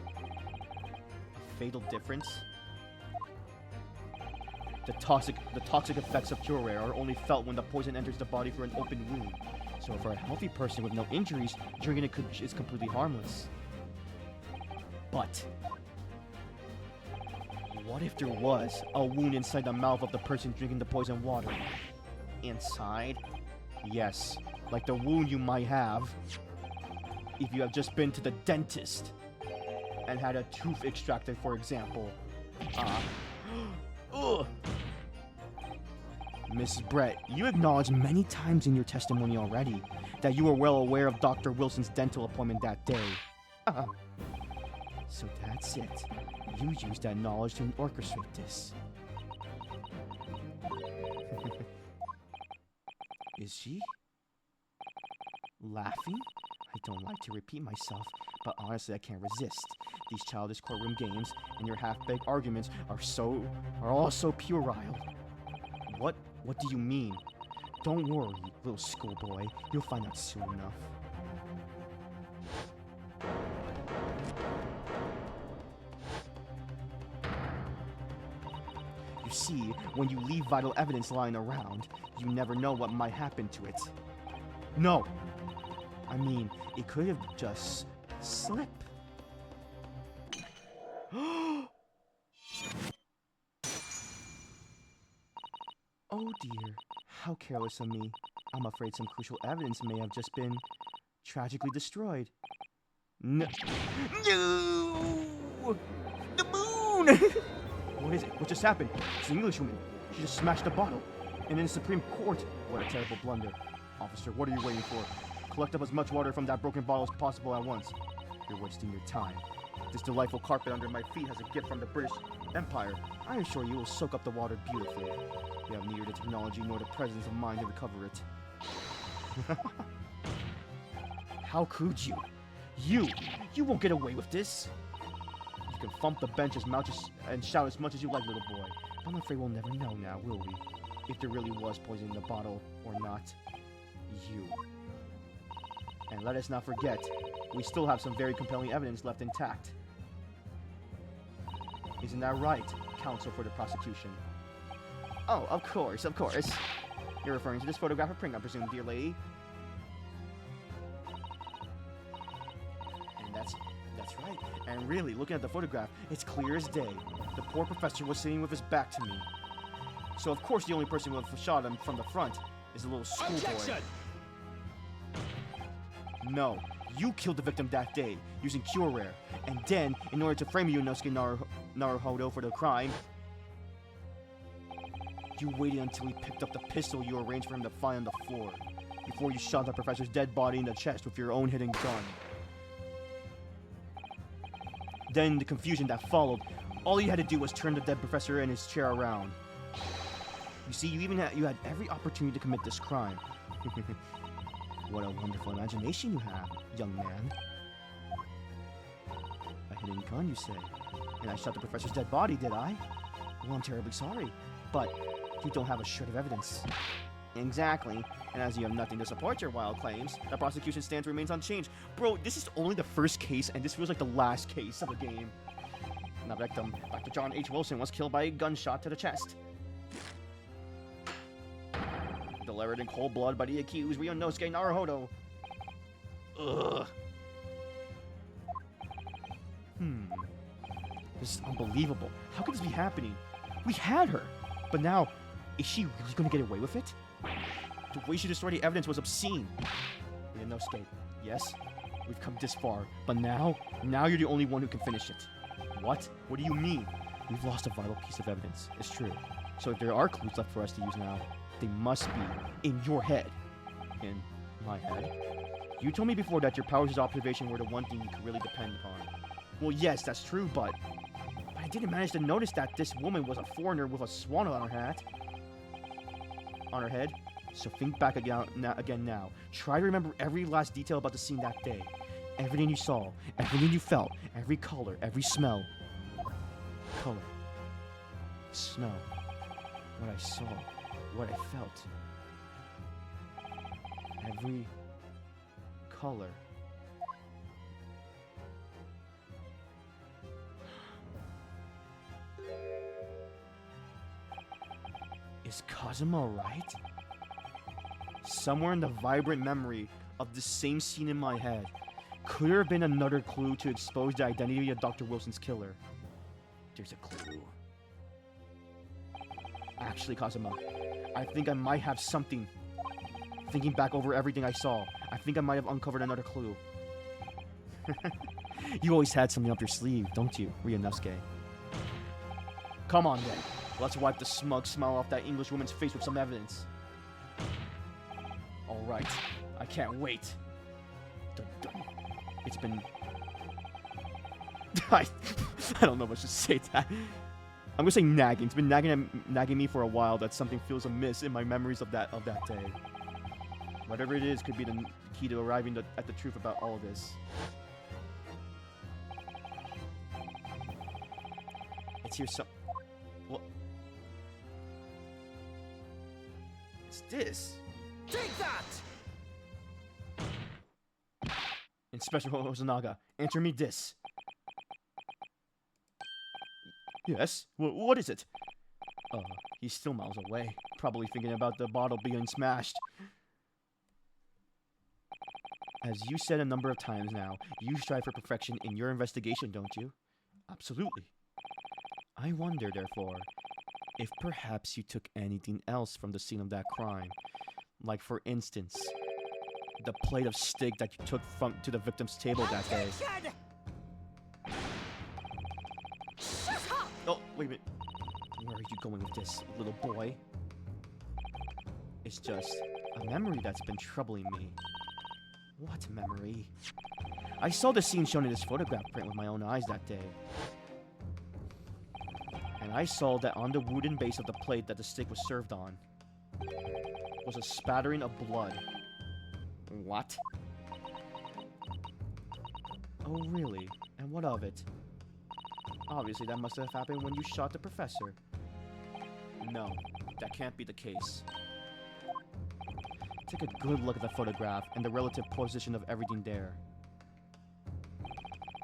A: A fatal difference? The toxic effects of cure ray are only felt when the poison enters the body through an open wound. So for a healthy person with no injuries, drinking it is completely harmless. But what if there was a wound inside the mouth of the person drinking the poison water? Inside? Yes, like the wound you might have if you have just been to the dentist and had a tooth extracted, for example. Mrs. Brett, you acknowledged many times in your testimony already that you were well aware of Dr. Wilson's dental appointment that day. So that's it. You used that knowledge to orchestrate this. Is she laughing? I don't like to repeat myself, but honestly I can't resist. These childish courtroom games and your half-baked arguments are all so puerile. What do you mean? Don't worry, little schoolboy. You'll find out soon enough. You see, when you leave vital evidence lying around, you never know what might happen to it. No! I mean, it could have just slipped. Oh dear, how careless of me. I'm afraid some crucial evidence may have just been tragically destroyed. No! The moon! What is it? What just happened? It's an Englishwoman. She just smashed a bottle. And in the Supreme Court. What a terrible blunder. Officer, what are you waiting for? Collect up as much water from that broken bottle as possible at once. You're wasting your time. This delightful carpet under my feet has a gift from the British Empire. I assure you will soak up the water beautifully. You have neither the technology nor the presence of mind to recover it. How could you? You won't get away with this. You can thump the bench as much and shout as much as you like, little boy. But I'm afraid we'll never know now, will we? If there really was poison in the bottle or not. You. And let us not forget, we still have some very compelling evidence left intact. Isn't that right, counsel for the prosecution? Oh, of course, of course. You're referring to this photograph of Pring, I presume, dear lady? And that's right. And really, looking at the photograph, it's clear as day. The poor professor was sitting with his back to me. So of course the only person who would have shot him from the front is a little schoolboy. No, you killed the victim that day, using cure rare. And then, in order to frame Yonosuke Naruhodo for the crime, you waited until he picked up the pistol you arranged for him to find on the floor, before you shot the professor's dead body in the chest with your own hidden gun. Then, the confusion that followed, all you had to do was turn the dead professor and his chair around. You see, you had every opportunity to commit this crime.
B: What a wonderful imagination you have, young man. A hidden gun, you say? And I shot the professor's dead body, did I? Well, I'm terribly sorry, but you don't have a shred of evidence. Exactly. And as you have nothing to support your wild claims, the prosecution's stance remains unchanged. Bro, this is only the first case, and this feels like the last case of the game. The victim, Dr. John H. Wilson, was killed by a gunshot to the chest. Delivered in cold blood by the accused, Ryunosuke Naruhodo. Ugh. This is unbelievable. How could this be happening? We had her, but now, is she really going to get away with it? The way she destroyed the evidence was obscene. Ryunosuke, yes, we've come this far, but now you're the only one who can finish it. What? What do you mean? We've lost a vital piece of evidence. It's true. So if there are clues left for us to use now, they must be in your head. In my head? You told me before that your powers of observation were the one thing you could really depend upon. Well, yes, that's true, but I didn't manage to notice that this woman was a foreigner with a swan on her hat. On her head. So think back again now. Try to remember every last detail about the scene that day. Everything you saw, everything you felt, every color, every smell. Color. Smell. What I saw. What I felt. Every color. Is Kazuma right? Somewhere in the vibrant memory of the same scene in my head, could there have been another clue to expose the identity of Dr. Wilson's killer? There's a clue. Actually, Kazuma, I think I might have something. Thinking back over everything I saw, I think I might have uncovered another clue. You always had something up your sleeve, don't you, Ryunosuke? Come on then. Let's wipe the smug smile off that Englishwoman's face with some evidence. Alright, I can't wait. Dun, dun. It's been... I don't know what to say to that. I'm gonna say nagging. It's been nagging me for a while that something feels amiss in my memories of that day. Whatever it is could be the key to arriving at the truth about all of this. It's here what? It's this.
C: Take that!
B: Inspector Hosonaga, answer me this. Yes? What is it? He's still miles away. Probably thinking about the bottle being smashed. As you said a number of times now, you strive for perfection in your investigation, don't you? Absolutely. I wonder, therefore, if perhaps you took anything else from the scene of that crime. Like, for instance, the plate of steak that you took to the victim's table that day. Oh, wait a minute. Where are you going with this, little boy? It's just a memory that's been troubling me. What memory? I saw the scene shown in this photograph print with my own eyes that day. And I saw that on the wooden base of the plate that the steak was served on was a spattering of blood. What? Oh, really? And what of it? Obviously, that must have happened when you shot the professor. No, that can't be the case. Take a good look at the photograph and the relative position of everything there.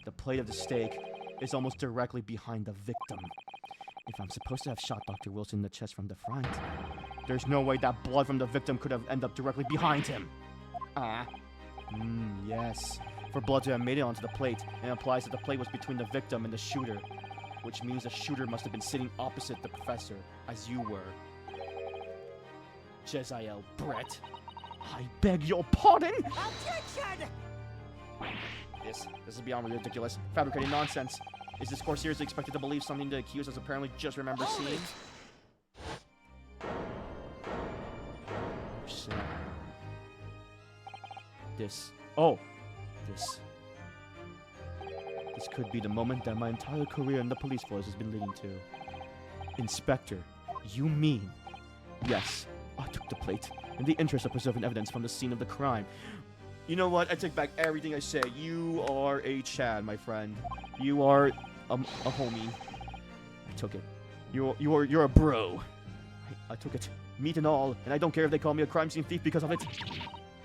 B: The plate of the steak is almost directly behind the victim. If I'm supposed to have shot Dr. Wilson in the chest from the front, there's no way that blood from the victim could have ended up directly behind him. Yes. For blood to have made it onto the plate, it implies that the plate was between the victim and the shooter, which means the shooter must have been sitting opposite the professor, as you were. Jezael Brett, I beg your pardon?
C: Objection!
B: This is beyond ridiculous. Fabricating nonsense. Is this court seriously expected to believe something the accused has apparently just remembered seeing? This could be the moment that my entire career in the police force has been leading to. Inspector, you mean? Yes, I took the plate.
A: in the interest of preserving evidence from the scene of the crime. You know what? I take back everything I said. You are a Chad, my friend. You are a homie. I took it. You're a bro. I took it. Meat and all, and I don't care if they call me a crime scene thief because of it.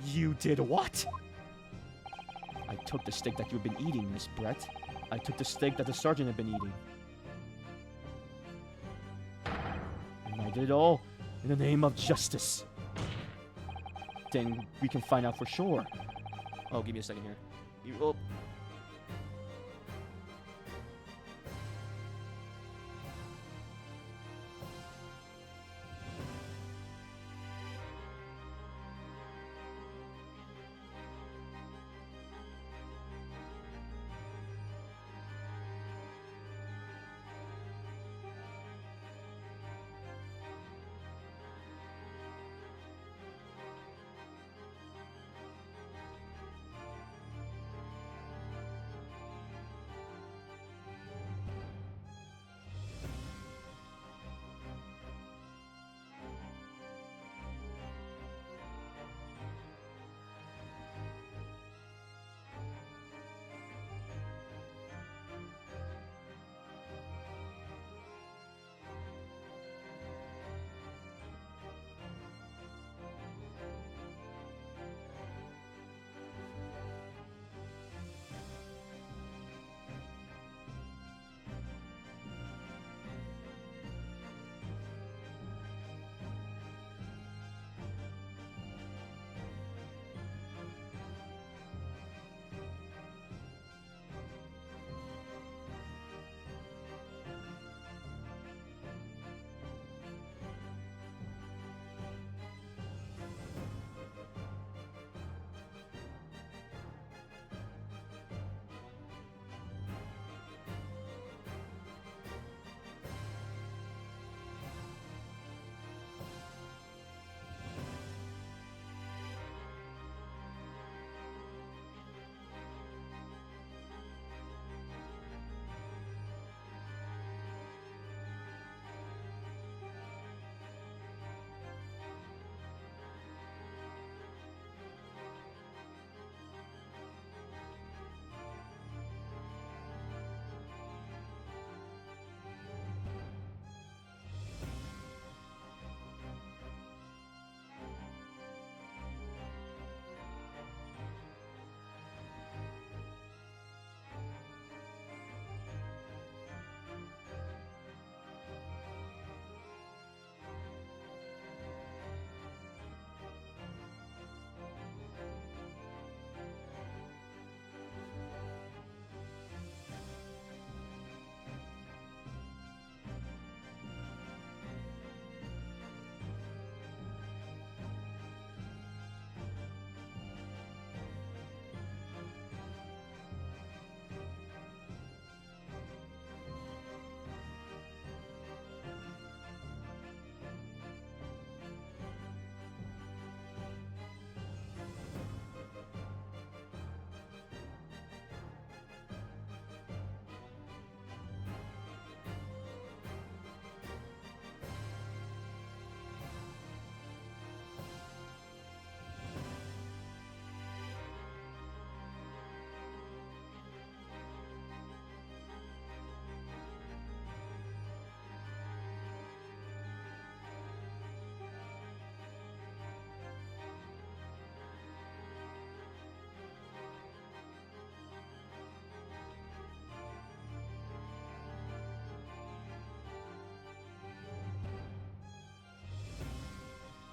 A: You did what? I took the steak that you've been eating, Miss Brett. I took the steak that the sergeant had been eating. And I did it all in the name of justice. Then we can find out for sure. Oh, give me a second here. Oh.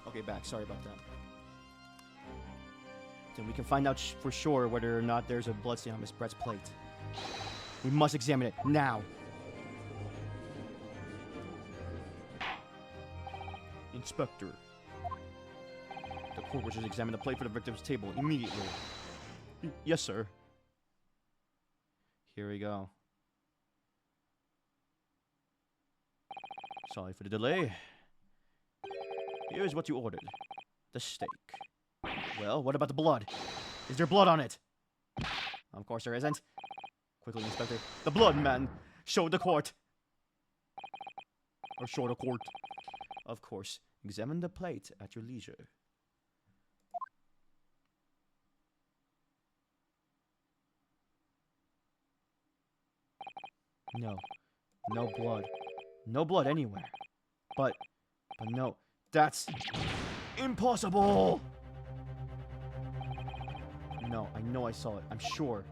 A: Okay, back. Sorry about that. Then we can find out for sure whether or not there's a bloodstain on Miss Brett's plate. We must examine it now. Inspector. The court wishes to examine the plate for the victim's table immediately. Yes, sir. Here we go. Sorry for the delay. Here's what you ordered. The steak. Well, what about the blood? Is there blood on it? Of course there isn't. Quickly, Inspector. The blood, man! Show the court! Or show the court. Of course. Examine the plate at your leisure. No. No blood. No blood anywhere. But no. That's impossible! No, I know I saw it. I'm sure.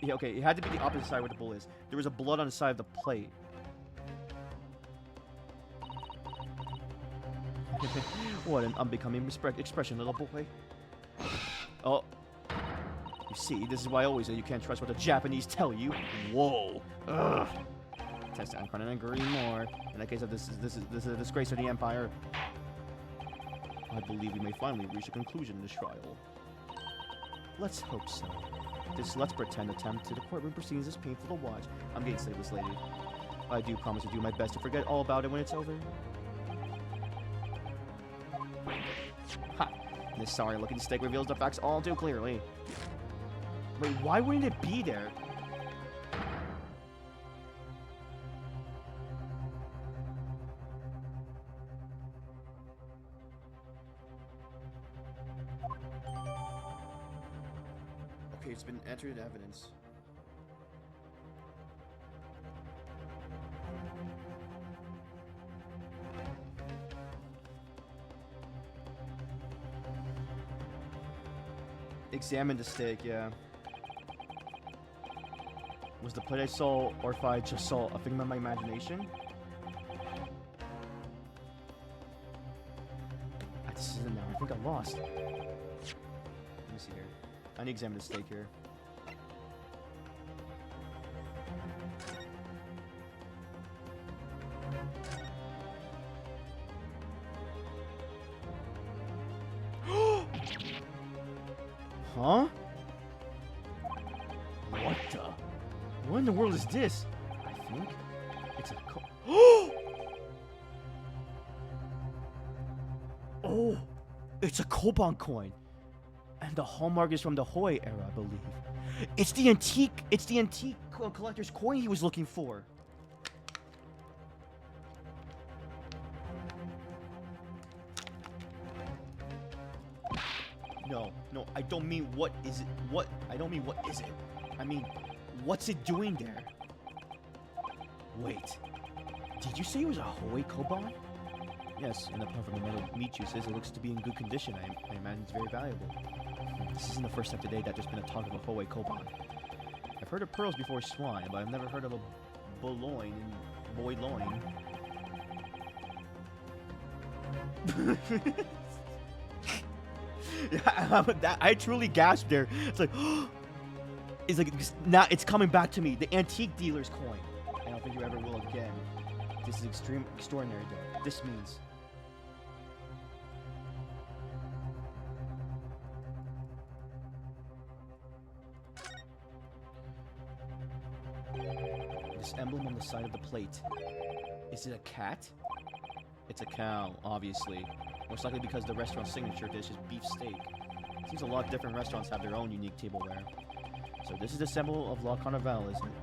A: Yeah, okay, it had to be the opposite side where the bull is. There was a blood on the side of the plate. What an unbecoming expression, little boy. Oh. You see, this is why I always say you can't trust what the Japanese tell you. Whoa. Ugh. Test, I couldn't agree more. In that case, this is a disgrace to the Empire. I believe we may finally reach a conclusion in this trial. Let's hope so. This let's pretend attempt to the courtroom proceedings is painful to watch. I'm getting sick of this lady. I do promise to do my best to forget all about it when it's over. Ha! This sorry-looking stick reveals the facts all too clearly. Wait, why wouldn't it be there? Okay, it's been entered in evidence. Examine the stake, yeah. Was the plate I saw, or if I just saw a figment of my imagination? This isn't now. I think I lost. Let me see here. I need to examine the stake here. Huh? What the? What in the world is this? I think it's a Oh! It's a Koban coin! And the hallmark is from the Hoi era, I believe. It's the antique collector's coin he was looking for. No, I don't mean what is it. I don't mean what is it. I mean, what's it doing there? Wait, did you say it was a Hoi Koban? Yes, and apart from the metal meat juices, it looks to be in good condition. I imagine it's very valuable. This isn't the first time today that there's been a talk of a Hoi Koban. I've heard of pearls before swine, but I've never heard of a boloin and boy loin. I truly gasped there. It's like, now it's coming back to me. The antique dealer's coin. I don't think you ever will again. This is extraordinary, though. This means. This emblem on the side of the plate. Is it a cat? It's a cow, obviously. Most likely because the restaurant's signature dish is beef steak. Seems a lot of different restaurants have their own unique tableware. So this is the symbol of La Carnival, isn't it?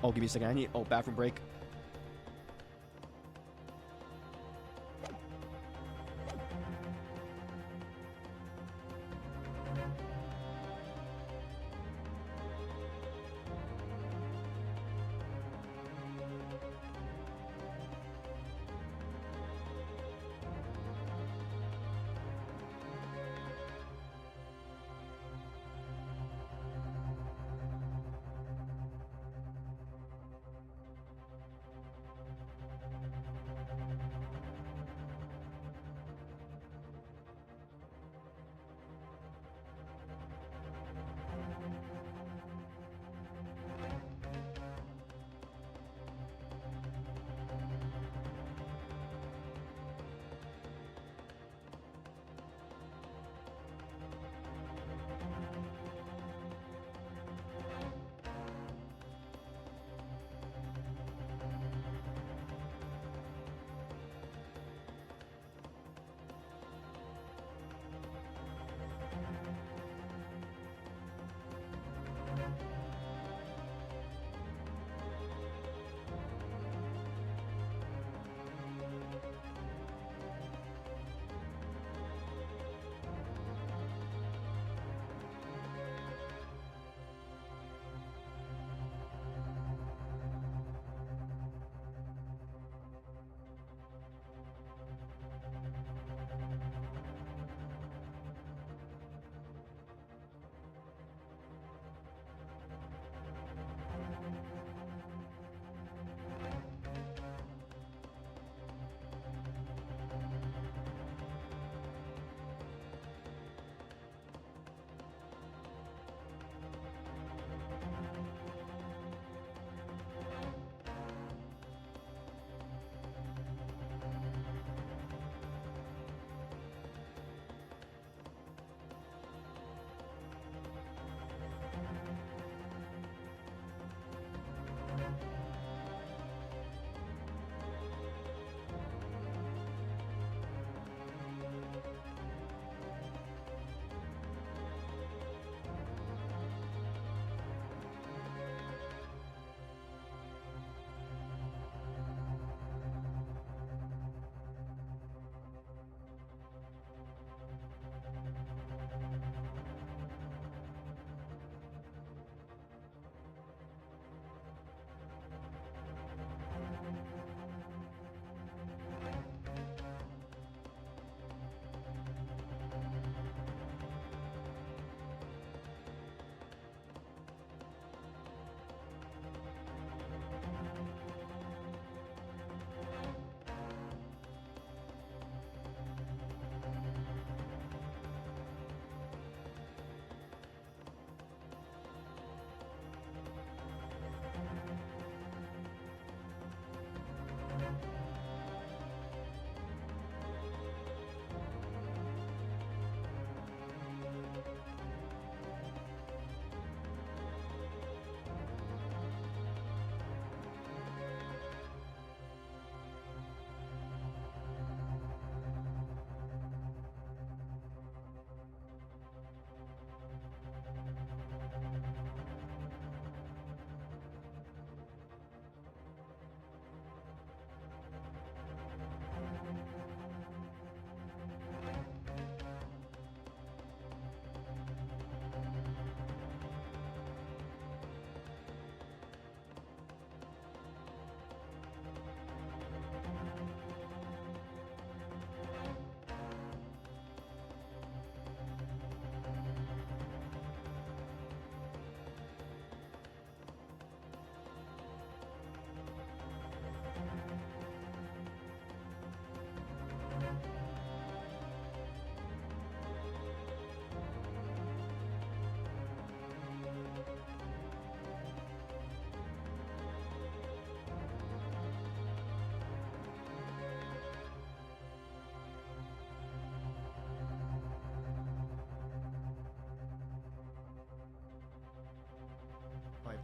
A: Oh, give me a second. I need... Oh, bathroom break.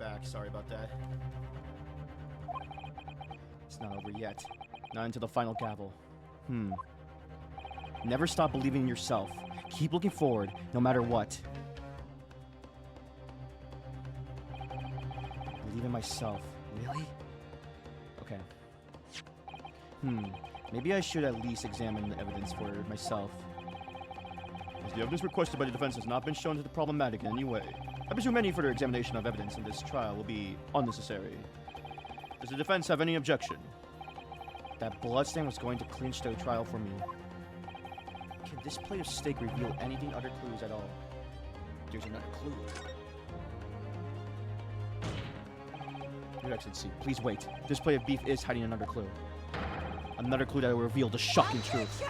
A: back. Sorry about that. It's not over yet. Not until the final gavel. Never stop believing in yourself. Keep looking forward, no matter what. Believe in myself. Really? Okay. Maybe I should at least examine the evidence for myself. As the evidence requested by the defense has not been shown to be problematic in any way, I presume any further examination of evidence in this trial will be unnecessary. Does the defense have any objection? That bloodstain was going to clinch the trial for me. Can this plate of steak reveal anything other clues at all? There's another clue. Your Excellency, please wait. This plate of beef is hiding another clue. Another clue that will reveal the shocking truth.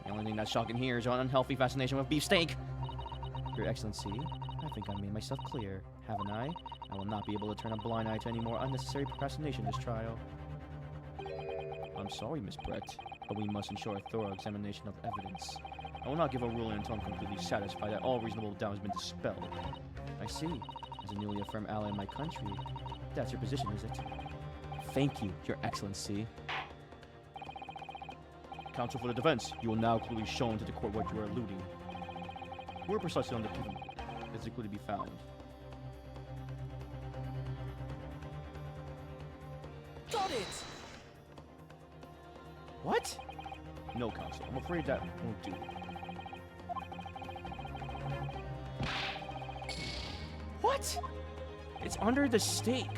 A: The only thing that's shocking here is your unhealthy fascination with beefsteak. Your Excellency, I think I made myself clear, haven't I? I will not be able to turn a blind eye to any more unnecessary procrastination this trial. I'm sorry, Miss Brett, but we must ensure a thorough examination of evidence. I will not give a ruling until I'm completely satisfied that all reasonable doubt has been dispelled. I see. As a newly affirmed ally in my country, that's your position, is it? Thank you, Your Excellency. Counsel for the defense, you will now clearly show to the court what you are alluding. Where precisely on the clue is the clue to be found?
C: Got it!
A: What? No, Counsel. I'm afraid that won't do. What? It's under the steak.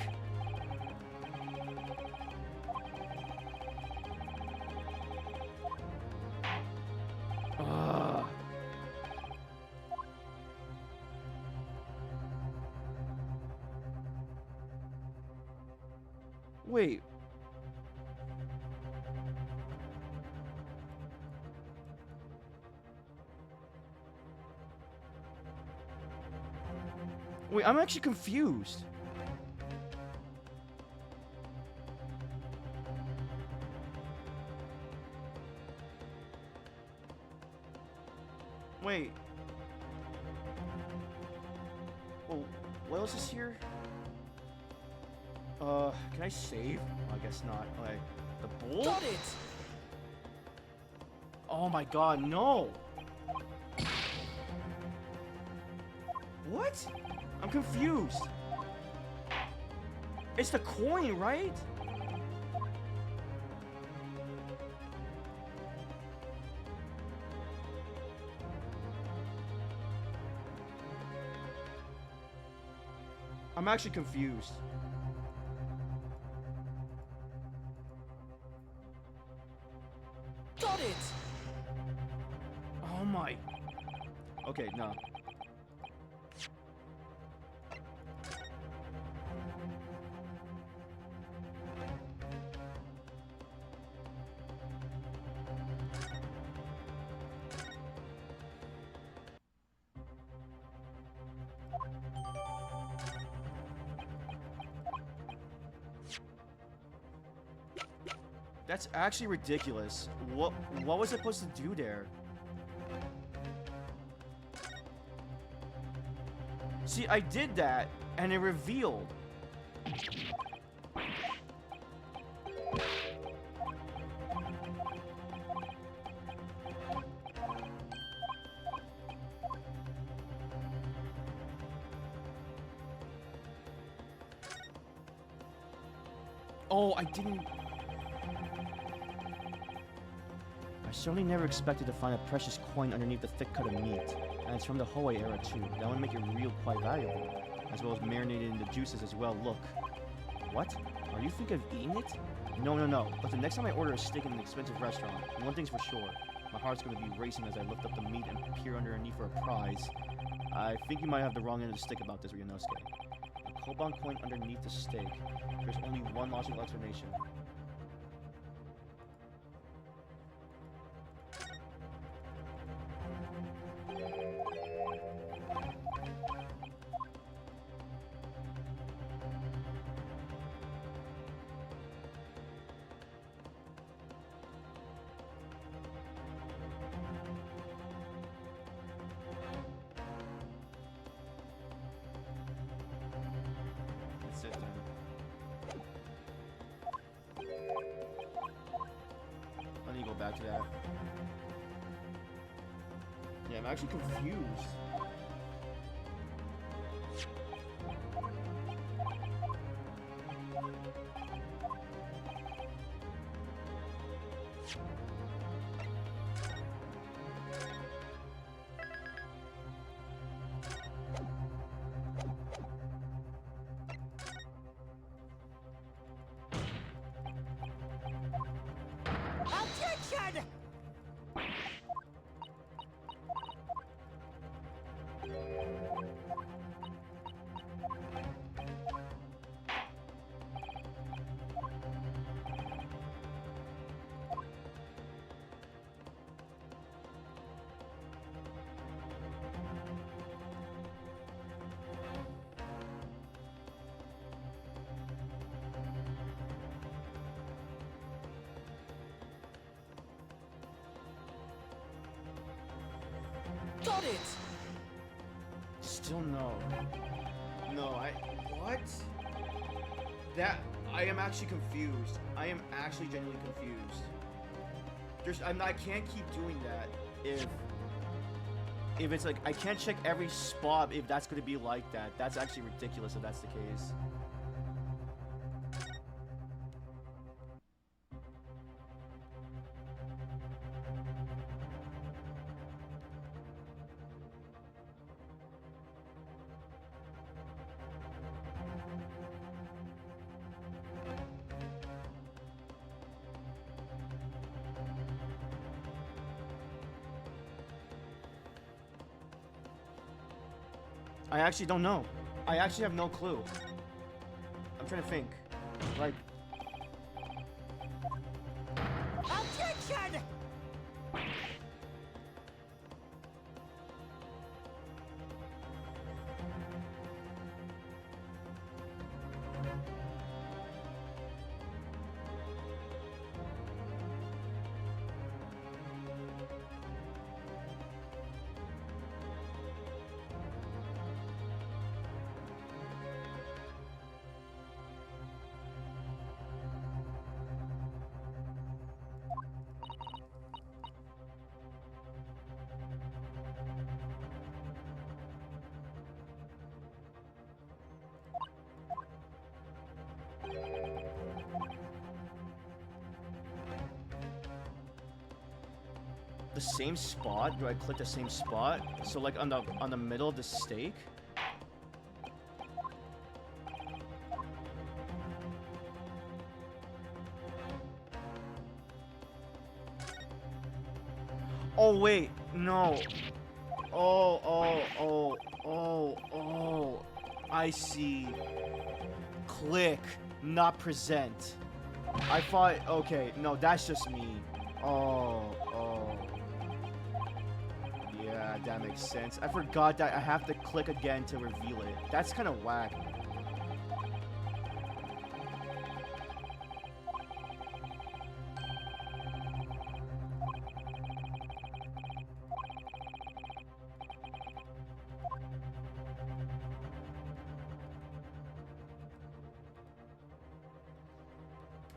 A: Wait. Wait, I'm actually confused. Wait. Oh, what else is here? Can I save? I guess not. Like, the bull?
C: Got it!
A: Oh my god, no! What? I'm confused. It's the coin, right? I'm actually confused.
C: Got it!
A: Oh my. Okay, no. That's actually ridiculous. What was I supposed to do there? See, I did that, and it revealed. Oh, I didn't... I certainly never expected to find a precious coin underneath the thick cut of meat. And it's from the Hoei era too. That would make it real quite valuable. As well as marinated in the juices as well. Look. What? Are you thinking of eating it? No. But the next time I order a steak in an expensive restaurant, one thing's for sure. My heart's gonna be racing as I lift up the meat and peer underneath for a prize. I think you might have the wrong end of the stick about this, Ryunosuke. A koban coin underneath the steak. There's only one logical explanation. system. I need to go back to that. Yeah, I'm actually confused.
C: Attention! Got it!
A: Still no. No, what? That, I am actually confused. I am actually genuinely confused. I can't keep doing that if it's like, I can't check every spot if that's going to be like that. That's actually ridiculous if that's the case. I actually don't know. I actually have no clue. I'm trying to think. Like,
C: Attention!
A: the same spot? Do I click the same spot? So like on the middle of the steak? Oh wait, no. Oh. I see. Click, not present. I thought, okay, no, that's just me. Oh. Yeah, that makes sense. I forgot that I have to click again to reveal it. That's kind of whack.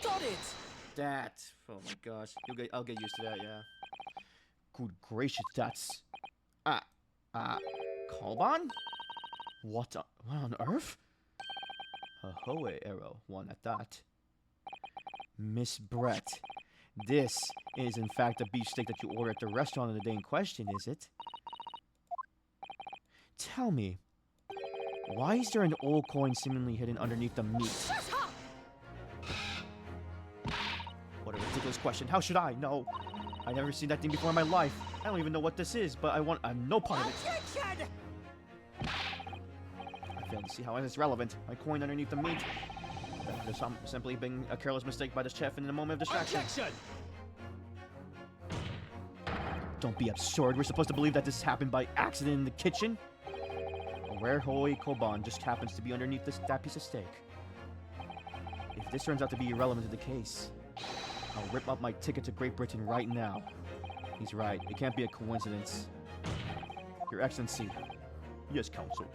C: Got it!
A: That. Oh my gosh. I'll get used to that, yeah. Good gracious, that's... Kolban? What on earth? A Hoe arrow, one at that. Miss Brett, this is in fact a beefsteak that you ordered at the restaurant on the day in question, is it? Tell me, why is there an old coin seemingly hidden underneath the meat?
C: Shut up!
A: What a ridiculous question. How should I know? I've never seen that thing before in my life. I don't even know what this is, but I'm no part of it.
C: Attention!
A: I fail to see how it's relevant. My coin underneath the meat. That could have simply been a careless mistake by the chef in a moment of distraction.
C: Objection!
A: Don't be absurd. We're supposed to believe that this happened by accident in the kitchen? A rare Hoi Koban just happens to be underneath that piece of steak. If this turns out to be irrelevant to the case, I'll rip up my ticket to Great Britain right now. He's right. It can't be a coincidence. Your Excellency. Yes, Counsel.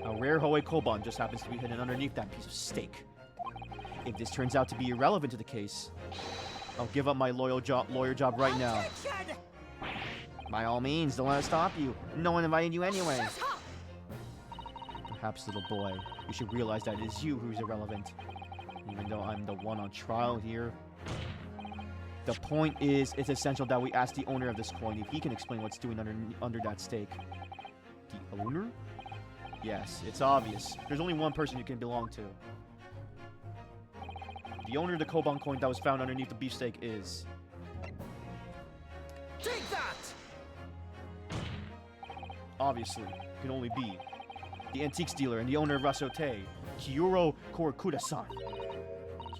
A: A rare Hoei Koban just happens to be hidden underneath that piece of steak. If this turns out to be irrelevant to the case, I'll give up my lawyer job right now.
C: Attention!
B: By all means, don't let it stop you. No one invited you anyway.
C: Shut up!
A: Perhaps, little boy, you should realize that it is you who's irrelevant. Even though I'm the one on trial here. The point is, it's essential that we ask the owner of this coin if he can explain what's doing under that stake. The owner? Yes, it's obvious. There's only one person you can belong to. The owner of the Koban coin that was found underneath the beefsteak is...
C: Take that!
A: obviously, can only be the antiques dealer and the owner of Rasote, Kyuro Korakuda-san.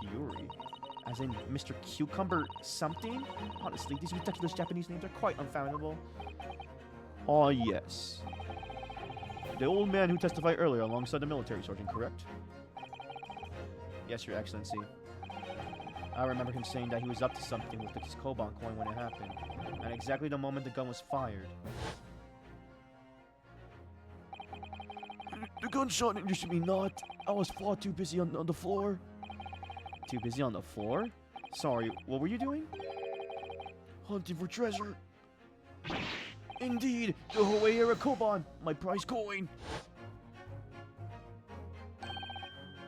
A: Kyuri? As in Mr. Cucumber something? Honestly, these ridiculous Japanese names are quite unfathomable. Ah, yes. The old man who testified earlier alongside the military sergeant, correct? Yes, Your Excellency. I remember him saying that he was up to something with his Koban coin when it happened, and exactly the moment the gun was fired. The gunshot injured me not. I was far too busy on the floor. Too busy on the floor? Sorry, what were you doing? Hunting for treasure. Indeed, the Hoei-era Koban, my prize coin.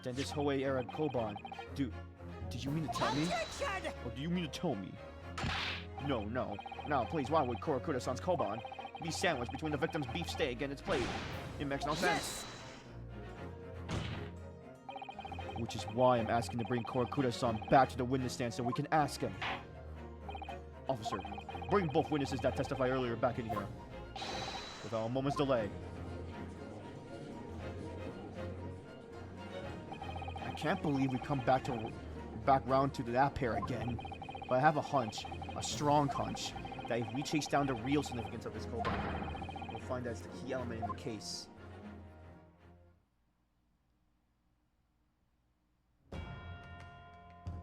A: Then this Hoei-era Koban, did you mean to tell me?
C: Attention!
A: Or do you mean to tell me? No, no. Now, please, why would Korakuda-san's Koban be sandwiched between the victim's beefsteak and its plate? It makes no sense.
C: Yes!
A: Which is why I'm asking to bring Korakuda-san back to the witness stand so we can ask him. Officer, bring both witnesses that testified earlier back in here. Without a moment's delay. I can't believe we come back round to that pair again. But I have a hunch, a strong hunch, that if we chase down the real significance of this Koban, we'll find that it's the key element in the case.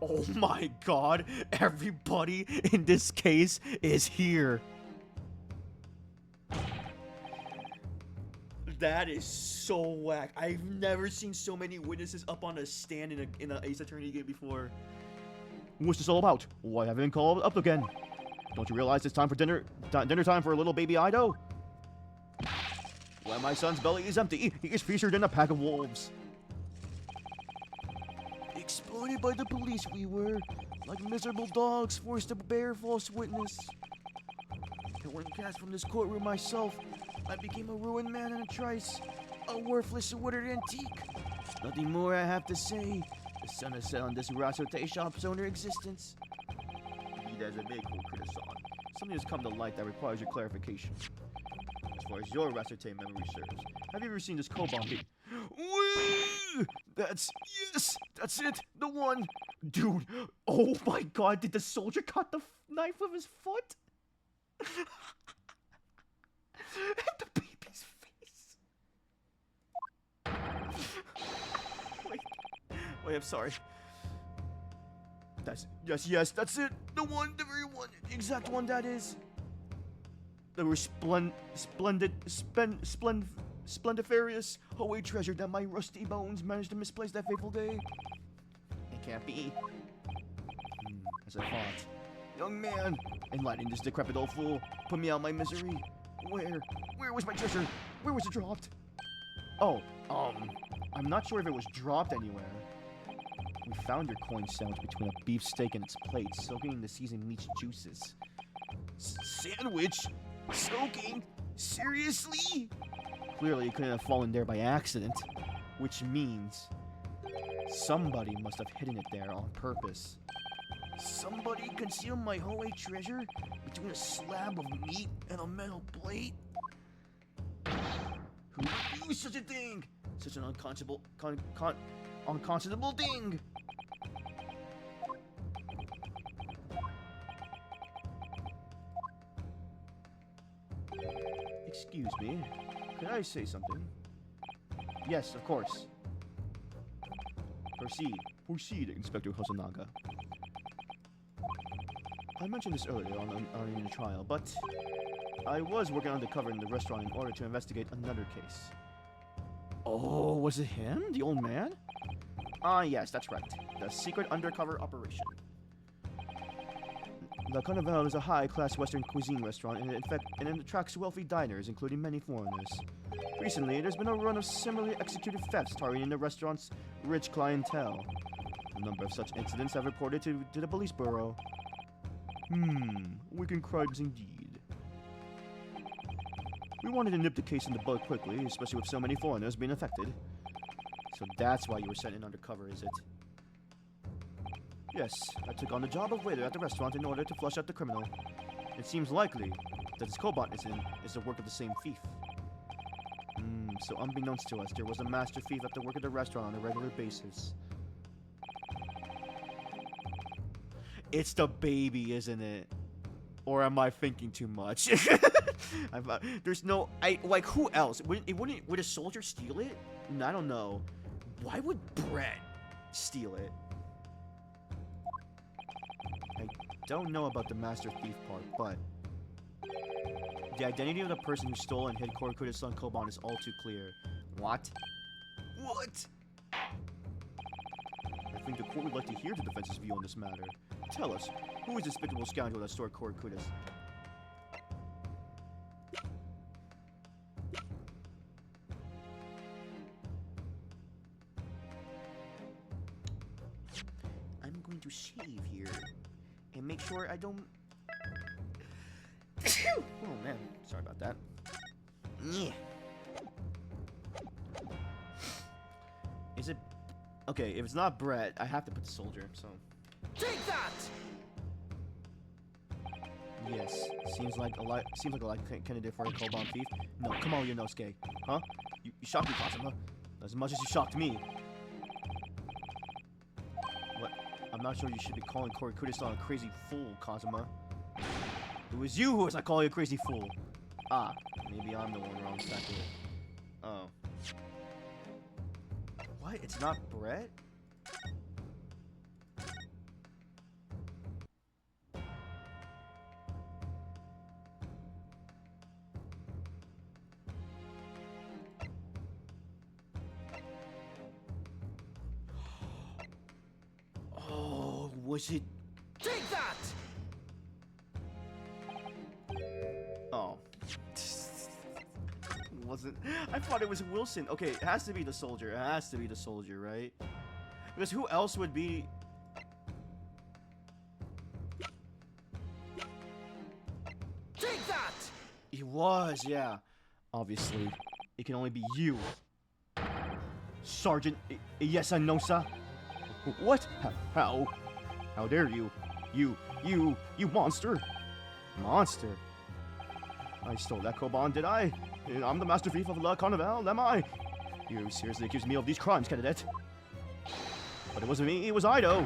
A: Oh my god, everybody in this case is here. That is so whack. I've never seen so many witnesses up on a stand in an Ace Attorney game before. What's this all about? Why haven't you called up again? Don't you realize it's time for dinner time for a little baby Ido? When my son's belly is empty, he is featured in a pack of wolves. Exploited by the police we were, like miserable dogs forced to bear false witness. And when cast from this courtroom myself, I became a ruined man in a trice, a worthless and withered antique. Nothing more I have to say. The sun has set on this Rasote shop's owner existence. Be that as it may, Korakuda-san, something has come to light that requires your clarification. As far as your Rasote memory serves, have you ever seen this Koban be? Whee! That's it, the one. Dude, oh my god, did the soldier cut the knife with his foot? And the baby's face. Wait, I'm sorry. Yes, that's it. The one, the very one, the exact one that is. The splendiferous Hoei treasure that my rusty bones managed to misplace that fateful day. It can't be. As I thought. Young man, enlighten this decrepit old fool. Put me out of my misery. Where was my treasure? Where was it dropped? Oh, I'm not sure if it was dropped anywhere. We found your coin sandwiched between a beefsteak and its plate, soaking in the seasoned meat's juices. Sandwich? Soaking? Seriously? Clearly, it couldn't have fallen there by accident. Which means somebody must have hidden it there on purpose. Somebody concealed my Hoei treasure between a slab of meat and a metal plate? Who would do such a thing? Such an unconscionable thing! Excuse me, could I say something? Yes, of course. Proceed, Inspector Hosonaga. I mentioned this earlier on in the trial, but I was working undercover in the restaurant in order to investigate another case. Oh, was it him? The old man? Ah, yes, that's right. The secret undercover operation. La Carnival is a high-class Western cuisine restaurant, and it attracts wealthy diners, including many foreigners. Recently, there's been a run of similarly executed thefts targeting the restaurant's rich clientele. A number of such incidents have reported to the police bureau. Wicked crimes indeed. We wanted to nip the case in the bud quickly, especially with so many foreigners being affected. So that's why you were sent in undercover, is it? Yes, I took on the job of waiter at the restaurant in order to flush out the criminal. It seems likely that this cobalt is the work of the same thief. So unbeknownst to us, there was a master thief at the work of the restaurant on a regular basis. It's the baby, isn't it? Or am I thinking too much? There's no... like, who else? Would a soldier steal it? I don't know. Why would Brett steal it? I don't know about the master thief part, but... the identity of the person who stole and hid Korakuda's son Koban is all too clear. What? What? I think the court would like to hear the defense's view on this matter. Tell us, who is the despicable scoundrel that stole Korakuda's? I'm going to shave here and make sure I don't... oh man, sorry about that. Yeah. Is it... okay, if it's not Brett, I have to put the soldier, so...
C: Take that!
A: Yes, seems like a lot candidate for a Koban thief. No, come on, Yonosuke. Huh? You shocked me, Kazuma. As much as you shocked me. What? I'm not sure you should be calling Korakuda-san a crazy fool, Kazuma. It was you who was not calling you a crazy fool. Ah, maybe I'm the one wrong exactly. Oh. What? It's not Brett? Oh, was it?
C: Take that!
A: Oh. Wasn't... I thought it was Wilson. Okay, it has to be the soldier. It has to be the soldier, right? Because who else would be...
C: Take that!
A: He was, yeah. Obviously. It can only be you. Sergeant Yesanosa. What? How? How dare you? You monster. Monster. I stole that Koban, did I? I'm the master thief of La Carnival, am I? You seriously accuse me of these crimes, candidate? But it wasn't me, it was Ido.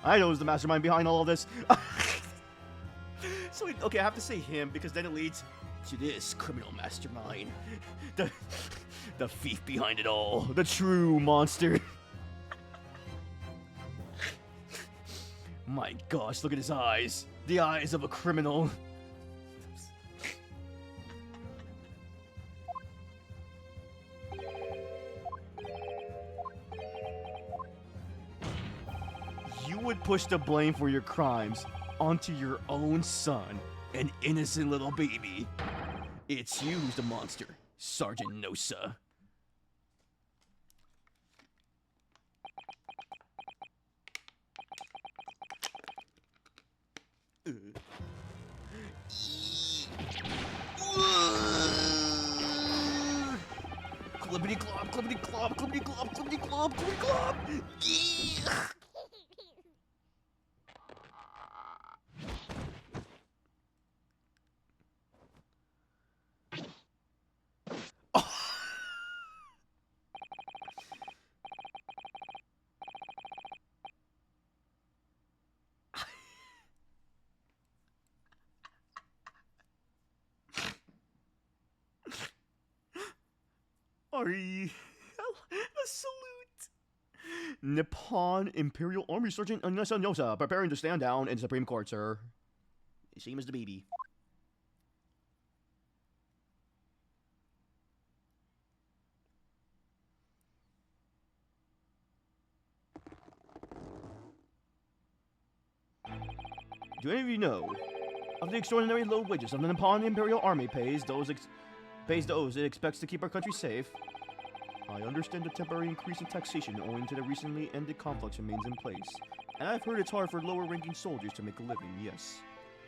A: Ido's the mastermind behind all of this. So, okay, I have to say him, because then it leads to this criminal mastermind. The thief behind it all. The true monster. My gosh, look at his eyes. The eyes of a criminal. You would push the blame for your crimes onto your own son, an innocent little baby. It's you who's the monster, Sergeant Nosa. Clippity clop, clippity clop, clippity clop, clippity clop, clippity clop. Ari, a salute. Nippon Imperial Army Sergeant Anessa Nosa, preparing to stand down in Supreme Court, sir. Same as the baby. Do any of you know of the extraordinary low wages of the Nippon Imperial Army pays those it expects to keep our country safe? I understand the temporary increase in taxation owing to the recently ended conflicts remains in place. And I've heard it's hard for lower-ranking soldiers to make a living, yes.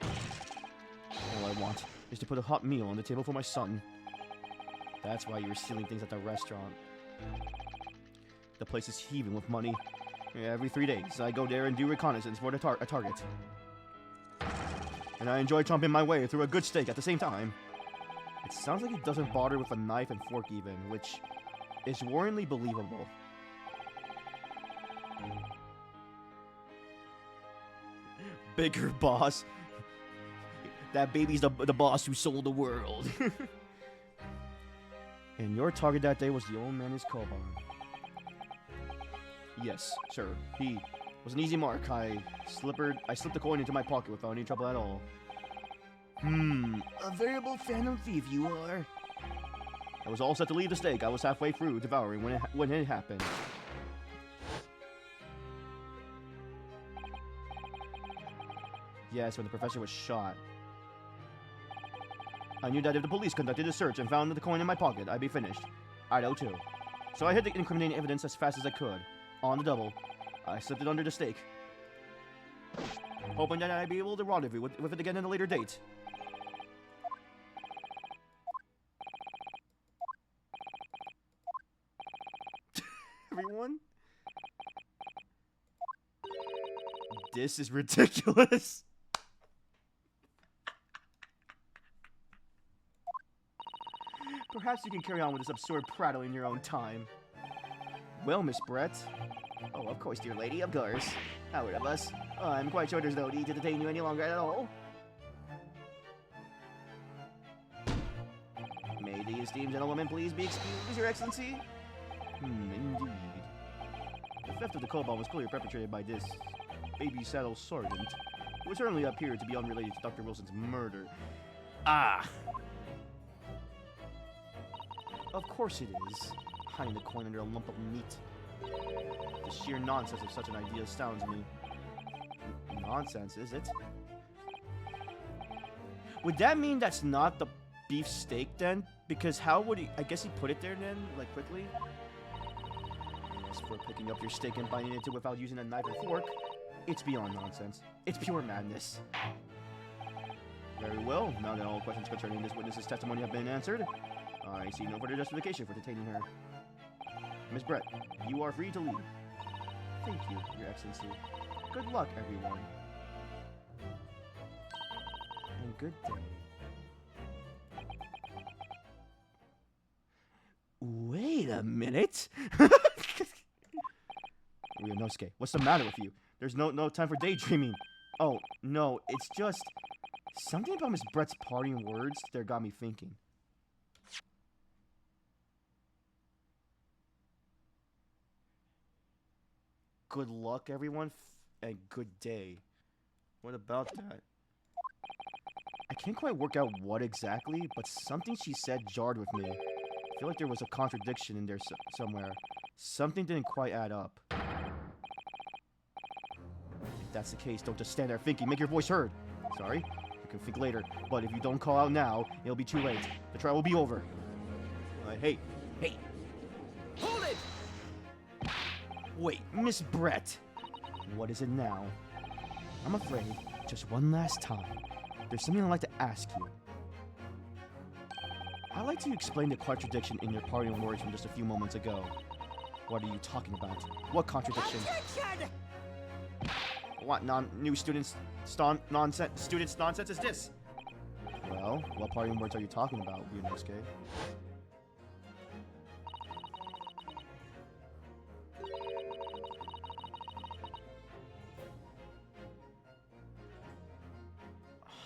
A: All I want is to put a hot meal on the table for my son. That's why you were stealing things at the restaurant. The place is heaving with money. Every 3 days, I go there and do reconnaissance for a target. And I enjoy chomping my way through a good steak at the same time. It sounds like he doesn't bother with a knife and fork even, which is worryingly believable. Bigger boss. That baby's the boss who sold the world. And your target that day was the old man is Koban. Yes, sir. He was an easy mark. I slipped the coin into my pocket without any trouble at all. A veritable phantom thief you are. I was all set to leave the steak. I was halfway through devouring when it happened. Yes, when the professor was shot. I knew that if the police conducted a search and found the coin in my pocket, I'd be finished. I know too. So I hid the incriminating evidence as fast as I could. On the double, I slipped it under the steak, hoping that I'd be able to rendezvous with it again at a later date. Everyone? This is ridiculous. Perhaps you can carry on with this absurd prattle in your own time. Well, Miss Brett. Oh, of course, dear lady, of course. How would of us? I'm quite sure there's no need to detain you any longer at all. May the esteemed gentlewoman please be excused, Your Excellency? Indeed. The theft of the cobalt was clearly perpetrated by this baby saddle sergeant, who certainly appeared to be unrelated to Dr. Wilson's murder. Ah! Of course it is. Hiding the coin under a lump of meat. The sheer nonsense of such an idea astounds me. Nonsense, is it? Would that mean that's not the beef steak then? Because how would he... I guess he put it there then, like quickly? As for picking up your steak and biting into it without using a knife and fork, it's beyond nonsense. It's pure madness. Very well, now that all questions concerning this witness's testimony have been answered, I see no further justification for detaining her. Miss Brett, you are free to leave. Thank you, Your Excellency. Good luck, everyone. And good day. Wait a minute. Ryunosuke, what's the matter with you? There's no time for daydreaming. Oh, no, it's just... something about Miss Brett's parting words there got me thinking. Good luck, everyone, and good day. What about that? I can't quite work out what exactly, but something she said jarred with me. I feel like there was a contradiction in there somewhere. Something didn't quite add up. If that's the case, don't just stand there thinking. Make your voice heard. Sorry? You can think later, but if you don't call out now, it'll be too late. The trial will be over. Hey.
C: Hold it!
A: Wait, Miss Brett. What is it now? I'm afraid, just one last time, there's something I'd like to ask you. I'd like to explain the contradiction in your parting words from just a few moments ago. What are you talking about? What contradiction?
C: Attention!
A: What new students nonsense is this? Well, what parting words are you talking about, Ryunosuke?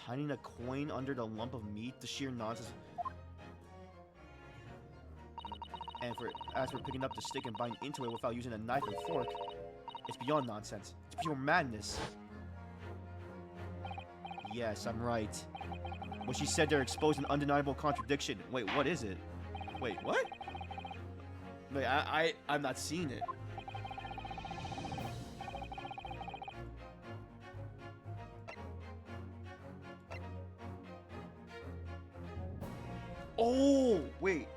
A: Hiding a coin under the lump of meat, the sheer nonsense. And as for picking up the stick and biting into it without using a knife and fork, it's beyond nonsense. It's pure madness. Yes, I'm right. What she said there exposed an undeniable contradiction. Wait, what is it? Wait, what? Wait, I'm not seeing it. Oh, wait.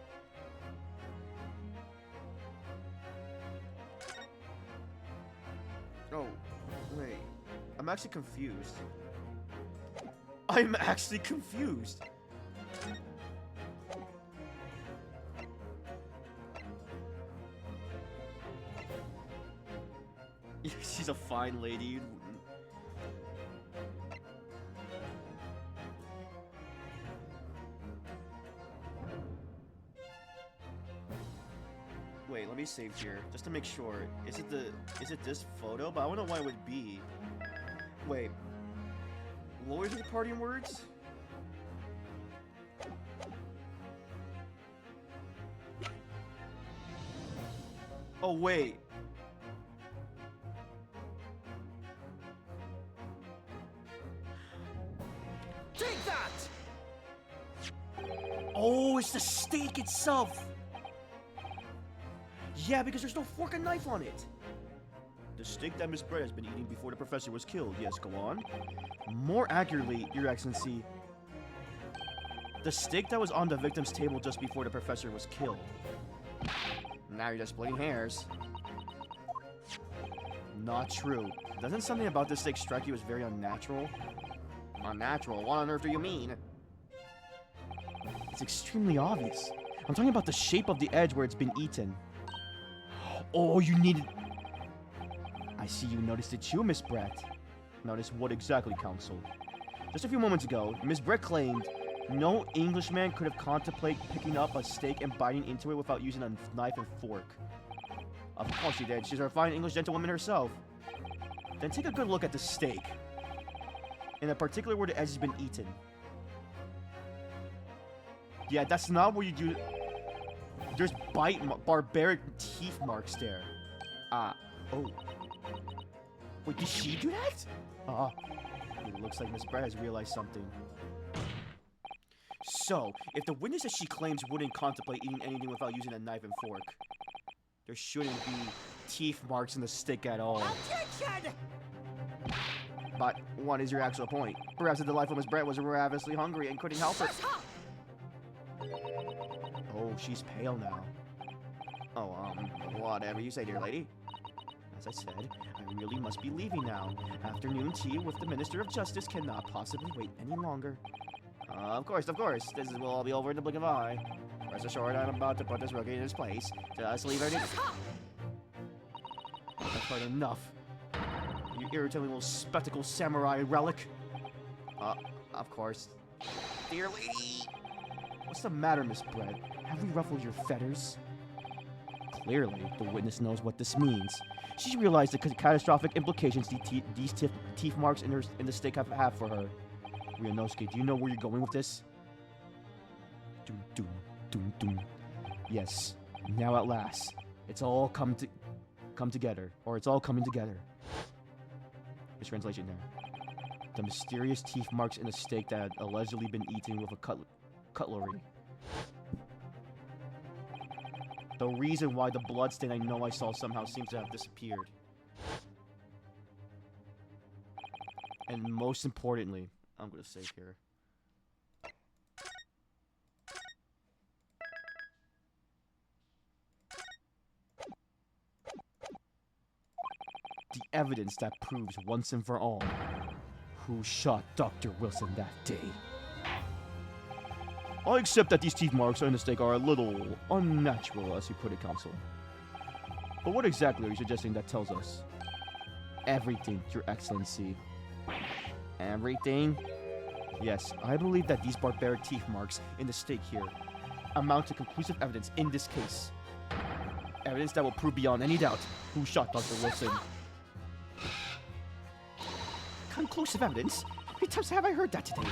A: Oh, wait. I'm actually confused. I'm actually confused. She's a fine lady. Wait, let me save here just to make sure. Is it this photo? But I don't know why it would be. Wait. Lawyers with parting words? Oh wait.
C: Take that!
A: Oh, it's the steak itself. Yeah, because there's no fork and knife on it. The steak that Miss Brett has been eating before the professor was killed. Yes, go on. More accurately, Your Excellency, the steak that was on the victim's table just before the professor was killed. Now you're just splitting hairs. Not true. Doesn't something about this steak strike you as very unnatural? Unnatural? What on earth do you mean? It's extremely obvious. I'm talking about the shape of the edge where it's been eaten. Oh, you needed... I see you noticed it too, Miss Brett. Notice what exactly, Counsel? Just a few moments ago, Miss Brett claimed no Englishman could have contemplated picking up a steak and biting into it without using a knife and fork. Of course she did. She's a fine English gentlewoman herself. Then take a good look at the steak. In particular where the edge has been eaten. Yeah, that's not where you do... There's barbaric teeth marks there. Oh. Wait, did she do that? It looks like Miss Brett has realized something. So, if the witness that she claims wouldn't contemplate eating anything without using a knife and fork, there shouldn't be teeth marks in the steak at all.
C: Objection!
A: But what is your actual point? Perhaps the delightful Miss Brett was ravenously hungry and couldn't help her. Oh, she's pale now. Oh, whatever you say, dear lady. As I said, I really must be leaving now. Afternoon tea with the Minister of Justice cannot possibly wait any longer. Of course. This will all be over in the blink of an eye. Rest assured, I'm about to put this rookie in his place. Just leave her to... I've heard enough. You irritating little spectacle samurai relic. Of course. Dear lady! What's the matter, Miss Brett? Have we ruffled your feathers? Clearly, the witness knows what this means. She's realized the catastrophic implications these teeth marks in the steak have for her. Ryunosuke, do you know where you're going with this? Doom. Yes, now at last, it's all come together, or it's all coming together. His translation there. The mysterious teeth marks in the steak that had allegedly been eaten with a cutlery. The reason why the bloodstain I know I saw somehow seems to have disappeared. And most importantly, I'm gonna save here. The evidence that proves once and for all who shot Dr. Wilson that day. I accept that these teeth marks on the steak are a little unnatural, as you put it, Counsel. But what exactly are you suggesting that tells us? Everything, Your Excellency. Everything? Yes, I believe that these barbaric teeth marks in the steak here amount to conclusive evidence in this case. Evidence that will prove beyond any doubt who shot Dr. Wilson. Conclusive evidence? How many times have I heard that today?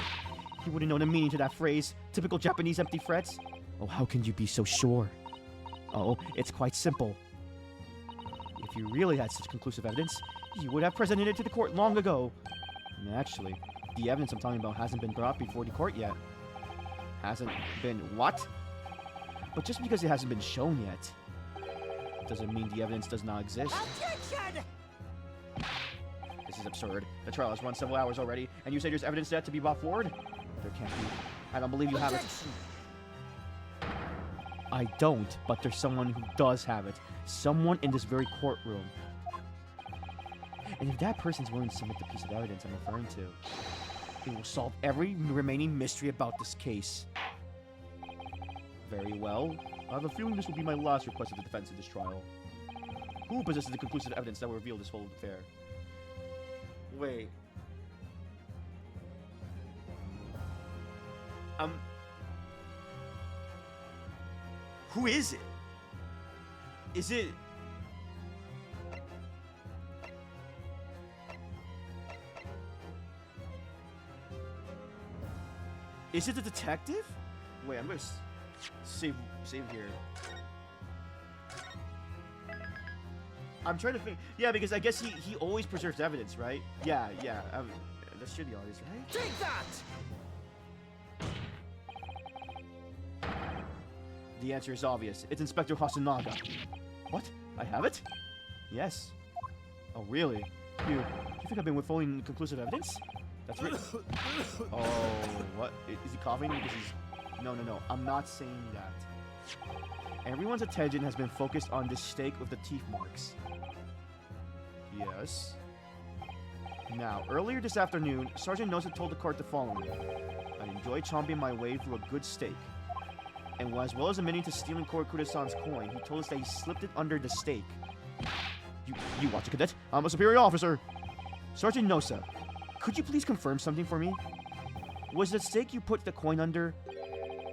A: You wouldn't know the meaning to that phrase. Typical Japanese empty threats. Oh, how can you be so sure? Oh, it's quite simple. If you really had such conclusive evidence, you would have presented it to the court long ago. And actually, the evidence I'm talking about hasn't been brought before the court yet. Hasn't been what? But just because it hasn't been shown yet, doesn't mean the evidence does not exist.
C: Objection!
A: This is absurd. The trial has run several hours already, and you say there's evidence yet to be brought forward? There can't be. I don't believe you have it.
C: Objection!
A: I don't, but there's someone who does have it. Someone in this very courtroom. And if that person's willing to submit the piece of evidence I'm referring to, it will solve every remaining mystery about this case. Very well. I have a feeling this will be my last request of the defense in this trial. Who possesses the conclusive evidence that will reveal this whole affair? Wait. Who is it? Is it... Is it the detective? Wait, I'm gonna save here. I'm trying to think. Yeah, because I guess he always preserves evidence, right? Yeah. That should be obvious, right?
C: Take that!
A: The answer is obvious. It's Inspector Hasanaga. What? I have it? Yes. Oh, really? You think I've been withholding conclusive evidence? That's right. Oh, what? Is he coughing because he's... No. I'm not saying that. Everyone's attention has been focused on this stake with the teeth marks. Yes. Now, earlier this afternoon, Sergeant Nosa told the court the following. I enjoy chomping my way through a good steak. And as well as admitting to stealing Kuda-san's coin, he told us that he slipped it under the steak. You watch it, cadet. I'm a superior officer. Sergeant Nosa, could you please confirm something for me? Was the steak you put the coin under,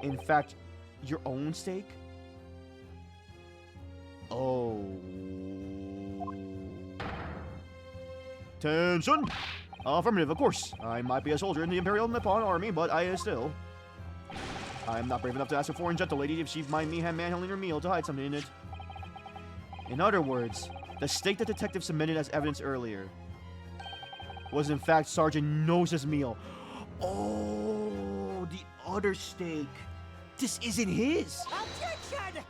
A: in fact, your own steak? Oh. Attention! Affirmative, of course. I might be a soldier in the Imperial Nippon Army, but I still... I am not brave enough to ask a foreign gentle lady if she'd mind me manhandling her meal to hide something in it. In other words, the steak the detective submitted as evidence earlier was in fact Sergeant Nosa's meal. Oh, the other steak. This isn't his.
C: Objection!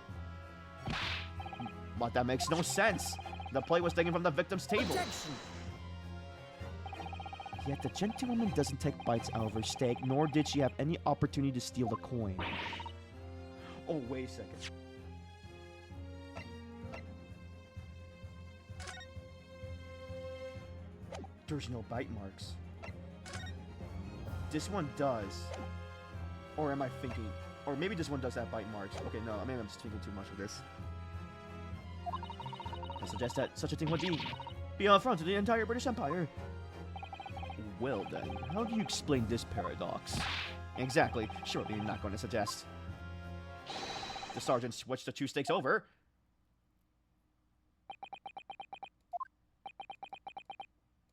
A: But that makes no sense. The plate was taken from the victim's table.
C: Objection!
A: Yet the gentlewoman doesn't take bites out of her steak, nor did she have any opportunity to steal the coin. Oh, wait a second. There's no bite marks. This one does. Or am I thinking... Or maybe this one does have bite marks. Okay, no, maybe I'm just thinking too much of this. I suggest that such a thing would be an affront to the entire British Empire. Well then, how do you explain this paradox? Exactly. Surely you're not going to suggest. The sergeant switched the two steaks over.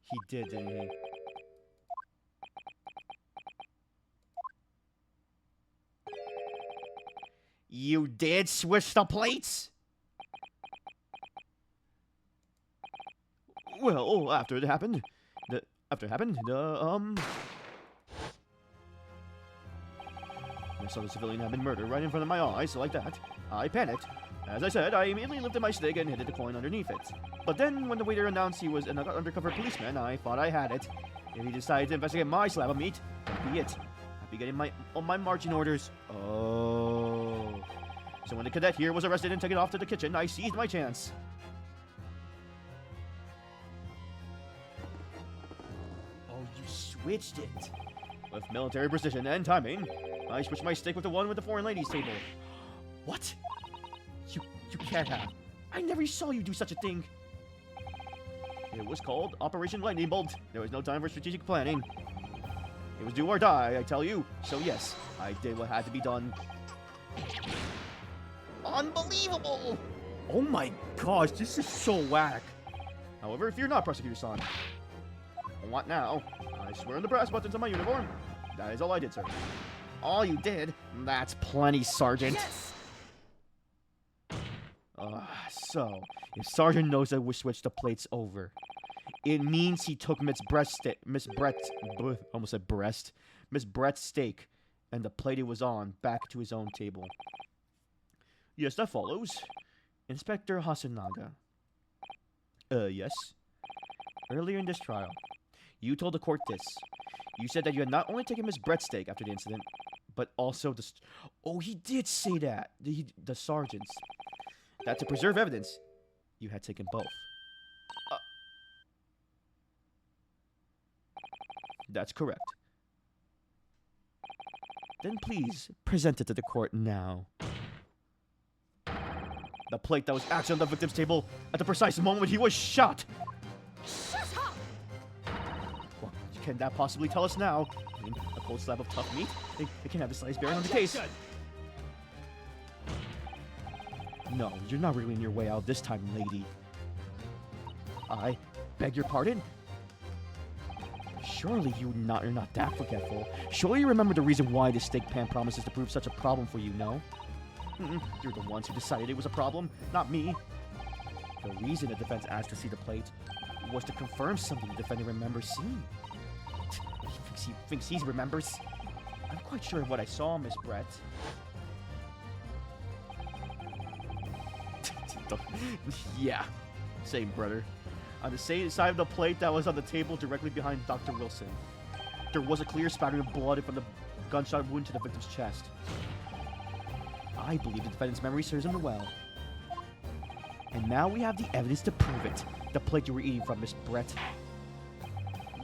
A: He did, didn't he? You did switch the plates? Well, after it happened, I saw the civilian had been murdered right in front of my eyes, so like that. I panicked. As I said, I immediately lifted my stick and hid the coin underneath it. But then, when the waiter announced he was an undercover policeman, I thought I had it. If he decided to investigate my slab of meat, that'd be it. I'd be getting my marching orders. Oh. So when the cadet here was arrested and taken off to the kitchen, I seized my chance. You switched it. With military precision and timing, I switched my stick with the one with the foreign ladies table. What? You can't have. I never saw you do such a thing. It was called Operation Lightning Bolt. There was no time for strategic planning. It was do or die, I tell you. So yes, I did what had to be done. Unbelievable! Oh my gosh, this is so whack. However, if you're not Prosecutor-san, what now? I swear on the brass buttons on my uniform. That is all I did, sir. All you did? That's plenty, Sergeant.
C: Yes!
A: So, if Sergeant knows that we switched the plates over, it means he took Miss Brett's steak, and the plate it was on back to his own table. Yes, that follows. Inspector Hasanaga. Yes. Earlier in this trial, you told the court this. You said that you had not only taken Miss Brett's steak after the incident, but also the... Oh, he did say that. The sergeants. That to preserve evidence, you had taken both. That's correct. Then please, present it to the court now. The plate that was actually on the victim's table at the precise moment he was shot.
C: Shut up!
A: Well, can that possibly tell us now? I mean, a cold slab of tough meat? It can have the slightest bearing on the case. No, you're not wriggling your way out this time, lady. I beg your pardon? Surely you're not that forgetful. Surely you remember the reason why the steak pan promises to prove such a problem for you, no? You're the ones who decided it was a problem, not me. The reason the defense asked to see the plate was to confirm something the defendant remembers seeing. He thinks he remembers. I'm quite sure of what I saw, Miss Brett. Yeah, same, brother. On the same side of the plate that was on the table directly behind Dr. Wilson, there was a clear spattering of blood from the gunshot wound to the victim's chest. I believe the defendant's memory serves him well. And now we have the evidence to prove it. The plate you were eating from, Miss Brett.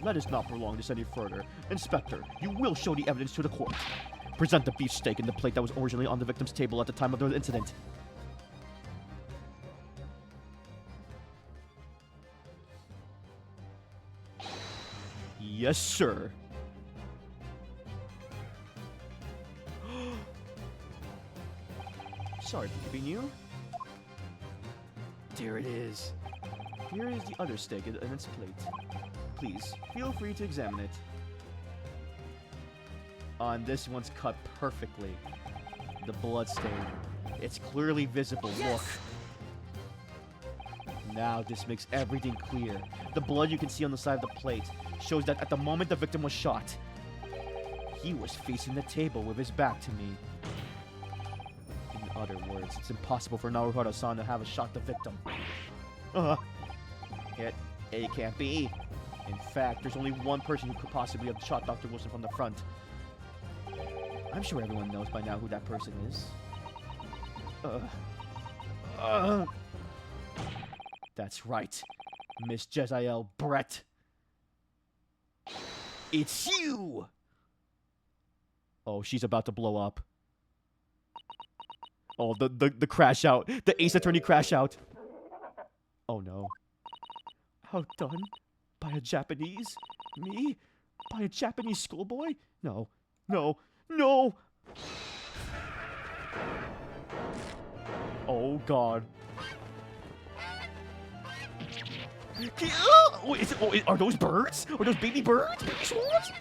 A: Let us not prolong this any further. Inspector, you will show the evidence to the court. Present the beef steak and the plate that was originally on the victim's table at the time of the incident. Yes, sir. Sorry for keeping you. There it is. Here is the other steak in its plate. Please, feel free to examine it. And this one's cut perfectly. The blood stain. It's clearly visible, look. Now this makes everything clear. The blood you can see on the side of the plate shows that at the moment the victim was shot, he was facing the table with his back to me. In other words, it's impossible for Naruhara-san to have shot the victim. It can't be. In fact, there's only one person who could possibly have shot Dr. Wilson from the front. I'm sure everyone knows by now who that person is. That's right, Miss Jezaiel Brett. It's you! Oh, she's about to blow up. Oh, the crash out. The Ace Attorney crash out. Oh no. Outdone? By a Japanese? Me? By a Japanese schoolboy? No. No. No! Oh god. Wait, are those birds? Are those baby birds? Baby swans?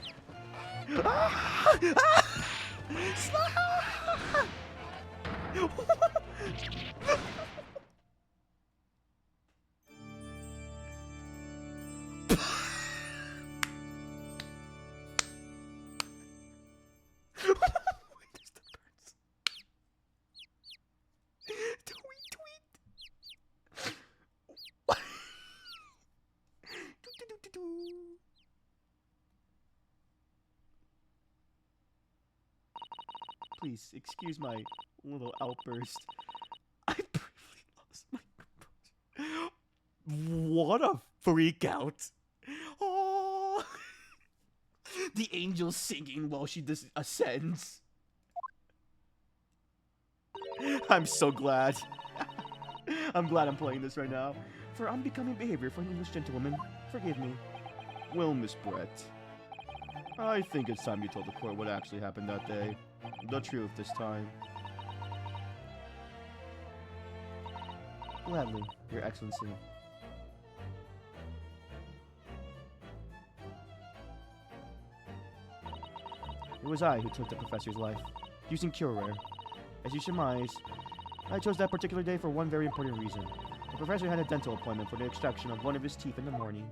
A: Please, excuse my little outburst. I briefly lost my composure. What a freak out. Oh. The angel singing while she ascends. I'm so glad. I'm glad I'm playing this right now. For unbecoming behavior for an English gentlewoman. Forgive me. Well, Miss Brett, I think it's time you told the court what actually happened that day. The truth this time. Gladly, Your Excellency. It was I who took the professor's life, using Curare. As you surmise, I chose that particular day for one very important reason. The professor had a dental appointment for the extraction of one of his teeth in the morning.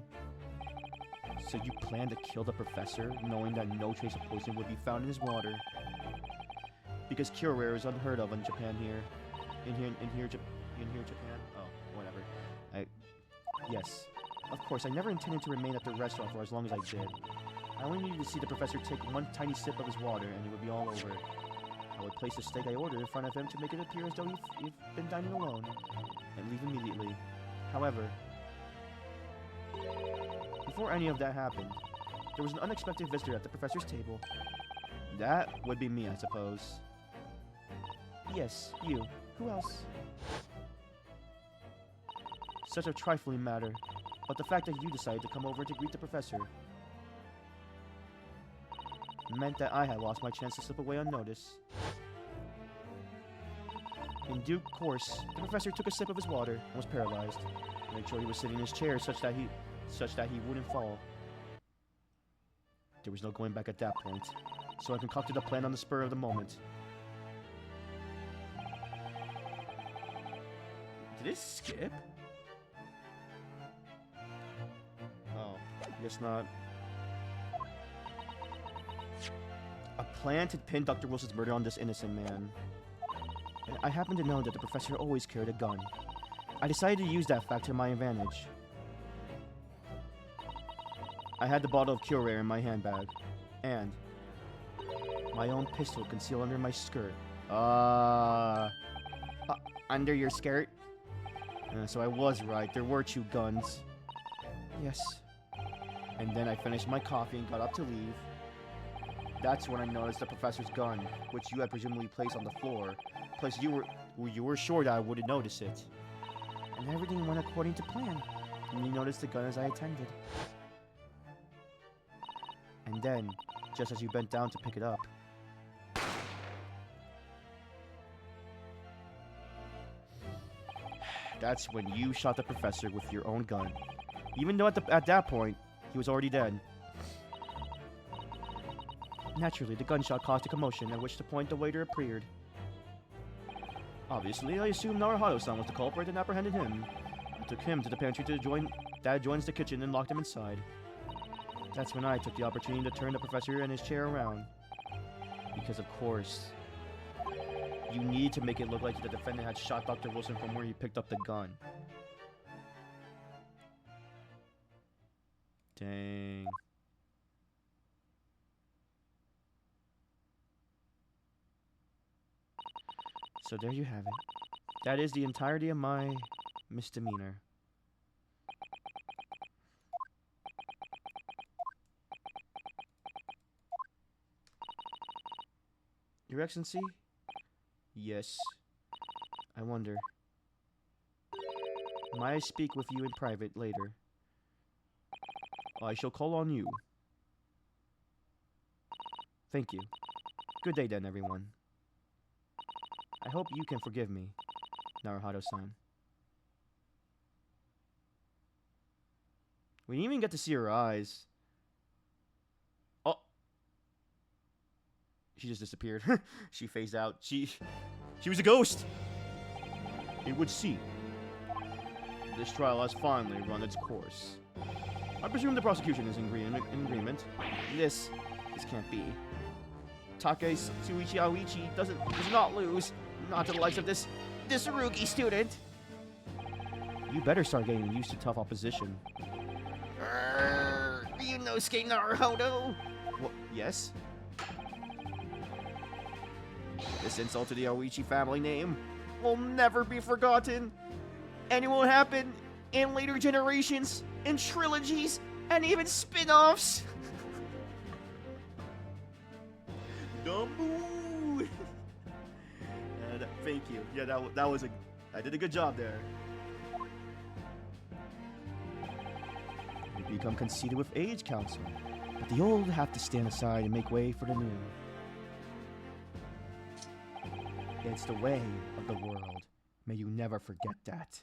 A: So you planned to kill the professor, knowing that no trace of poison would be found in his water? Because Curare is unheard of in Japan here. In here, Japan? Oh, whatever. Yes. Of course, I never intended to remain at the restaurant for as long as I did. only needed to see the professor take one tiny sip of his water and it would be all over. I would place the steak I ordered in front of him to make it appear as though he'd been dining alone, and leave immediately. However, before any of that happened, there was an unexpected visitor at the professor's table. That would be me, I suppose. Yes, you. Who else? Such a trifling matter, but the fact that you decided to come over to greet the professor meant that I had lost my chance to slip away unnoticed. In due course, the professor took a sip of his water and was paralyzed. I made sure he was sitting in his chair such that he wouldn't fall. There was no going back at that point, so I concocted a plan on the spur of the moment. Did it skip? Oh, guess not. A plan to pin Dr. Wilson's murder on this innocent man. I happen to know that the professor always carried a gun. I decided to use that fact to my advantage. I had the bottle of Cure in my handbag, and my own pistol concealed under my skirt. Under your skirt? So I was right, there were 2 guns. Yes. And then I finished my coffee and got up to leave. That's when I noticed the professor's gun, which you had presumably placed on the floor. Plus, you were sure that I wouldn't notice it. And everything went according to plan. And you noticed the gun as I attended. And then, just as you bent down to pick it up, that's when you shot the professor with your own gun. Even though at that point, he was already dead. Naturally, the gunshot caused a commotion, at which point the waiter appeared. Obviously, I assumed Naruhito-san was the culprit and apprehended him. I took him to the pantry that joins the kitchen and locked him inside. That's when I took the opportunity to turn the professor and his chair around. Because of course, you need to make it look like the defendant had shot Dr. Wilson from where he picked up the gun. Dang. So there you have it. That is the entirety of my misdemeanor. Your Excellency? Yes. I wonder. May I speak with you in private later? I shall call on you. Thank you. Good day then, everyone. I hope you can forgive me, Naruhito-san. We didn't even get to see her eyes. Oh! She just disappeared. She phased out. She was a ghost! It would seem this trial has finally run its course. I presume the prosecution is in agreement. This can't be. Take Tsuichi Aoichi does not lose. Not to the likes of this rookie student. You better start getting used to tough opposition. You know Ryunosuke Naruhodo? What? Yes? This insult to the Aoichi family name will never be forgotten. And it will happen in later generations, in trilogies, and even spin-offs. Dumbo! Thank you. Yeah, that was I did a good job there. You become conceited with age, counsel, but the old have to stand aside and make way for the new. It's the way of the world. May you never forget that.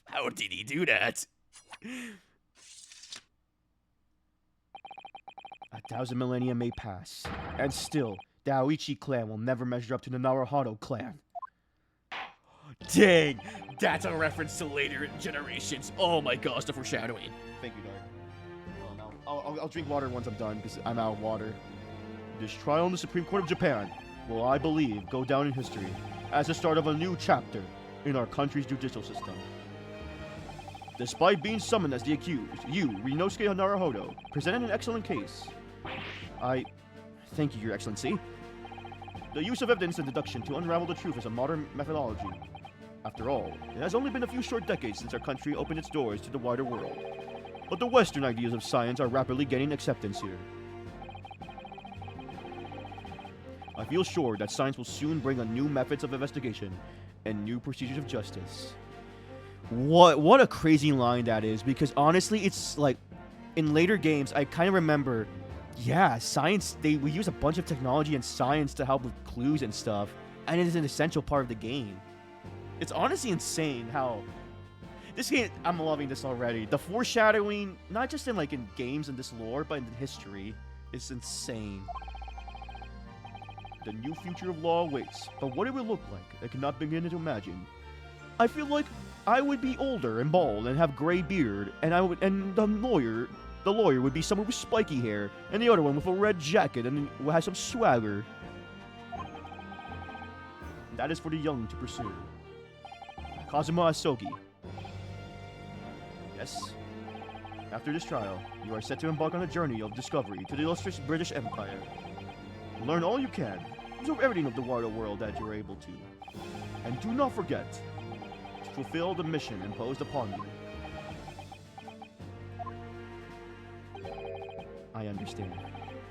A: How did he do that? 1,000 millennia may pass, and still, the Aoichi clan will never measure up to the Naruhodo clan. Dang! That's a reference to later generations. Oh my gosh, the foreshadowing. Thank you, Dark. Oh, no. I'll drink water once I'm done, because I'm out of water. This trial in the Supreme Court of Japan will, I believe, go down in history as the start of a new chapter in our country's judicial system. Despite being summoned as the accused, you, Rinosuke Naruhodo, presented an excellent case. I thank you, Your Excellency. The use of evidence and deduction to unravel the truth is a modern methodology. After all, it has only been a few short decades since our country opened its doors to the wider world. But the Western ideas of science are rapidly gaining acceptance here. I feel sure that science will soon bring on new methods of investigation and new procedures of justice. What a crazy line that is, because honestly, it's like, in later games, I kind of remember, yeah, science, we use a bunch of technology and science to help with clues and stuff, and it is an essential part of the game. It's honestly insane how, this game, I'm loving this already. The foreshadowing, not just in games and this lore, but in history, is insane. The new future of law awaits, but what it will look like, I cannot begin to imagine. I feel like I would be older and bald and have gray beard, and the lawyer would be someone with spiky hair, and the other one with a red jacket and has some swagger. That is for the young to pursue. Kazuma Asogi. Yes. After this trial, you are set to embark on a journey of discovery to the illustrious British Empire. Learn all you can. Absorb everything of the wider world that you are able to. And do not forget to fulfill the mission imposed upon you. I understand,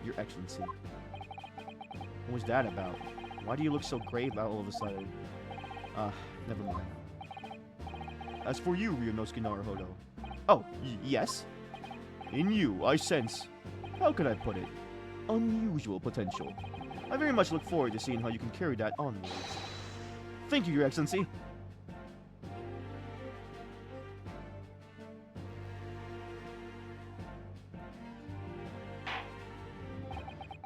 A: Your Excellency. What was that about? Why do you look so grave all of a sudden? Never mind. As for you, Ryunosuke Naruhodo. Oh, yes? In you, I sense, how can I put it, unusual potential. I very much look forward to seeing how you can carry that onwards. Thank you, Your Excellency.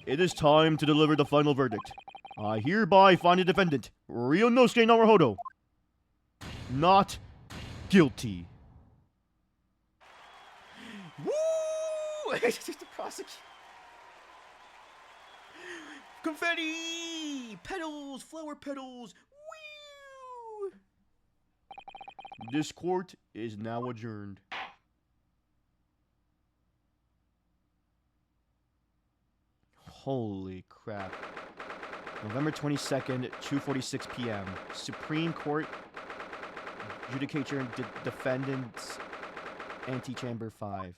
A: It is time to deliver the final verdict. I hereby find the defendant, Ryunosuke Naruhodo, not guilty. Woo! The prosecutor. Confetti! Petals! Flower petals! Woo! This court is now adjourned. Holy crap. November 22nd, 2:46 p.m. Supreme Court Judicature and Defendants Antechamber 5.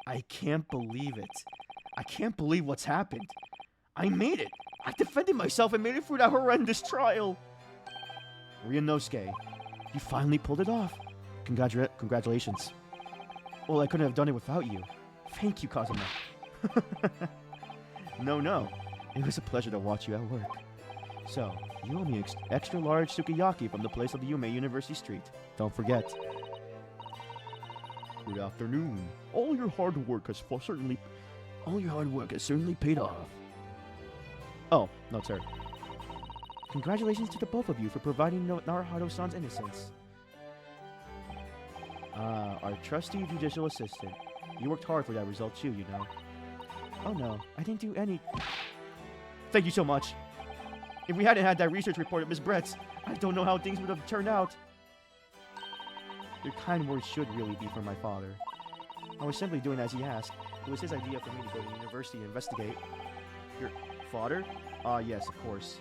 A: I can't believe it. I can't believe what's happened. I made it. I defended myself and made it through that horrendous trial. Ryunosuke, you finally pulled it off. Congratulations. Well, I couldn't have done it without you. Thank you, Kazuma. No. It was a pleasure to watch you at work. So, you owe me an extra large sukiyaki from the place of the Yume University Street. Don't forget. Good afternoon. All your hard work has certainly paid off. Oh, no, sir. Congratulations to the both of you for providing Naruhodo-san's innocence. Our trusty judicial assistant. You worked hard for that result too, you know. Oh no, I didn't do any... Thank you so much. If we hadn't had that research report at Miss Brett's, I don't know how things would have turned out. Your kind words should really be for my father. I was simply doing as he asked. It was his idea for me to go to university and investigate. Your father? Yes, of course.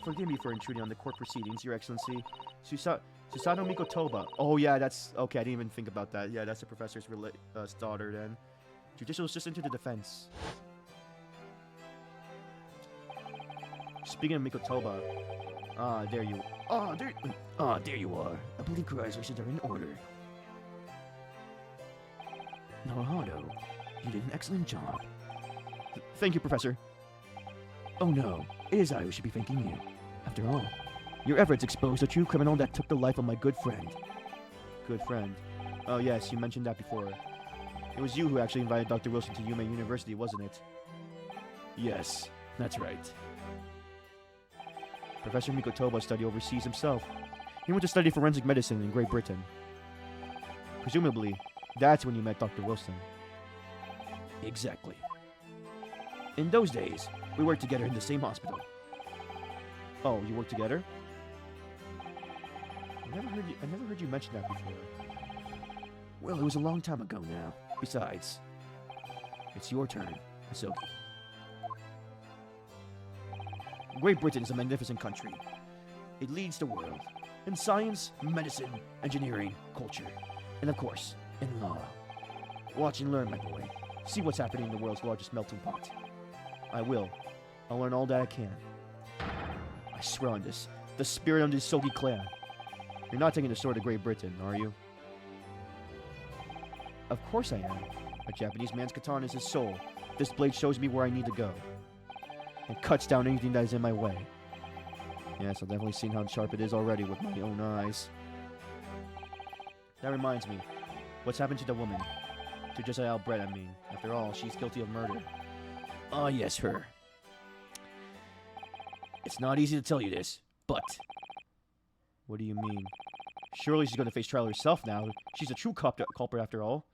A: Forgive me for intruding on the court proceedings, Your Excellency. Susanoo Mikotoba. Oh yeah, that's... Okay, I didn't even think about that. Yeah, that's the professor's daughter then. Judicial assistant to the defense. Speaking of Mikotoba... there you... there you are. I believe congratulations are in order. Naruhodo, you did an excellent job. Thank you, Professor. Oh no, it is I who should be thanking you. After all, your efforts exposed a true criminal that took the life of my good friend. Good friend. Oh yes, you mentioned that before. It was you who actually invited Dr. Wilson to Yume University, wasn't it? Yes, that's right. Professor Mikotoba studied overseas himself. He went to study forensic medicine in Great Britain. Presumably, that's when you met Dr. Wilson. Exactly. In those days, we worked together in the same hospital. Oh, you work together? I never heard you mention that before.
B: Well, it was a long time ago now. Besides, it's your turn, Asogi.
A: Great Britain is a magnificent country. It leads the world in science, medicine, engineering, culture, and of course, in law. Watch and learn, my boy. See what's happening in the world's largest melting pot. I will. I'll learn all that I can. I swear on this, the spirit of the Sogi clan. You're not taking the sword to Great Britain, are you? Of course I am. A Japanese man's katana is his soul. This blade shows me where I need to go. And cuts down anything that is in my way. Yes, I've definitely seen how sharp it is already with my own eyes. That reminds me. What's happened to the woman? To Josiah Brett, I mean. After all, she's guilty of murder.
B: Ah, yes, her. It's not easy to tell you this, but...
A: What do you mean? Surely she's going to face trial herself now. She's a true culprit after all.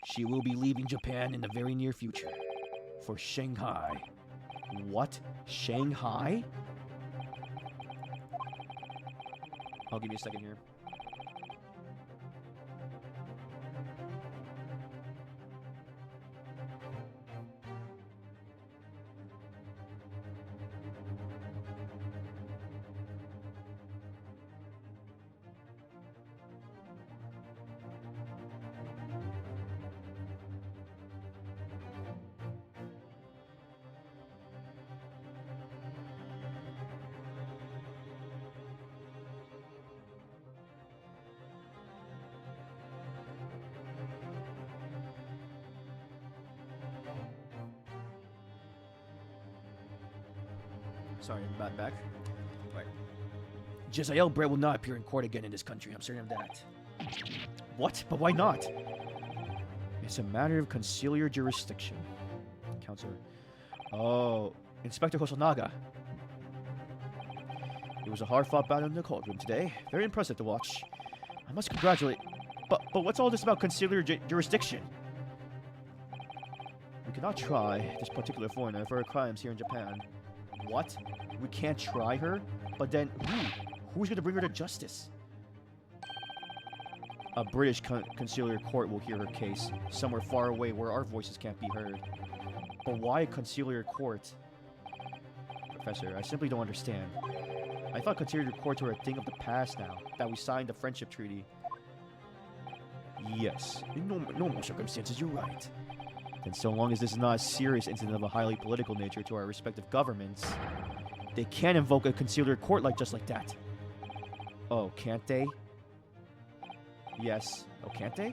B: She will be leaving Japan in the very near future. For Shanghai.
A: What? Shanghai? I'll give you a second here. Sorry, I'm back. Right.
B: Josiah Brett will not appear in court again in this country, I'm certain of that.
A: What? But why not? It's a matter of conciliar jurisdiction. Counselor. Oh, Inspector Hosonaga. It was a hard-fought battle in the courtroom today. Very impressive to watch. I must congratulate... But what's all this about conciliar jurisdiction? We cannot try this particular foreigner for her crimes here in Japan. What? We can't try her? But then who's going to bring her to justice? A British conciliar court will hear her case, somewhere far away where our voices can't be heard. But why a conciliar court? Professor, I simply don't understand. I thought conciliar courts were a thing of the past now, that we signed the friendship treaty. Yes, in normal circumstances, you're right. Then so long as this is not a serious incident of a highly political nature to our respective governments, they can't invoke a conciliar court just like that. Oh, can't they? Yes. Oh, can't they?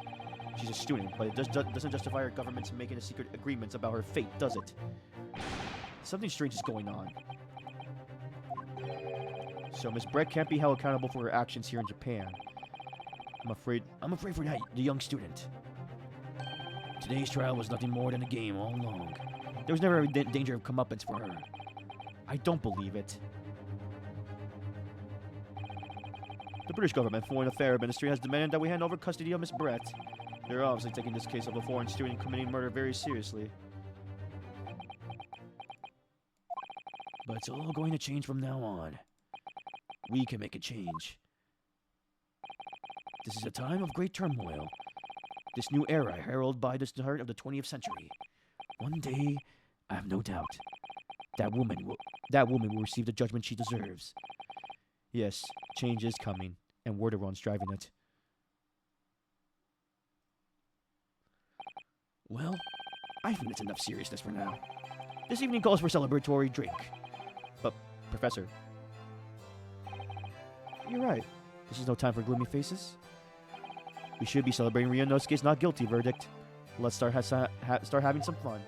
A: She's a student, but it doesn't justify our governments making a secret agreements about her fate, does it? Something strange is going on. So Miss Brett can't be held accountable for her actions here in Japan. I'm afraid for that, the young student.
B: Today's trial was nothing more than a game all along.
A: There was never a danger of comeuppance for her. I don't believe it. The British government Foreign Affairs Ministry has demanded that we hand over custody of Miss Brett. They're obviously taking this case of a foreign student committing murder very seriously.
B: But it's all going to change from now on. We can make a change. This is a time of great turmoil. This new era heralded by the start of the 20th century. One day, I have no doubt, that woman will receive the judgment she deserves.
A: Yes, change is coming, and we're the ones driving it.
B: Well, I think that's enough seriousness for now.
A: This evening calls for celebratory drink. But, Professor, you're right. This is no time for gloomy faces. We should be celebrating Ryunosuke's not guilty verdict. Let's start having some fun.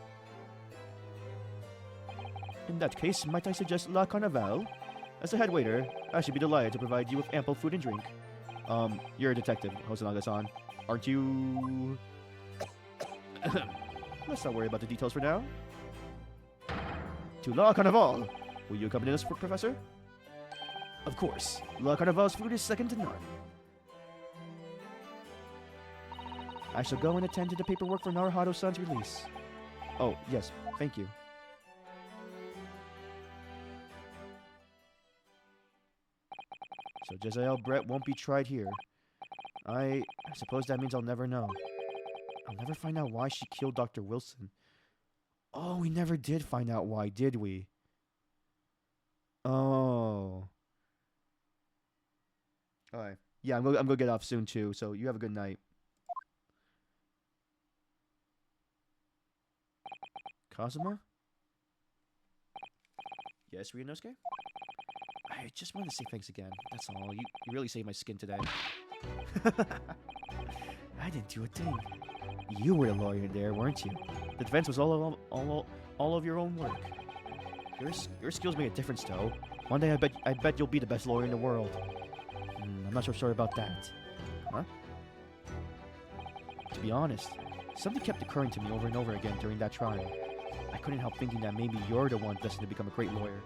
A: In that case, might I suggest La Carnival? As a head waiter, I should be delighted to provide you with ample food and drink. You're a detective, Hosonaga-san. Aren't you... Let's not worry about the details for now. To La Carnival! Will you accompany us, Professor?
B: Of course.
A: La Carnival's food is second to none. I shall go and attend to the paperwork for Naruhado-san's release. Oh, yes, thank you. Jezebel Brett won't be tried here. I suppose that means I'll never know. I'll never find out why she killed Dr. Wilson. Oh, we never did find out why, did we? Oh. Alright. Yeah, I'm gonna get off soon too, so you have a good night. Kazuma? Yes, Ryunosuke? I just wanted to say thanks again. That's all. You really saved my skin today. I didn't do a thing. You were the lawyer there, weren't you? The defense was all of your own work. Your skills made a difference, though. One day I bet you'll be the best lawyer in the world. I'm not so sure about that. Huh? To be honest, something kept occurring to me over and over again during that trial. I couldn't help thinking that maybe you're the one destined to become a great lawyer.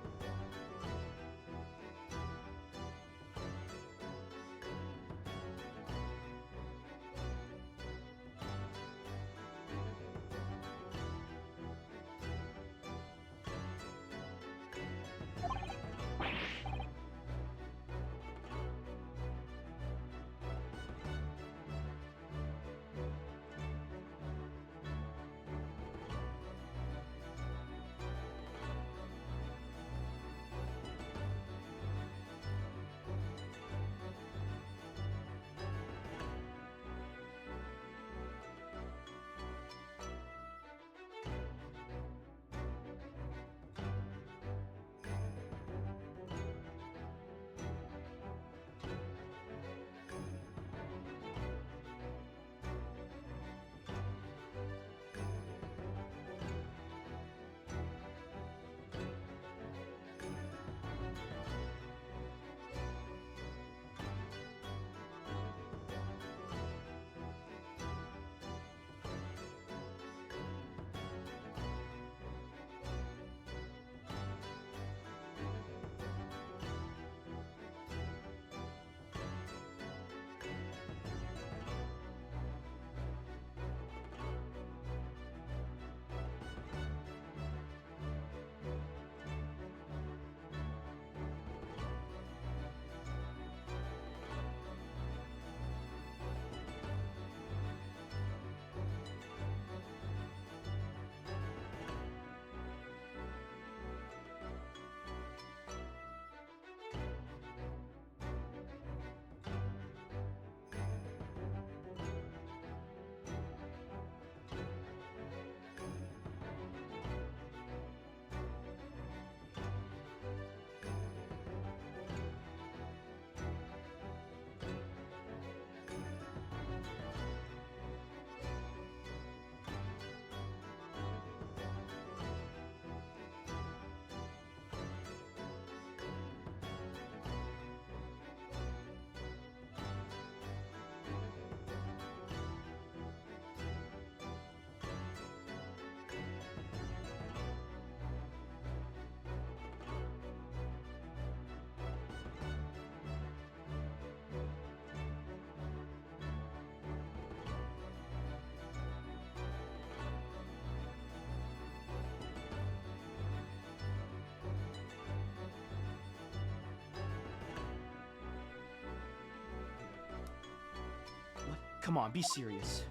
A: Come on, be serious.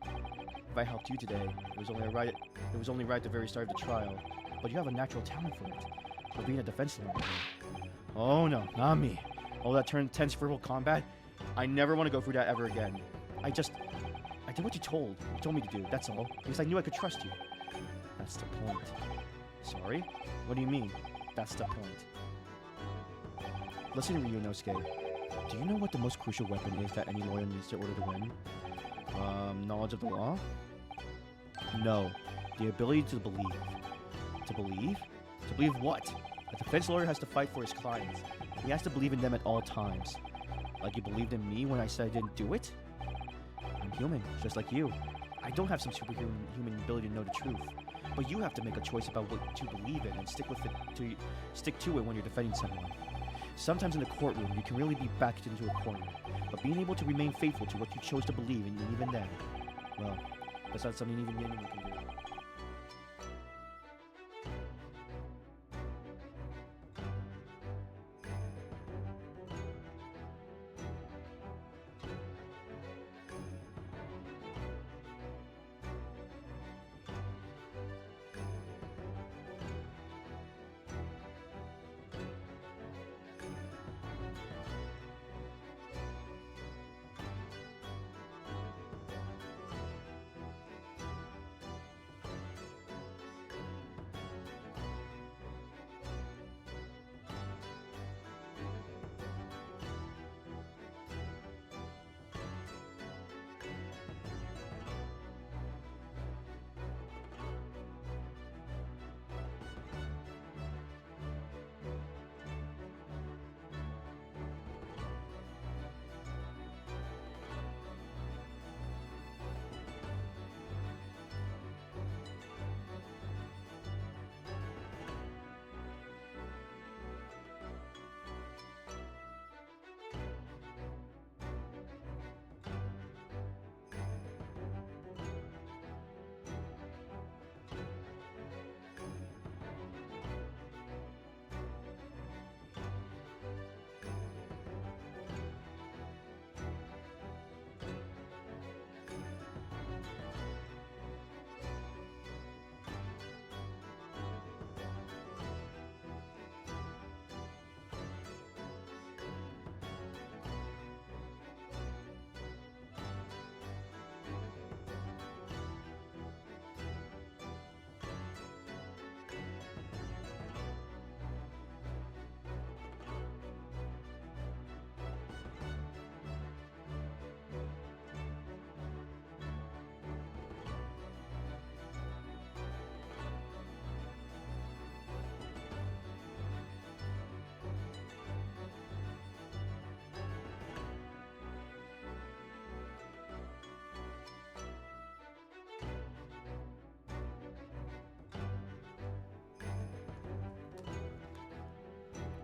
A: If I helped you today, it was only right at the very start of the trial. But you have a natural talent for it, for being a defense lawyer. Oh no, not me. All that tense verbal combat. I never want to go through that ever again. I did what you told me to do. That's all. Because I knew I could trust you. That's the point. Sorry? What do you mean? That's the point. Listen, Ryunosuke. Do you know what the most crucial weapon is that any lawyer needs in order to win? Knowledge of the law? No. The ability to believe. To believe? To believe what? A defense lawyer has to fight for his clients. He has to believe in them at all times. Like you believed in me when I said I didn't do it? I'm human, just like you. I don't have some superhuman ability to know the truth. But you have to make a choice about what to believe in and stick to it when you're defending someone. Sometimes in the courtroom, you can really be backed into a corner, but being able to remain faithful to what you chose to believe in, even then, well, that's not something even anyone can do.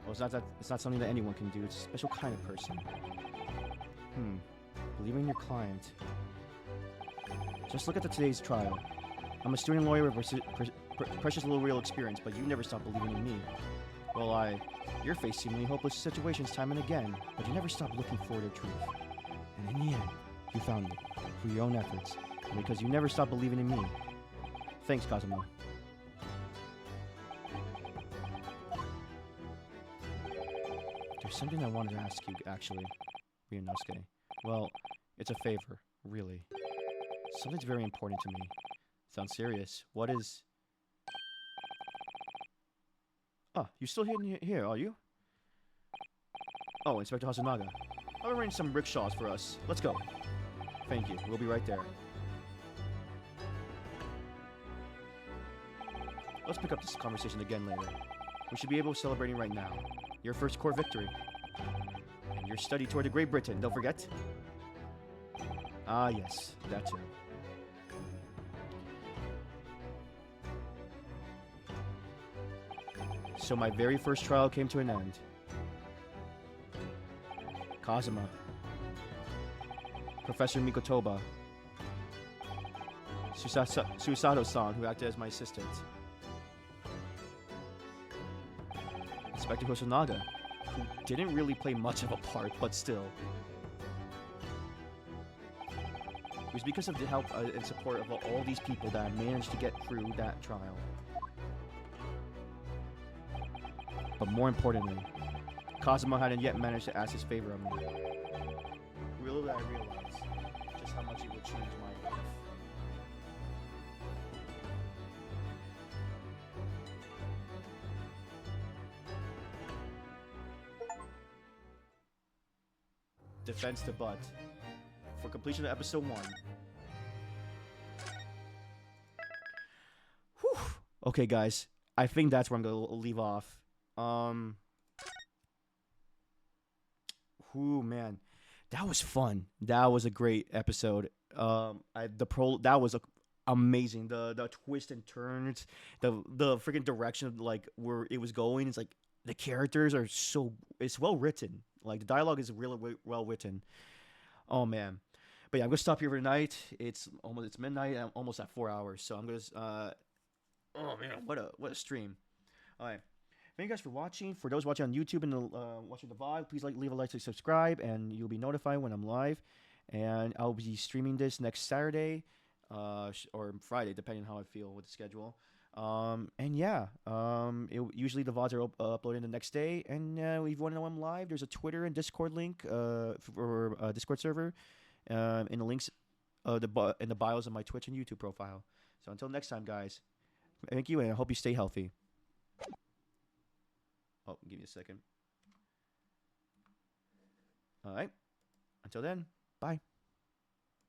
A: Well, it's not something that anyone can do. It's a special kind of person. Believing in your client. Just look at today's trial. I'm a student lawyer with precious little real experience, but you never stop believing in me. Well, you're faced seemingly hopeless situations time and again, but you never stop looking for the truth. And in the end, you found it through your own efforts, and because you never stopped believing in me. Thanks, Kazuma. There's something I wanted to ask you, actually, Ryunosuke. Well, it's a favor, really. Something's very important to me. Sounds serious. What is... Oh, you're still here, are you? Oh, Inspector Hasunaga. I've arranged some rickshaws for us. Let's go. Thank you. We'll be right there. Let's pick up this conversation again later. We should be able to celebrating right now. Your first court victory. And your study toward the Great Britain, don't forget. Ah, yes. That too. So my very first trial came to an end. Kazuma. Professor Mikotoba. Susato-san, who acted as my assistant. Inspector Hosonaga, who didn't really play much of a part, but still. It was because of the help and support of all these people that I managed to get through that trial. But more importantly, Kazuma hadn't yet managed to ask his favor of me. Little did I realize just how much it would change my life. Defense to butt. For completion of episode 1. Whew. Okay, guys. I think that's where I'm going to leave off. Whew, man. That was fun. That was a great episode. That was amazing. The twists and turns, the freaking direction of like where it was going. It's like the characters are it's well written. Like the dialogue is really well written. Oh man. But yeah, I'm gonna stop here for tonight. It's midnight. I'm almost at 4 hours, so I'm gonna oh man, what a stream. All right. Thank you guys for watching. For those watching on YouTube and watching the VOD, please leave a like to subscribe, and you'll be notified when I'm live. And I'll be streaming this next Saturday or Friday, depending on how I feel with the schedule. And yeah, usually the VODs are uploaded the next day. And if you want to know I'm live, there's a Twitter and Discord link for a Discord server in the links in the bios of my Twitch and YouTube profile. So until next time, guys, thank you, and I hope you stay healthy. Oh, give me a second. All right. Until then, bye.